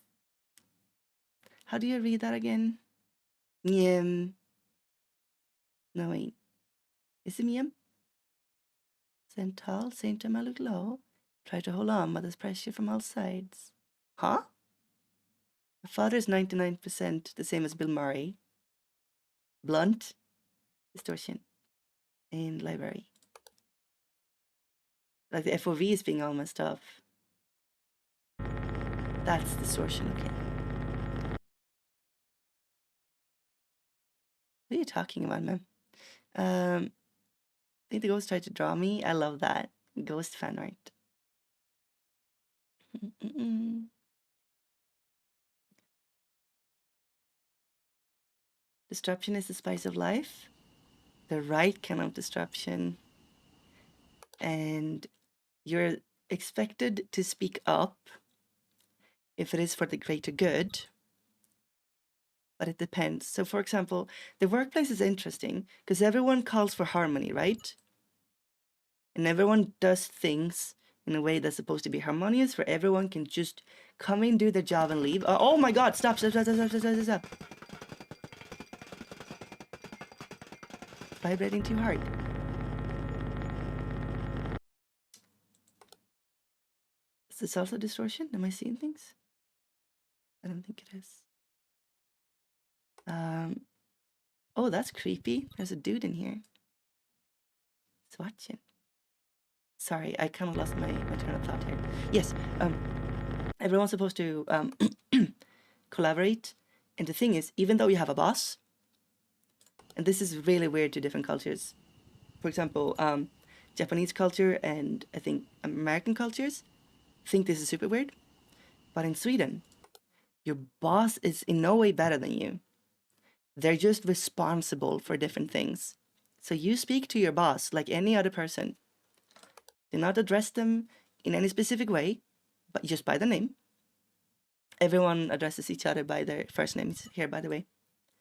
How do you read that again? Miem. No, wait. Is it Miem? Stand tall, same time I look low. Try to hold on, but there's pressure from all sides. Huh? My father is 99% the same as Bill Murray. Blunt. Distortion. In library. Like the FOV is being all messed up. That's distortion, okay. What are you talking about, man? I think the ghost tried to draw me. I love that. Ghost fan art. Disruption is the spice of life. The right kind of disruption. And you're expected to speak up if it is for the greater good. But it depends. So for example, the workplace is interesting because everyone calls for harmony, right? And everyone does things in a way that's supposed to be harmonious where everyone can just come in, do their job and leave. Oh my God, stop. Vibrating too hard. Is this also distortion? Am I seeing things? I don't think it is. Oh, that's creepy. There's a dude in here. He's watching. Sorry, I kind of lost my train of thought here. Yes, Everyone's supposed to collaborate. And the thing is, even though you have a boss, and this is really weird to different cultures. For example, Japanese culture and I think American cultures think this is super weird. But in Sweden, your boss is in no way better than you. They're just responsible for different things. So you speak to your boss like any other person. Do not address them in any specific way, but just by the name. Everyone addresses each other by their first names here, by the way,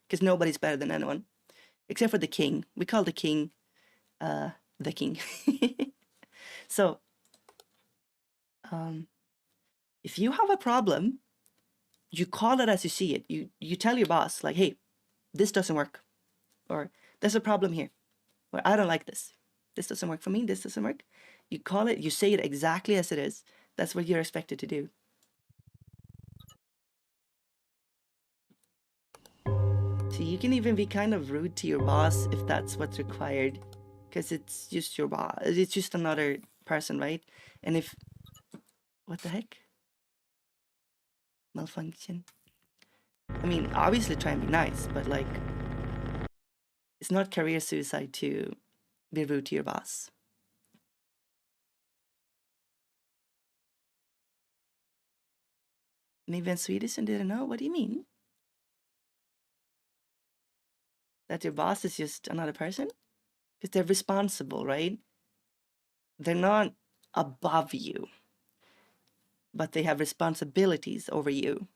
because nobody's better than anyone, except for the king. We call the king the king. So, if you have a problem, you call it as you see it. You tell your boss, like, hey, this doesn't work, or there's a problem here, or I don't like this. This doesn't work for me. This doesn't work. You call it, you say it exactly as it is. That's what you're expected to do. So you can even be kind of rude to your boss if that's what's required, because it's just your boss. It's just another person, right? And if, what the heck? Malfunction. I mean, obviously try and be nice, but like, it's not career suicide to be rude to your boss. Maybe I'm Swedish and didn't know. What do you mean? That your boss is just another person? Because they're responsible, right? They're not above you, but they have responsibilities over you.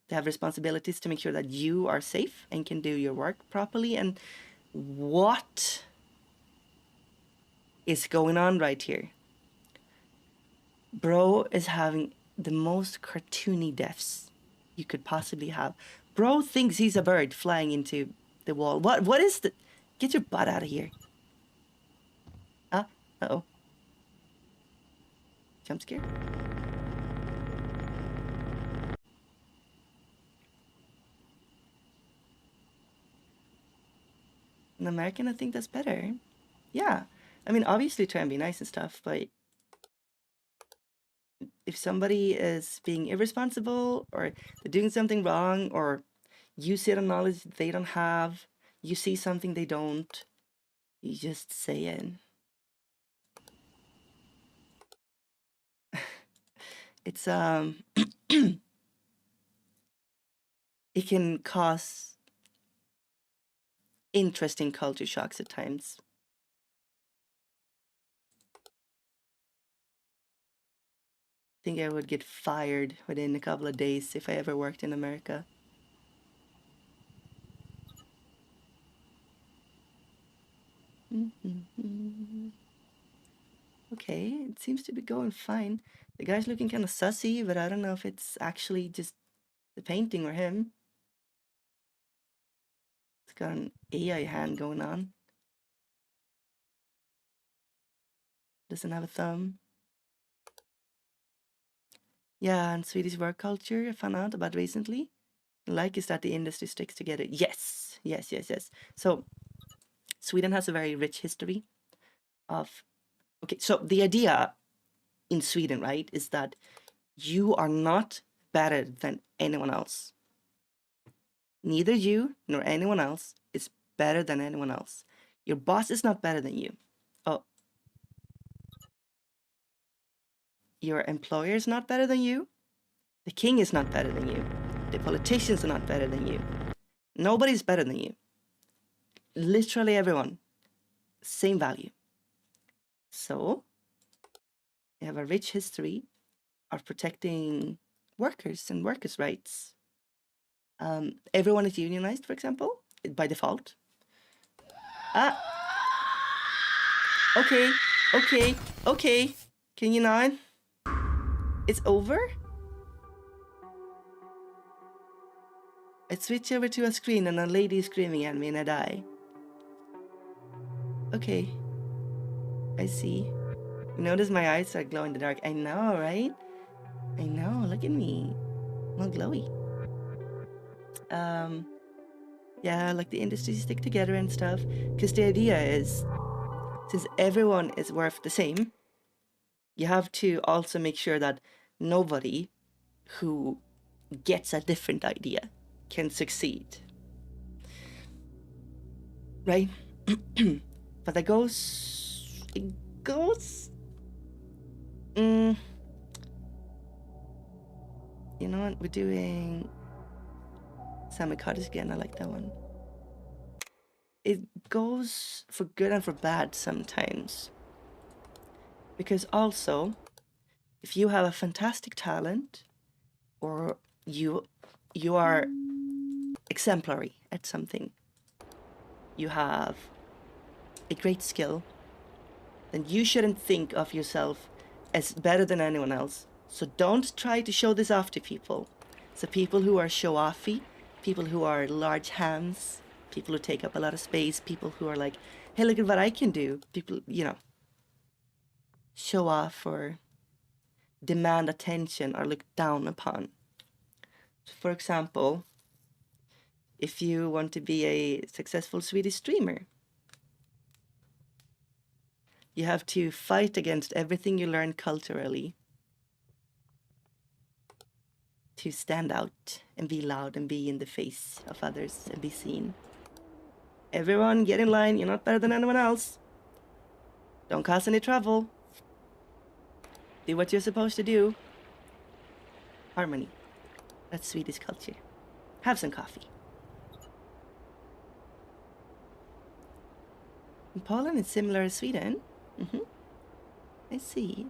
They have responsibilities to make sure that you are safe and can do your work properly. And what is going on right here? Bro is having the most cartoony deaths you could possibly have. Bro thinks he's a bird flying into the wall. What is the... Get your butt out of here. Uh-oh. Jump scare. In American, I think that's better. Yeah. I mean, obviously try and be nice and stuff, but if somebody is being irresponsible or they're doing something wrong, or you see the knowledge they don't have, you see something they don't, you just say it. It's it can cause interesting culture shocks at times. I think I would get fired within a couple of days if I ever worked in America. Okay, it seems to be going fine. The guy's looking kind of sussy, but I don't know if it's actually just the painting or him. It's got an AI hand going on. Doesn't have a thumb. Yeah, and Swedish work culture I found out about recently. Like is that the industry sticks together. Yes. So Sweden has a very rich history of... Okay, so the idea in Sweden, right, is that you are not better than anyone else. Neither you nor anyone else is better than anyone else. Your boss is not better than you. Oh. Your employer is not better than you. The king is not better than you. The politicians are not better than you. Nobody's better than you. Literally everyone. Same value. So, you have a rich history of protecting workers and workers' rights. Everyone is unionized, for example, by default. Okay. Can you not? It's over? I switch over to a screen and a lady is screaming at me and I die. Okay. I see. Notice my eyes are glow in the dark. I know, right? I know, look at me. I'm all glowy. Yeah, like the industries stick together and stuff. Because the idea is, since everyone is worth the same, you have to also make sure that nobody who gets a different idea can succeed. Right? But it goes... You know what? We're doing Salmon Cottage again. I like that one. It goes for good and for bad sometimes. Because also, if you have a fantastic talent, or you are exemplary at something, you have a great skill, then you shouldn't think of yourself as better than anyone else. So don't try to show this off to people. So people who are show-offy, people who are large hands, people who take up a lot of space, people who are like, hey, look at what I can do. People, you know, show off or demand attention are looked down upon. So for example, if you want to be a successful Swedish streamer, you have to fight against everything you learn culturally to stand out and be loud and be in the face of others and be seen. Everyone, get in line. You're not better than anyone else. Don't cause any trouble. Do what you're supposed to do. Harmony. That's Swedish culture. Have some coffee. And Poland is similar to Sweden. I see.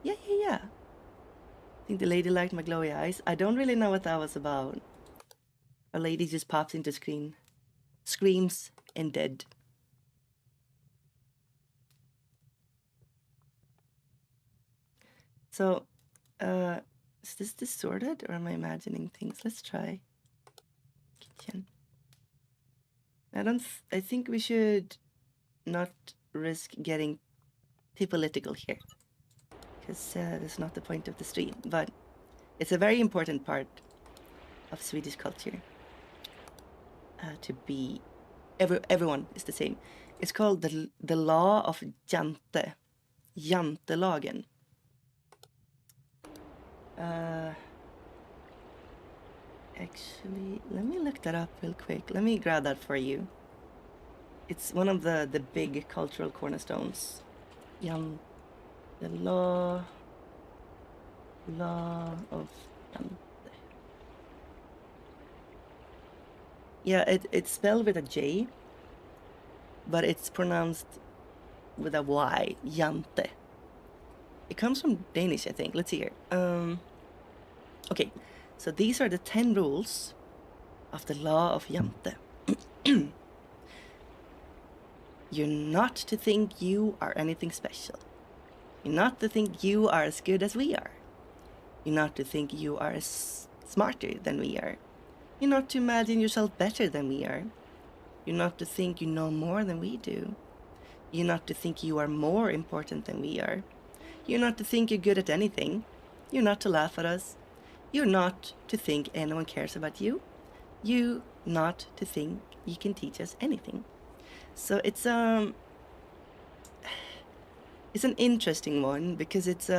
Yeah. I think the lady liked my glowy eyes. I don't really know what that was about. A lady just pops into screen, screams, and dead. So, is this distorted or am I imagining things? Let's try. Kitchen. I think we should not risk getting too political here, because that's not the point of the stream, but it's a very important part of Swedish culture to be everyone is the same. It's called the law of jante, jantelagen. Actually, let me look that up real quick. Let me grab that for you. It's one of the big cultural cornerstones. The law of jante. Yeah, it's spelled with a J, but it's pronounced with a Y, jante. It comes from Danish, I think. Let's see here. Okay, so these are the 10 rules of the law of jante. You're not to think you are anything special. You're not to think you are as good as we are. You're not to think you are as smarter than we are. You're not to imagine yourself better than we are. You're not to think you know more than we do. You're not to think you are more important than we are. You're not to think you're good at anything. You're not to laugh at us. You're not to think anyone cares about you. You're not to think you can teach us anything. So it's an interesting one because it's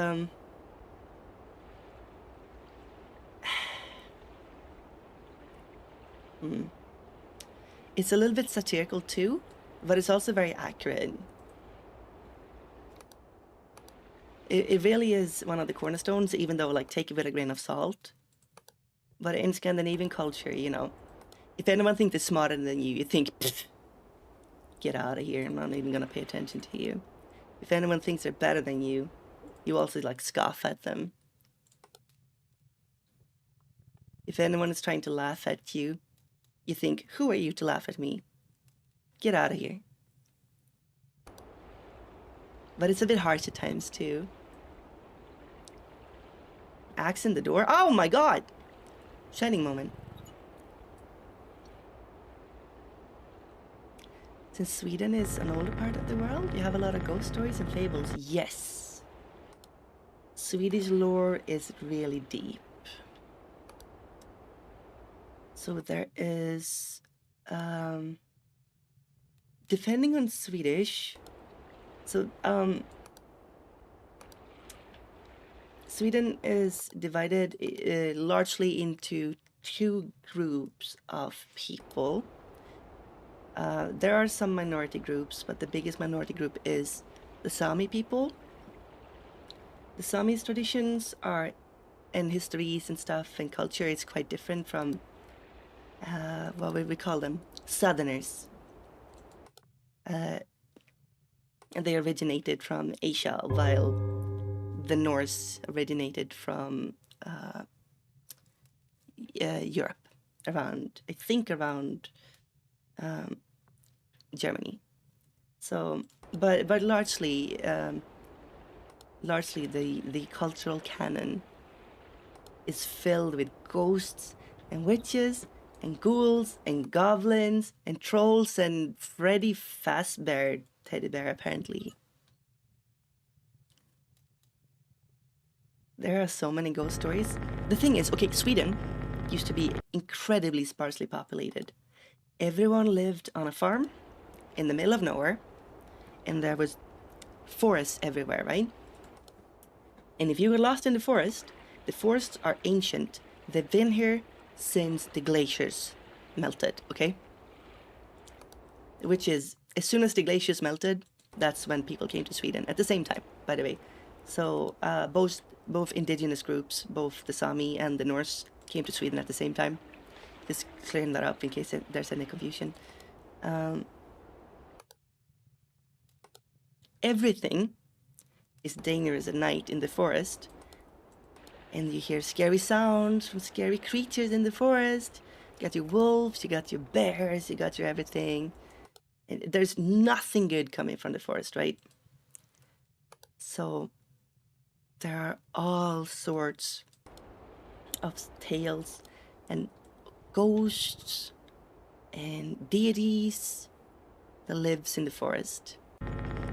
it's a little bit satirical too, but it's also very accurate. It really is one of the cornerstones, even though, like, take it with a grain of salt. But in Scandinavian culture, you know, if anyone thinks they're smarter than you, you think, get out of here, I'm not even gonna pay attention to you. If anyone thinks they're better than you, you also, like, scoff at them. If anyone is trying to laugh at you, you think, who are you to laugh at me? Get out of here. But it's a bit harsh at times, too. Axe in the door? Oh my god! Shining moment. Since Sweden is an older part of the world, you have a lot of ghost stories and fables. Yes! Swedish lore is really deep. So there is... depending on Swedish... So, Sweden is divided largely into two groups of people. There are some minority groups, but the biggest minority group is the Sami people. The Sami's traditions are, and histories and stuff and culture is quite different from what would we call them? Southerners. And they originated from Asia, while the Norse originated from Europe, around Germany. So, but largely the cultural canon is filled with ghosts and witches and ghouls and goblins and trolls and Freddy Fazbear teddy bear, apparently. There are so many ghost stories. The thing is, okay, Sweden used to be incredibly sparsely populated. Everyone lived on a farm in the middle of nowhere, and there was forests everywhere, right? And if you were lost in the forests are ancient. They've been here since the glaciers melted, okay? Which is, as soon as the glaciers melted, that's when people came to Sweden, at the same time, by the way. So both indigenous groups, both the Sami and the Norse, came to Sweden at the same time. Just clearing that up in case there's any confusion. Everything is dangerous at night in the forest. And you hear scary sounds from scary creatures in the forest. You got your wolves, you got your bears, you got your everything. And there's nothing good coming from the forest, right? So there are all sorts of tales and ghosts and deities that lives in the forest.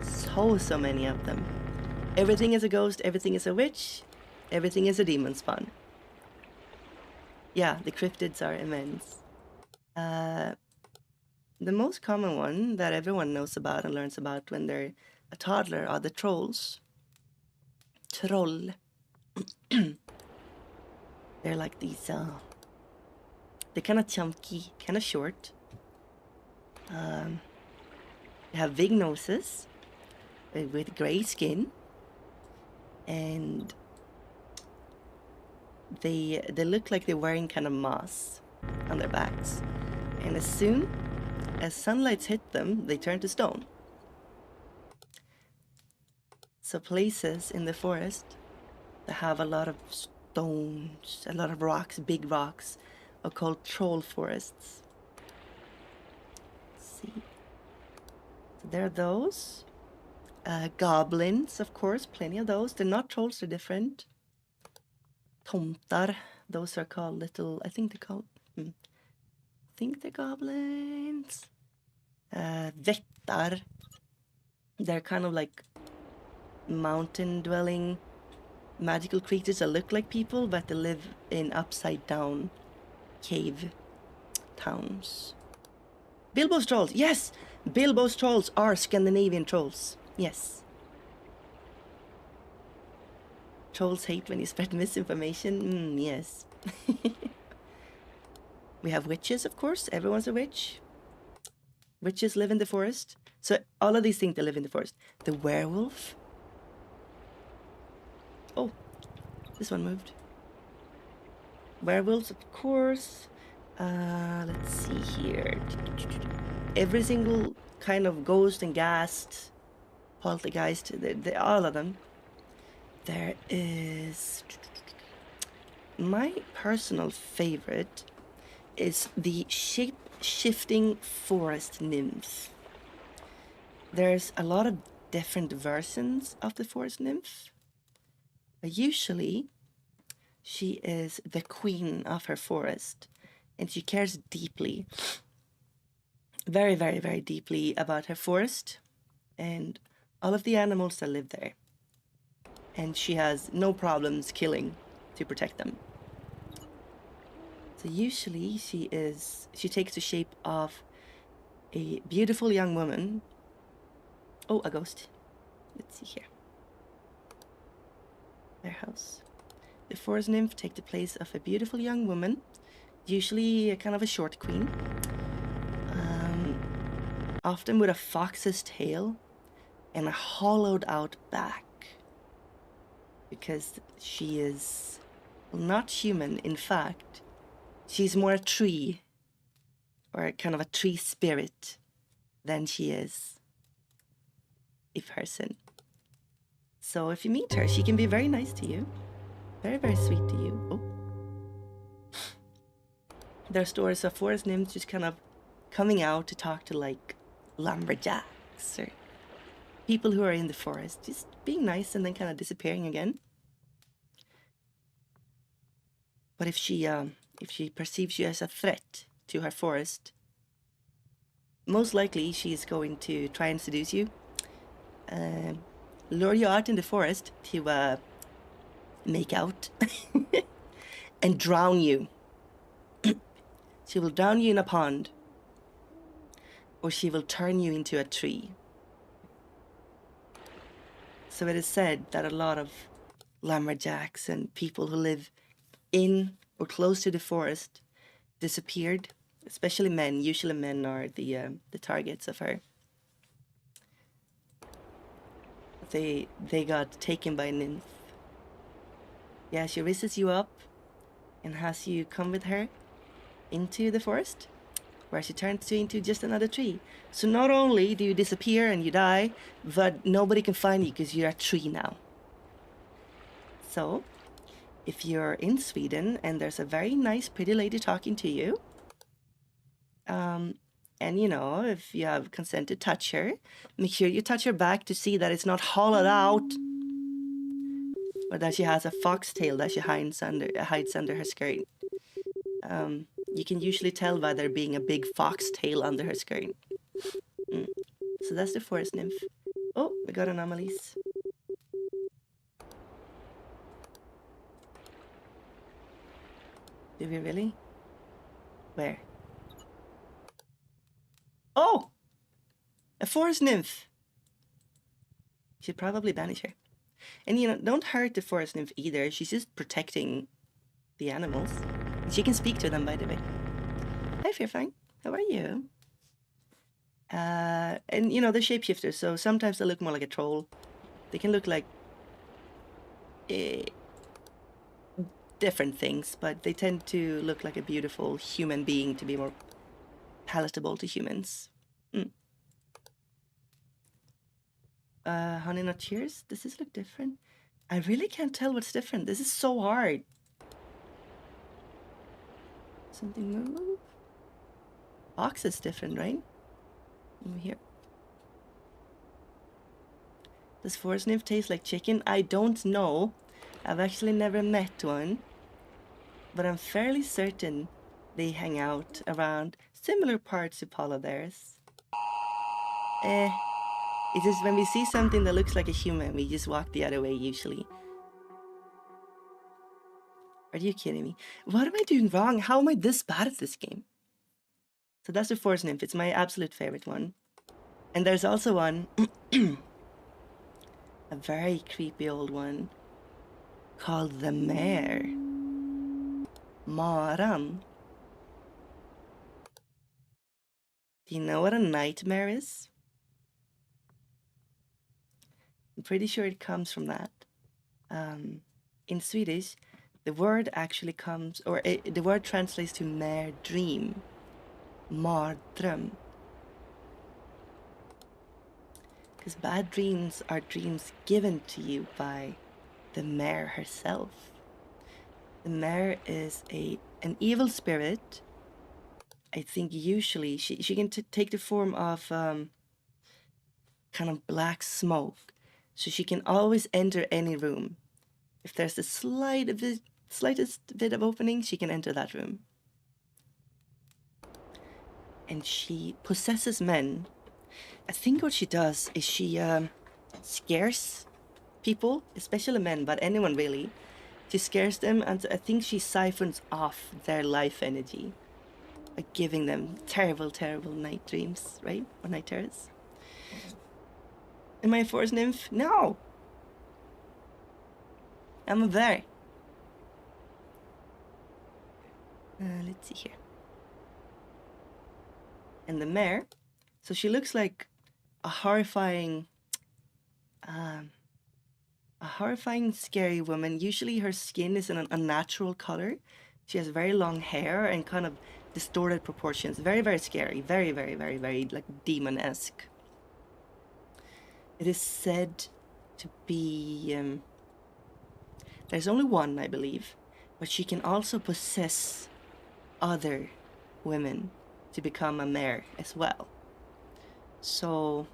So many of them. Everything is a ghost, everything is a witch, everything is a demon spawn. Yeah, the cryptids are immense. The most common one that everyone knows about and learns about when they're a toddler are the trolls. Troll. They're like these, they're kind of chunky, kind of short. They have big noses with gray skin, and they look like they're wearing kind of moss on their backs. And as soon as sunlight hit them, they turn to stone. So places in the forest that have a lot of stones, a lot of rocks, big rocks, are called troll forests. Let's see. So there are those. Goblins, of course, plenty of those. They're not trolls, they're different. Tomtar, those are called little, I think they're goblins. Vättar, they're kind of like mountain-dwelling magical creatures that look like people, but they live in upside-down cave towns. Bilbo's trolls, yes! Bilbo's trolls are Scandinavian trolls, yes. Trolls hate when you spread misinformation, yes. We have witches, of course, everyone's a witch. Witches live in the forest. So all of these things, they live in the forest. The werewolf. Oh, this one moved. Werewolves, of course. Let's see here. Every single kind of ghost and ghast, poltergeist, all of them. There is... My personal favorite is the shape-shifting forest nymph. There's a lot of different versions of the forest nymph. But usually, she is the queen of her forest, and she cares deeply, very, very, very deeply about her forest and all of the animals that live there. And she has no problems killing to protect them. So usually she takes the shape of a beautiful young woman. Oh, a ghost. Let's see here. Their house. the forest nymph take the place of a beautiful young woman, usually a kind of a short queen, often with a fox's tail and a hollowed out back, because she is not human. In fact, she's more a tree, or kind of a tree spirit, than she is a person. So if you meet her, she can be very nice to you. Very, very sweet to you. Oh. There are stories of forest nymphs just kind of coming out to talk to like lumberjacks or people who are in the forest, just being nice and then kind of disappearing again. But if she perceives you as a threat to her forest, most likely she's going to try and seduce you, lure you out in the forest to make out and drown you. She will drown you in a pond, or she will turn you into a tree. So it is said that a lot of lumberjacks and people who live in or close to the forest disappeared, especially men. Usually men are the targets of her. They got taken by a nymph. Yeah, she raises you up and has you come with her into the forest, where she turns you into just another tree. So not only do you disappear and you die, but nobody can find you because you're a tree now. So if you're in Sweden and there's a very nice pretty lady talking to you, and you know, if you have consent to touch her, make sure you touch her back to see that it's not hollowed out, or that she has a foxtail that she hides under her skirt. You can usually tell by there being a big foxtail under her skirt. So that's the forest nymph. Oh, we got anomalies. Do we really? Where? Oh! A forest nymph! Should probably banish her. And you know, don't hurt the forest nymph either. She's just protecting the animals. She can speak to them, by the way. Hi, Fairfang. How are you? And you know, they're shapeshifters, so sometimes they look more like a troll. They can look like different things, but they tend to look like a beautiful human being to be more palatable to humans. Honey Nut Cheers? Does this look different? I really can't tell what's different. This is so hard. Something move? Box is different, right? Over here. Does forest nymph taste like chicken? I don't know. I've actually never met one. But I'm fairly certain they hang out around similar parts to polar bears. It's just when we see something that looks like a human, we just walk the other way usually. Are you kidding me? What am I doing wrong? How am I this bad at this game? So that's the forest nymph. It's my absolute favorite one. And there's also one, a very creepy old one, called the mare. Maran. Do you know what a nightmare is? I'm pretty sure it comes from that. In Swedish, the word actually comes, or the word translates to mare dream. Mardröm. Because bad dreams are dreams given to you by the mare herself. The mare is an evil spirit. I think usually she can take the form of kind of black smoke. So she can always enter any room. If there's the slightest bit of opening, she can enter that room. And she possesses men. I think what she does is she scares people, especially men, but anyone really. She scares them, and I think she siphons off their life energy by giving them terrible, terrible night dreams, right? Or night terrors. Am I a forest nymph? No! I'm a bear. Let's see here. And the mare, so she looks like a horrifying, scary woman. Usually her skin is in an unnatural color. She has very long hair and kind of distorted proportions. Very, very scary. Very, very, very, very like demon-esque. It is said to be, there's only one, I believe, but she can also possess other women to become a mare as well. So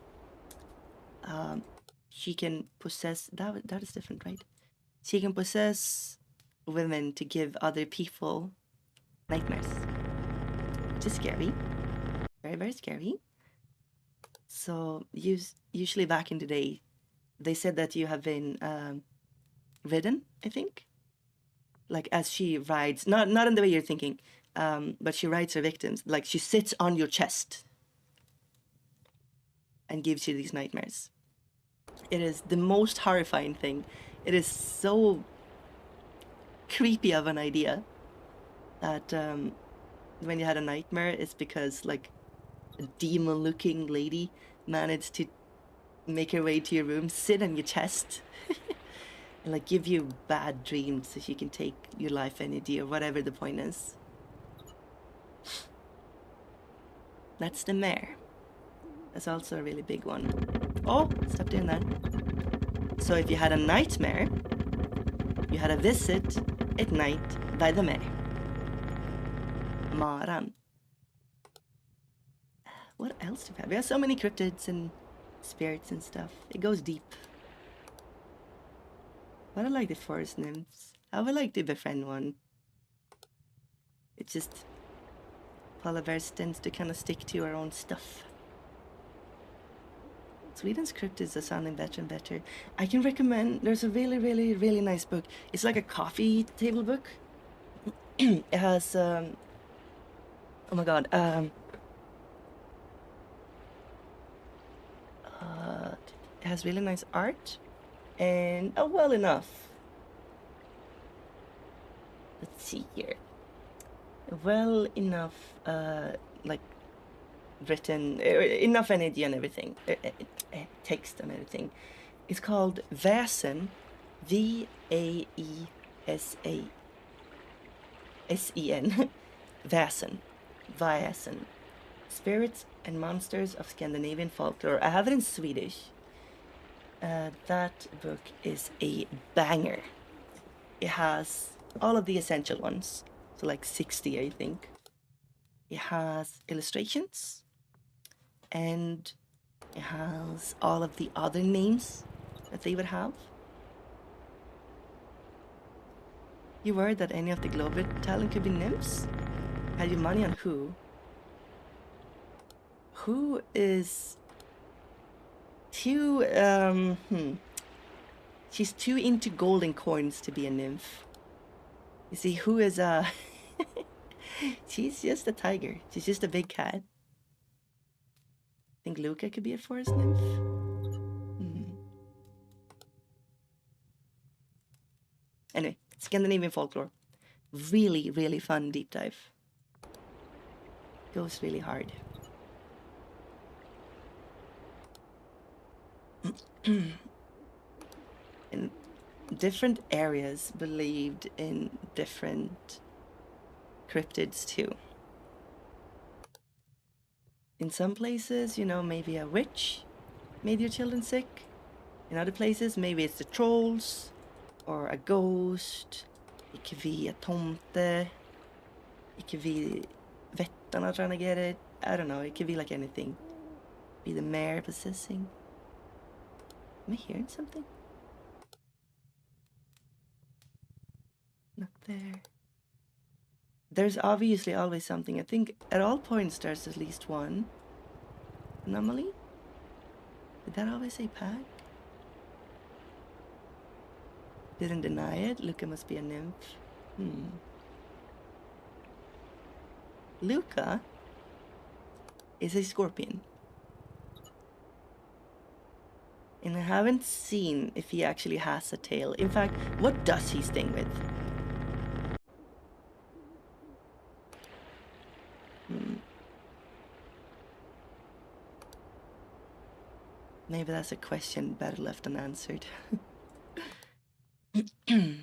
she can possess, that is different, right? She can possess women to give other people nightmares, which is scary. Very, very scary. So usually back in the day, they said that you have been ridden, I think. Like as she rides, not in the way you're thinking, but she rides her victims. Like she sits on your chest and gives you these nightmares. It is the most horrifying thing. It is so creepy of an idea that when you had a nightmare, it's because like a demon-looking lady managed to make her way to your room, sit on your chest, and like give you bad dreams so she can take your life energy or whatever the point is. That's the mare. That's also a really big one. Oh, stop doing that. So if you had a nightmare, you had a visit at night by the mare. Maran. What else do we have? We have so many cryptids and spirits and stuff. It goes deep. But I like the forest nymphs. I would like to befriend one. It's just Polyverse tends to kind of stick to our own stuff. Sweden's cryptids are sounding better and better. I can recommend, there's a really, really, really nice book. It's like a coffee table book. It has, oh my god, it has really nice art and well enough. Let's see here. Well enough, like written, enough energy and everything, text and everything. It's called Väsen, V-A-E-S-A-S-E-N, Väsen, Spirits and Monsters of Scandinavian Folklore. I have it in Swedish. That book is a banger. It has all of the essential ones, so like 60, I think. It has illustrations, and it has all of the other names that they would have. You worried that any of the globie talent could be nymphs? Had your money on who? Who is too, she's too into golden coins to be a nymph. You see, who is she's just a tiger. She's just a big cat. Think Luca could be a forest nymph? Anyway, Scandinavian folklore. Really, really fun deep dive. Goes really hard. In different areas believed in different cryptids too. In some places, you know, maybe a witch made your children sick. In other places, maybe it's the trolls or a ghost. It could be a tomte. It could be vättarna trying to get it. I don't know. It could be like anything. Be the mare possessing. Am I hearing something? Not there. There's obviously always something. I think at all points there's at least one anomaly. Did that always say pack? Didn't deny it. Luca must be a nymph. Luca is a scorpion. And I haven't seen if he actually has a tail. In fact, what does he sting with? Maybe that's a question better left unanswered. Do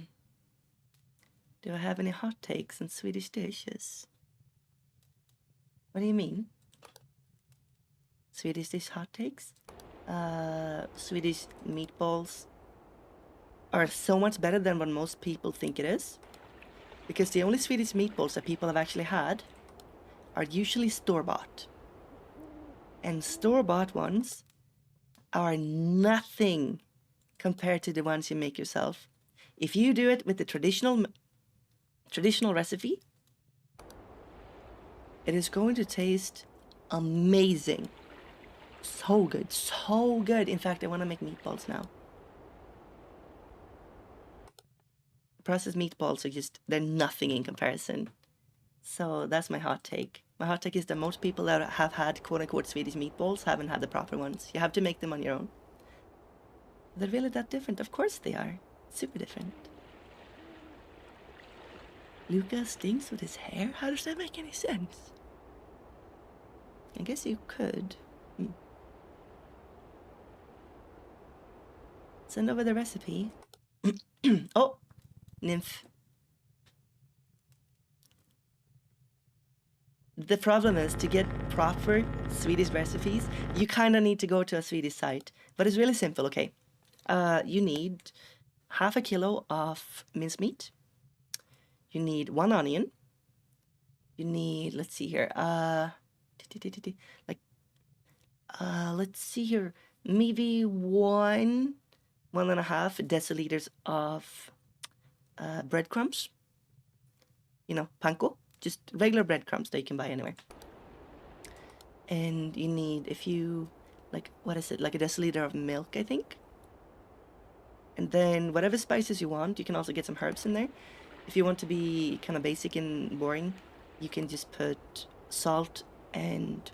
I have any hot takes on Swedish dishes? What do you mean? Swedish dish hot takes? Swedish meatballs are so much better than what most people think it is. Because the only Swedish meatballs that people have actually had are usually store-bought. And store-bought ones are nothing compared to the ones you make yourself. If you do it with the traditional recipe, it is going to taste amazing. So good, so good. In fact, I want to make meatballs now. Processed meatballs are just, they're nothing in comparison. So that's my hot take. My hot take is that most people that have had quote-unquote Swedish meatballs haven't had the proper ones. You have to make them on your own. They're really that different? Of course they are. Super different. Lucas stinks with his hair? How does that make any sense? I guess you could. Send over the recipe. Oh, nymph. The problem is, to get proper Swedish recipes, you kind of need to go to a Swedish site. But it's really simple, okay? You need half a kilo of minced meat. You need 1 onion. You need, let's see here, let's see here, maybe 1.5 deciliters of breadcrumbs. You know, panko. Just regular breadcrumbs that you can buy anywhere. And you need a few, like, what is it? Like a deciliter of milk, I think. And then whatever spices you want, you can also get some herbs in there. If you want to be kind of basic and boring, you can just put salt and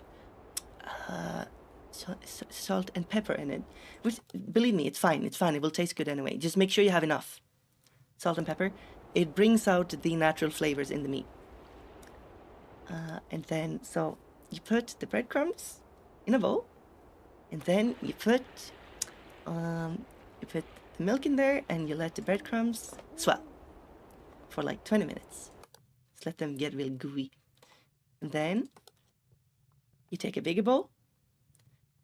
pepper in it. Which, believe me, it's fine. It's fine. It will taste good anyway. Just make sure you have enough salt and pepper. It brings out the natural flavors in the meat. And then, so you put the breadcrumbs in a bowl, and then you put the milk in there, and you let the breadcrumbs swell for like 20 minutes. Just let them get real gooey. And then you take a bigger bowl,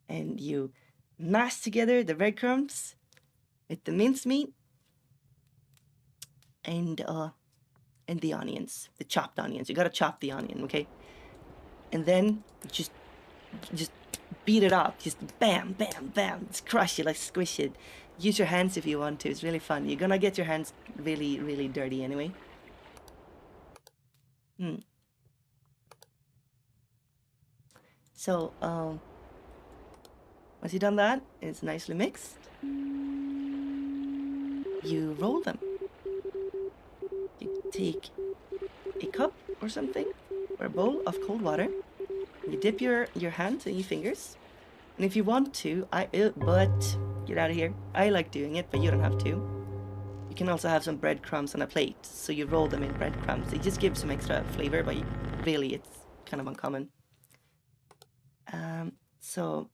and you mash together the breadcrumbs with the minced meat and the onions, the chopped onions. You gotta chop the onion, okay? And then just beat it up. Just bam, bam, bam. Just crush it, like squish it. Use your hands if you want to. It's really fun. You're gonna get your hands really, really dirty anyway. So, once you've done that, it's nicely mixed. You roll them. You take a cup or something, or a bowl of cold water. You dip your hands and your fingers. And if you want to, but get out of here. I like doing it, but you don't have to. You can also have some breadcrumbs on a plate, so you roll them in breadcrumbs. It just gives some extra flavor, but really it's kind of uncommon. So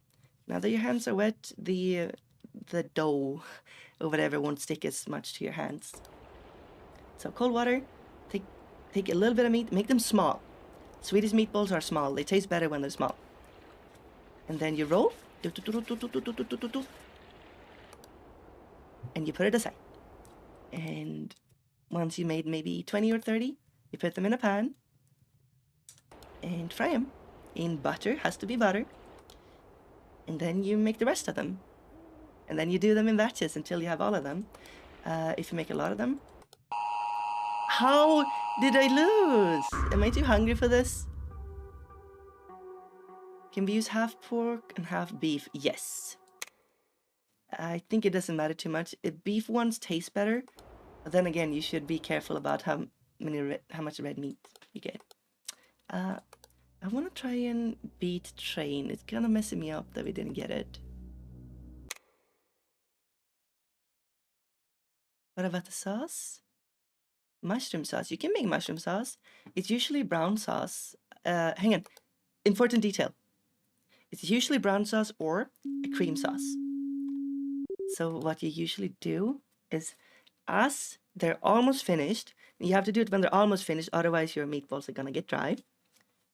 now that your hands are wet, the dough or whatever won't stick as much to your hands. So cold water, take a little bit of meat, make them small. Swedish meatballs are small. They taste better when they're small. And then you roll. And you put it aside. And once you made maybe 20 or 30, you put them in a pan and fry them in butter. Has to be butter. And then you make the rest of them. And then you do them in batches until you have all of them. If you make a lot of them. How did I lose? Am I too hungry for this? Can we use half pork and half beef? Yes. I think it doesn't matter too much. If beef ones taste better, but then again, you should be careful about how much red meat you get. I want to try and beat train. It's kind of messing me up that we didn't get it. What about the sauce? Mushroom sauce. You can make mushroom sauce. It's usually brown sauce. Hang on. Important detail. It's usually brown sauce or a cream sauce. So what you usually do is, as they're almost finished, you have to do it when they're almost finished, otherwise your meatballs are gonna get dry.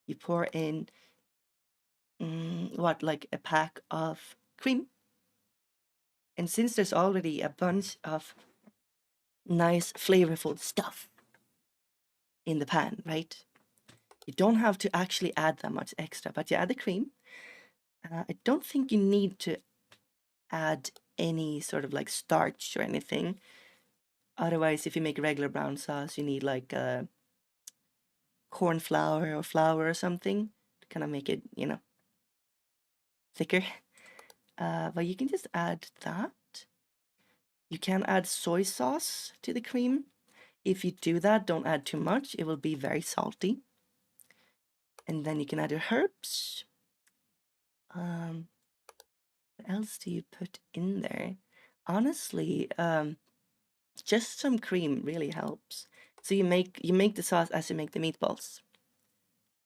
You pour in, like a pack of cream. And since there's already a bunch of nice flavorful stuff in the pan, right? You don't have to actually add that much extra, but you add the cream. I don't think you need to add any sort of like starch or anything. Otherwise, if you make regular brown sauce, you need like corn flour or flour or something to kind of make it, you know, thicker. But you can just add that. You can add soy sauce to the cream. If you do that, don't add too much. It will be very salty. And then you can add your herbs. What else do you put in there? Honestly, just some cream really helps. So you make the sauce as you make the meatballs.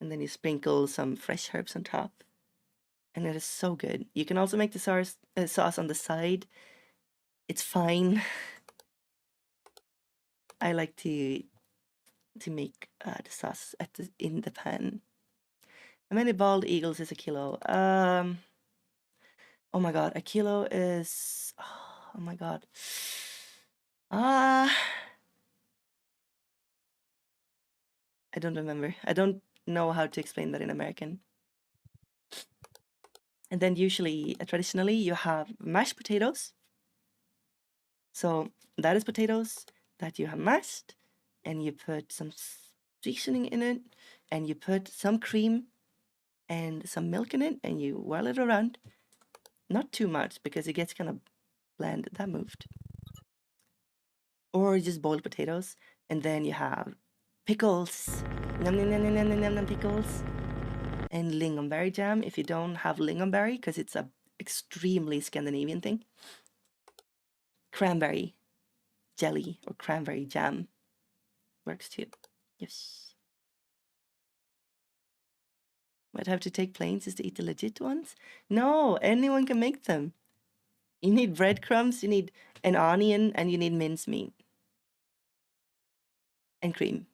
And then you sprinkle some fresh herbs on top. And it is so good. You can also make the sauce on the side. It's fine. I like to make the sauce in the pan. How many bald eagles is a kilo? Oh my god, a kilo is... Oh my god. I don't remember. I don't know how to explain that in American. And then usually, traditionally, you have mashed potatoes. So that is potatoes that you have mashed, and you put some seasoning in it, and you put some cream and some milk in it, and you whirl it around. Not too much, because it gets kind of bland. That moved. Or just boiled potatoes, and then you have pickles. Nom nom nom nom nom nom nom pickles. And lingonberry jam, if you don't have lingonberry, because it's a extremely Scandinavian thing. Cranberry jelly or cranberry jam works too. Yes. Might have to take planes to eat the legit ones? No, anyone can make them. You need breadcrumbs, you need an onion, and you need mincemeat. And cream.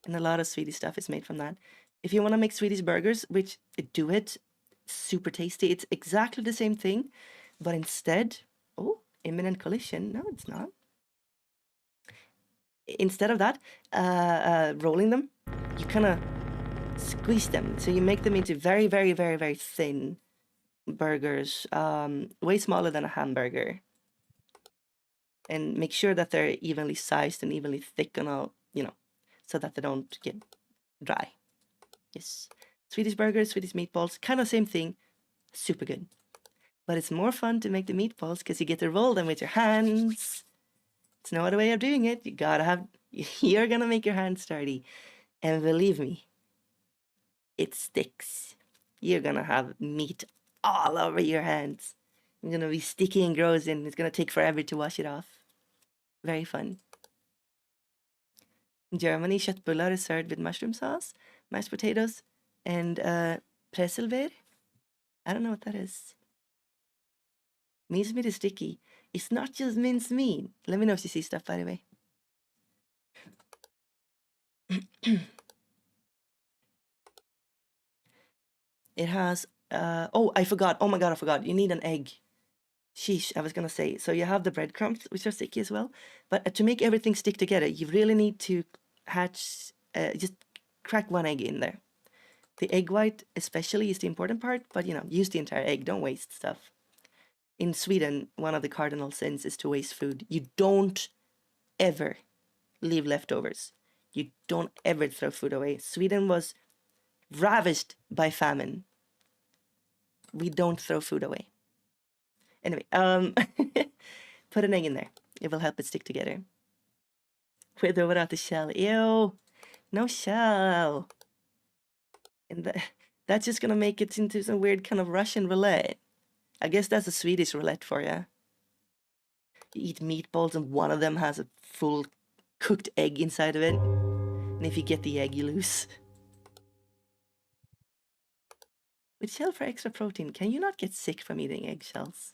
And a lot of Swedish stuff is made from that. If you want to make Swedish burgers, which do it, super tasty. It's exactly the same thing, but instead, oh, imminent collision. No, it's not. Instead of that, rolling them, you kind of squeeze them. So you make them into very, very, very, very thin burgers, way smaller than a hamburger. And make sure that they're evenly sized and evenly thick and all, you know, so that they don't get dry. Yes. Swedish burgers, Swedish meatballs, kind of same thing, super good. But it's more fun to make the meatballs because you get to roll them with your hands. It's no other way of doing it. You gotta have, you're gonna make your hands sturdy. And believe me, it sticks. You're gonna have meat all over your hands. It's gonna be sticky and gross, and it's gonna take forever to wash it off. Very fun. In Germany, köttbullar is served with mushroom sauce, mashed potatoes, and Presselwehr. I don't know what that is. Mincemeat is sticky. It's not just mincemeat. Let me know if you see stuff, by the way. It has... oh, I forgot. Oh my god, I forgot. You need an egg. Sheesh, I was gonna say. So you have the breadcrumbs, which are sticky as well. But to make everything stick together, you really need to hatch... just crack one egg in there. The egg white especially is the important part, but you know, use the entire egg. Don't waste stuff. In Sweden, one of the cardinal sins is to waste food. You don't ever leave leftovers. You don't ever throw food away. Sweden was ravished by famine. We don't throw food away. Anyway, put an egg in there. It will help it stick together. With or without the shell. Ew, no shell. And that's just gonna make it into some weird kind of Russian roulette. I guess that's a Swedish roulette for you. You eat meatballs and one of them has a full cooked egg inside of it. And if you get the egg, you lose. With shell for extra protein, can you not get sick from eating eggshells?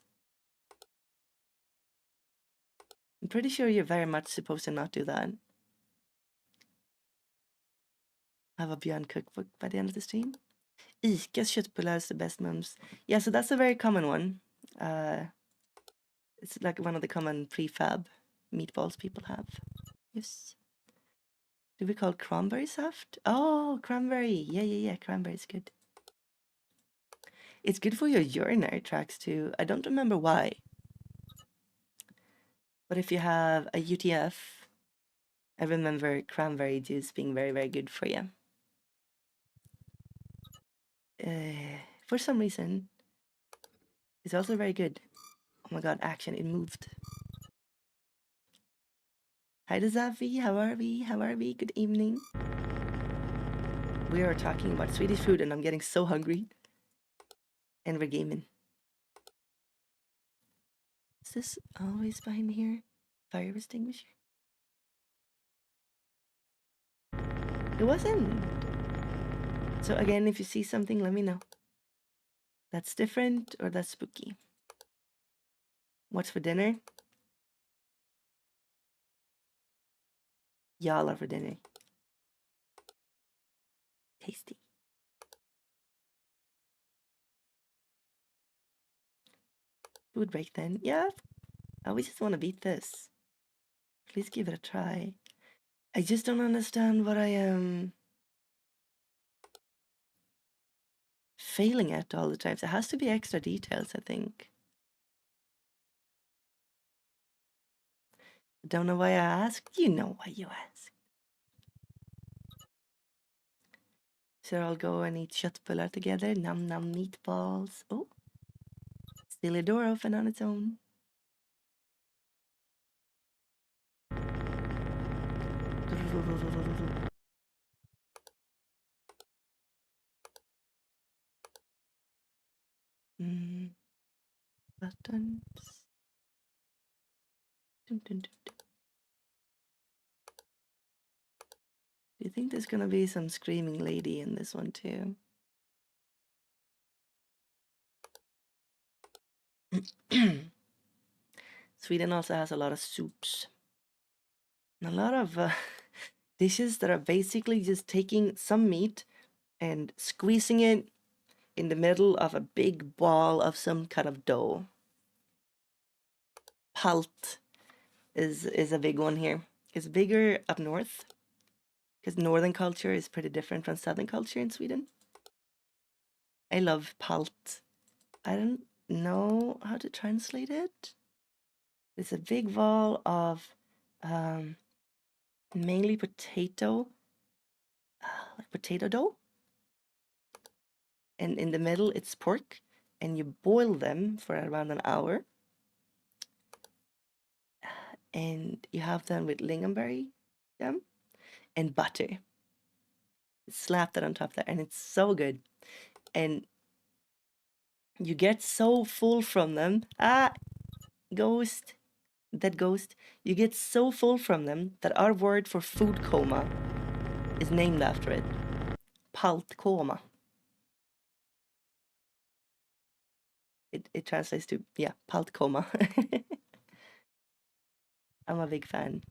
I'm pretty sure you're very much supposed to not do that. Have a Bjorn cookbook by the end of the stream. Ica's köttbullar is the best mums. Yeah, so that's a very common one. It's like one of the common prefab meatballs people have. Yes. Do we call cranberry soft? Oh, cranberry. Yeah. Cranberry's good. It's good for your urinary tracts too. I don't remember why. But if you have a UTF, I remember cranberry juice being very, very good for you. For some reason, it's also very good. Oh my god, action, it moved. Hi to Zafi, how are we? Good evening. We are talking about Swedish food and I'm getting so hungry. And we're gaming. Is this always behind here? Fire extinguisher? It wasn't. So again, if you see something, let me know. That's different or that's spooky. What's for dinner? Y'all are for dinner. Tasty. Food break then. Yeah. We just want to beat this. Please give it a try. I just don't understand what I am failing at all the time. There has to be extra details, I think. Don't know why I asked. You know why you asked. So I'll go and eat köttbullar together. Nom nom meatballs. Oh. Still a door open on its own. Buttons. Dun, dun, dun, dun. Do you think there's gonna be some screaming lady in this one too? Sweden also has a lot of soups. And a lot of dishes that are basically just taking some meat and squeezing it in the middle of a big ball of some kind of dough. Palt is a big one here. It's bigger up north because northern culture is pretty different from southern culture in Sweden. I love palt. I don't know how to translate it. It's a big ball of mainly potato, like potato dough. And in the middle it's pork, and you boil them for around an hour. And you have them with lingonberry jam and butter. Slap that on top there, and it's so good. And you get so full from them. Ghost. That ghost. You get so full from them that our word for food coma is named after it. Palt coma. It translates to, yeah, palt coma. I'm a big fan.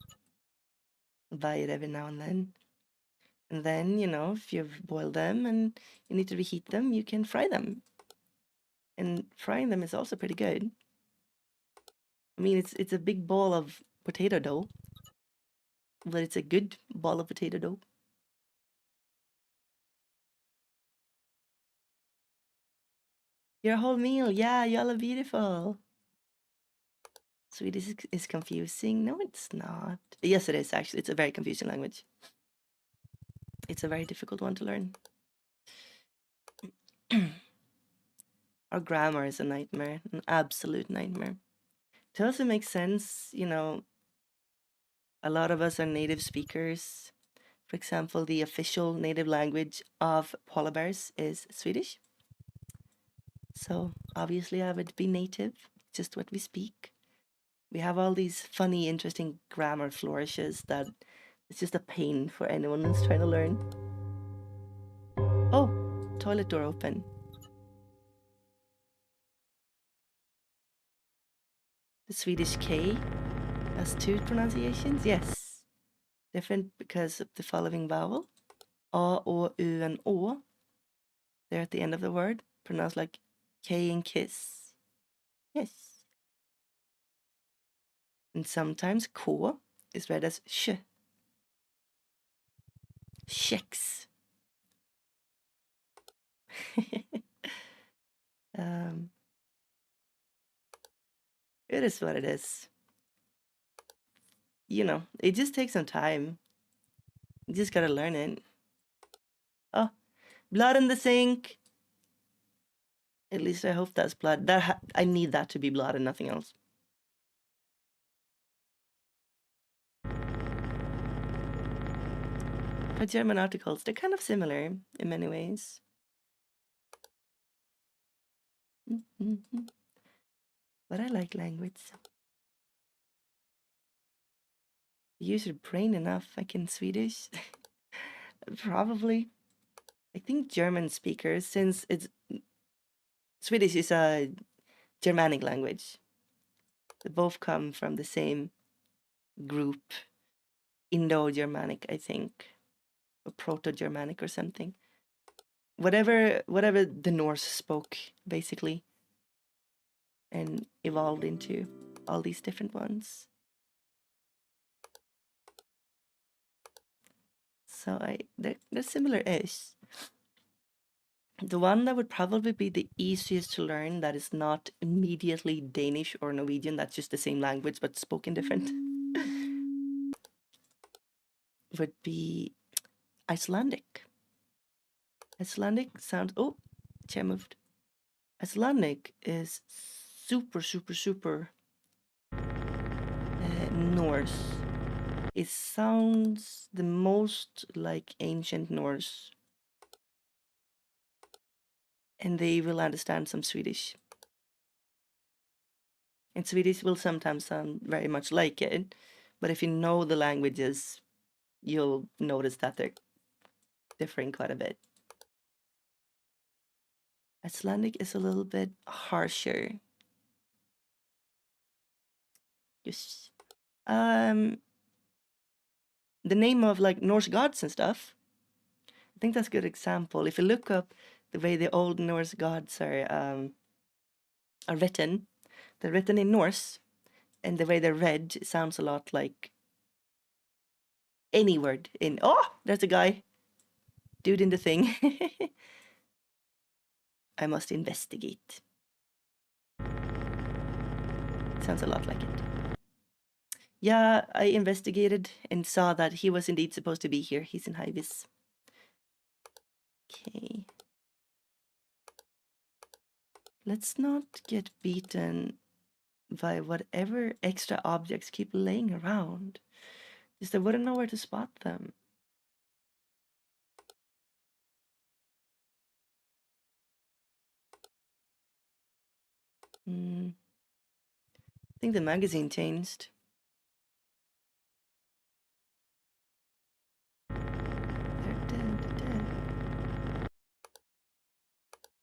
Buy it every now and then. And then, you know, if you've boiled them and you need to reheat them, you can fry them. And frying them is also pretty good. I mean, it's a big ball of potato dough, but it's a good ball of potato dough. Your whole meal, yeah, y'all are beautiful. Swedish is confusing. No, it's not. Yes, it is, actually. It's a very confusing language. It's a very difficult one to learn. Our grammar is a nightmare, an absolute nightmare. To us, it makes sense, you know, a lot of us are native speakers. For example, the official native language of polar bears is Swedish. So obviously I would be native, just what we speak. We have all these funny, interesting grammar flourishes that it's just a pain for anyone who's trying to learn. Oh, toilet door open. The Swedish K, Plus 2 pronunciations? Yes. Different because of the following vowel. A, O, U, and O. They're at the end of the word. Pronounced like K and kiss. Yes. And sometimes K is read as sh. Checks. It is what it is. You know, it just takes some time. You just gotta learn it. Oh, blood in the sink. At least I hope that's blood. I need that to be blood and nothing else. But German articles, they're kind of similar in many ways. But I like language. Use your brain enough. I can Swedish. Probably. I think German speakers, since Swedish is a Germanic language. They both come from the same group. Indo-Germanic, I think. Or Proto-Germanic or something. Whatever the Norse spoke, basically. And evolved into all these different ones. So they're similar-ish. The one that would probably be the easiest to learn that is not immediately Danish or Norwegian, that's just the same language but spoken different, would be Icelandic. Icelandic sounds... Oh, chair moved. Icelandic is super Norse. It sounds the most like ancient Norse. And they will understand some Swedish. And Swedish will sometimes sound very much like it. But if you know the languages, you'll notice that they're differing quite a bit. Icelandic is a little bit harsher. Yes. The name of like Norse gods and stuff. I think that's a good example. If you look up the way the old Norse gods are written, they're written in Norse, and the way they're read sounds a lot like any word in... Oh, there's a guy. Dude in the thing. I must investigate. Sounds a lot like it. Yeah, I investigated and saw that he was indeed supposed to be here. He's in Hyvis. Okay. Let's not get beaten by whatever extra objects keep laying around. Just I wouldn't know where to spot them. I think the magazine changed. They're dead.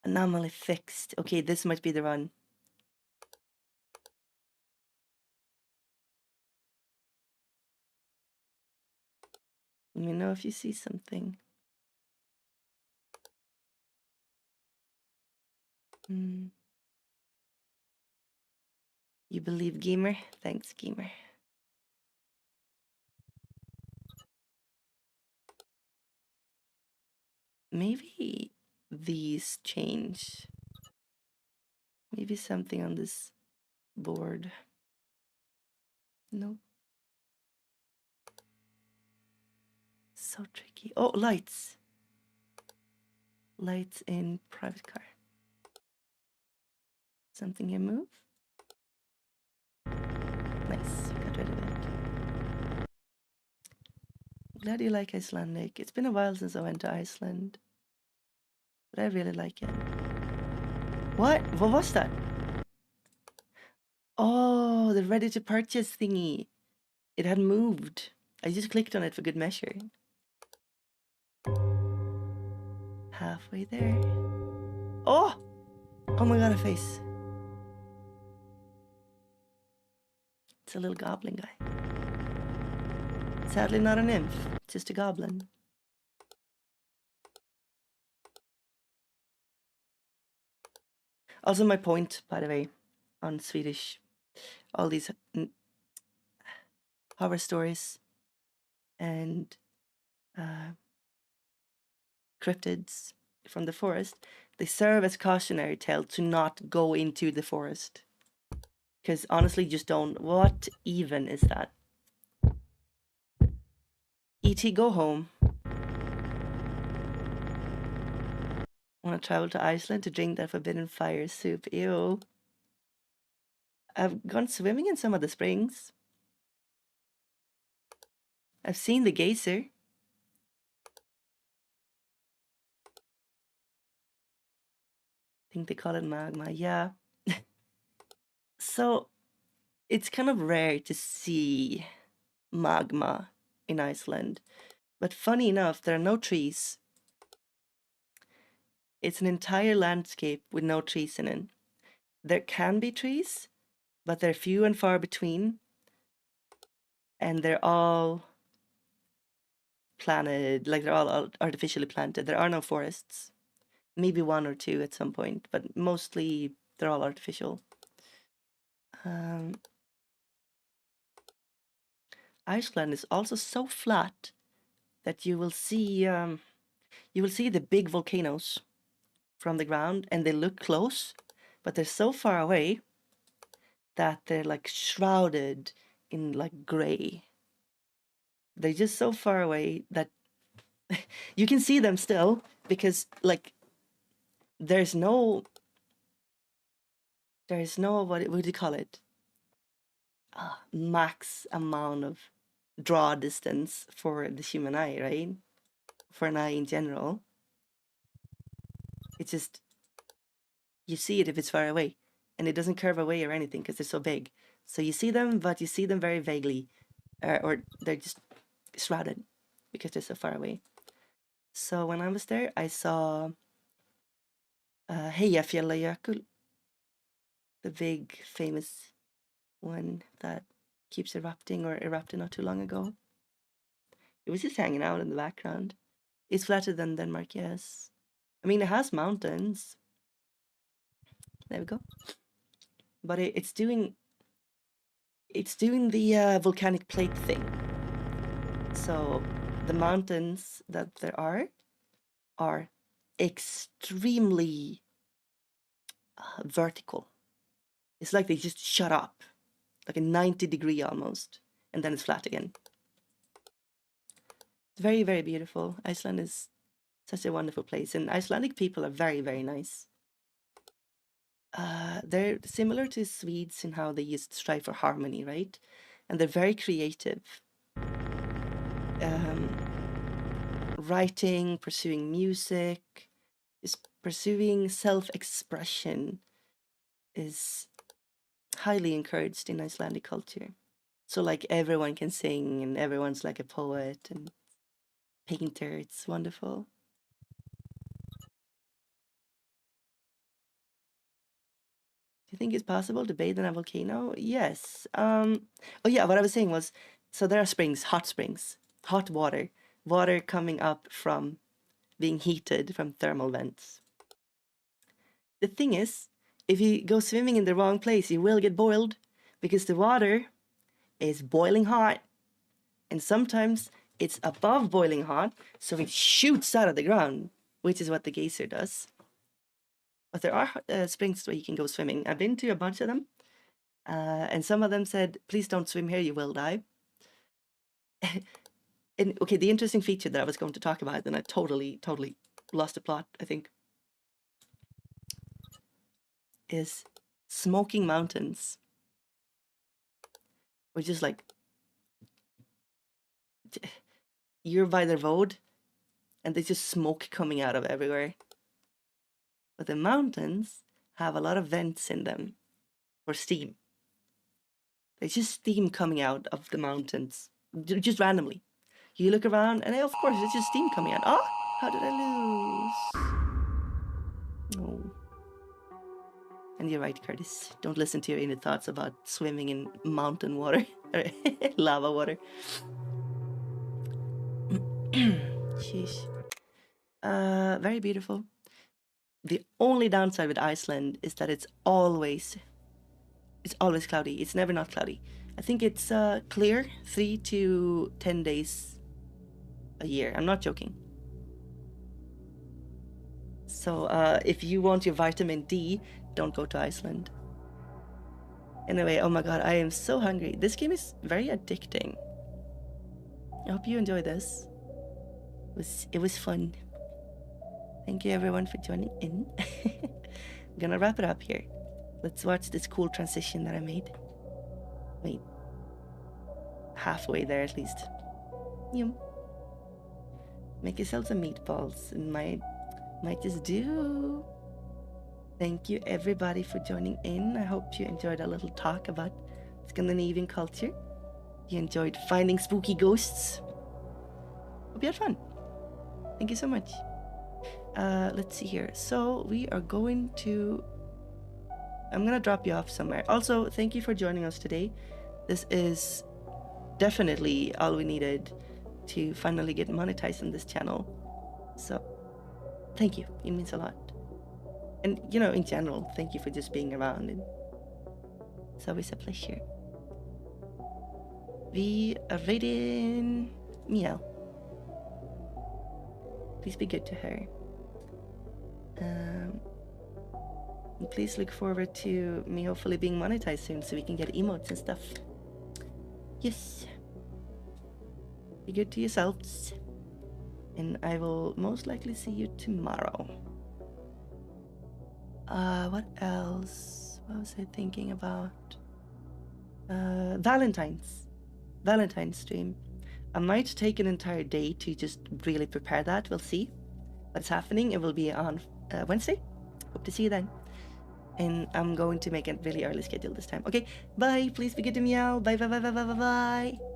Anomaly fixed. Okay, this might be the run. Let me know if you see something. You believe, gamer? Thanks, gamer. Maybe these change. Maybe something on this board. No. So tricky. Oh, lights. Lights in private car. Something here move. Nice. Got rid of it. Glad you like Icelandic. It's been a while since I went to Iceland. But I really like it. What? What was that? Oh, the ready to purchase thingy. It had moved. I just clicked on it for good measure. Halfway there. Oh! Oh my god, a face. It's a little goblin guy. Sadly not a nymph, just a goblin. Also my point, by the way, on Swedish, all these horror stories and cryptids from the forest, they serve as cautionary tale to not go into the forest. Because honestly, just don't. What even is that? E.T. go home. Want to travel to Iceland to drink that forbidden fire soup. Ew. I've gone swimming in some of the springs. I've seen the geyser. I think they call it magma, yeah. So, it's kind of rare to see magma in Iceland. But funny enough, there are no trees. It's an entire landscape with no trees in it. There can be trees, but they're few and far between. And they're all planted, like they're all artificially planted. There are no forests. Maybe one or two at some point, but mostly they're all artificial. Iceland is also so flat that you will see the big volcanoes from the ground, and they look close, but they're so far away that they're like shrouded in like gray. They're just so far away that you can see them still, because like there's no what do you call it? Max amount of draw distance for the human eye, right? For an eye in general. It's just, you see it if it's far away, and it doesn't curve away or anything because they're so big. So you see them, but you see them very vaguely, or they're just shrouded because they're so far away. So when I was there, I saw Eyjafjallajökull, the big famous one that keeps erupting or erupted not too long ago. It was just hanging out in the background. It's flatter than Denmark, yes. I mean, it has mountains. There we go. But it's doing the volcanic plate thing. So the mountains that there are extremely vertical. It's like they just shut up, like a 90-degree almost, and then it's flat again. It's very, very beautiful. Iceland is such a wonderful place, and Icelandic people are very, very nice. They're similar to Swedes in how they used to strive for harmony, right? And they're very creative. Writing, pursuing music, is pursuing self-expression is highly encouraged in Icelandic culture. So like everyone can sing and everyone's like a poet and painter. It's wonderful. Do you think it's possible to bathe in a volcano? Yes. Oh yeah, what I was saying was, so there are springs, hot water coming up from being heated from thermal vents. The thing is, if you go swimming in the wrong place, you will get boiled because the water is boiling hot, and sometimes it's above boiling hot, so it shoots out of the ground, which is what the geyser does. But there are springs where you can go swimming. I've been to a bunch of them, and some of them said, please don't swim here, you will die. And okay, the interesting feature that I was going to talk about, and I totally lost the plot, I think, is smoking mountains. Or just like, you're by the road, and there's just smoke coming out of everywhere. But the mountains have a lot of vents in them for steam. There's just steam coming out of the mountains, just randomly. You look around, and of course, it's just steam coming out. Oh, how did I lose? No. And you're right, Curtis. Don't listen to your inner thoughts about swimming in mountain water or lava water. Sheesh. Very beautiful. The only downside with Iceland is that it's always cloudy. It's never not cloudy. I think it's clear 3 to 10 days a year. I'm not joking. So if you want your vitamin D, don't go to Iceland. Anyway, oh my god, I am so hungry. This game is very addicting. I hope you enjoy this. It was fun. Thank you everyone for joining in. I'm gonna wrap it up here. Let's watch this cool transition that I made. Wait. Halfway there at least. Yum. Make yourself some meatballs and might just do. Thank you everybody for joining in. I hope you enjoyed our little talk about Scandinavian culture. You enjoyed finding spooky ghosts. Hope you had fun. Thank you so much. Let's see here. So we are going to... I'm gonna drop you off somewhere. Also, thank you for joining us today. This is definitely all we needed to finally get monetized on this channel. So, thank you. It means a lot. And, you know, in general, thank you for just being around. And it's always a pleasure. We are waiting. Meow. Please be good to her. And please look forward to me hopefully being monetized soon so we can get emotes and stuff. Yes. Be good to yourselves. And I will most likely see you tomorrow. What else? What was I thinking about? Valentine's stream. I might take an entire day to just really prepare that. We'll see what's happening. It will be on Wednesday. Hope to see you then. And I'm going to make a really early schedule this time. Okay, bye. Please be good to meow. Bye, bye, bye, bye, bye, bye, bye.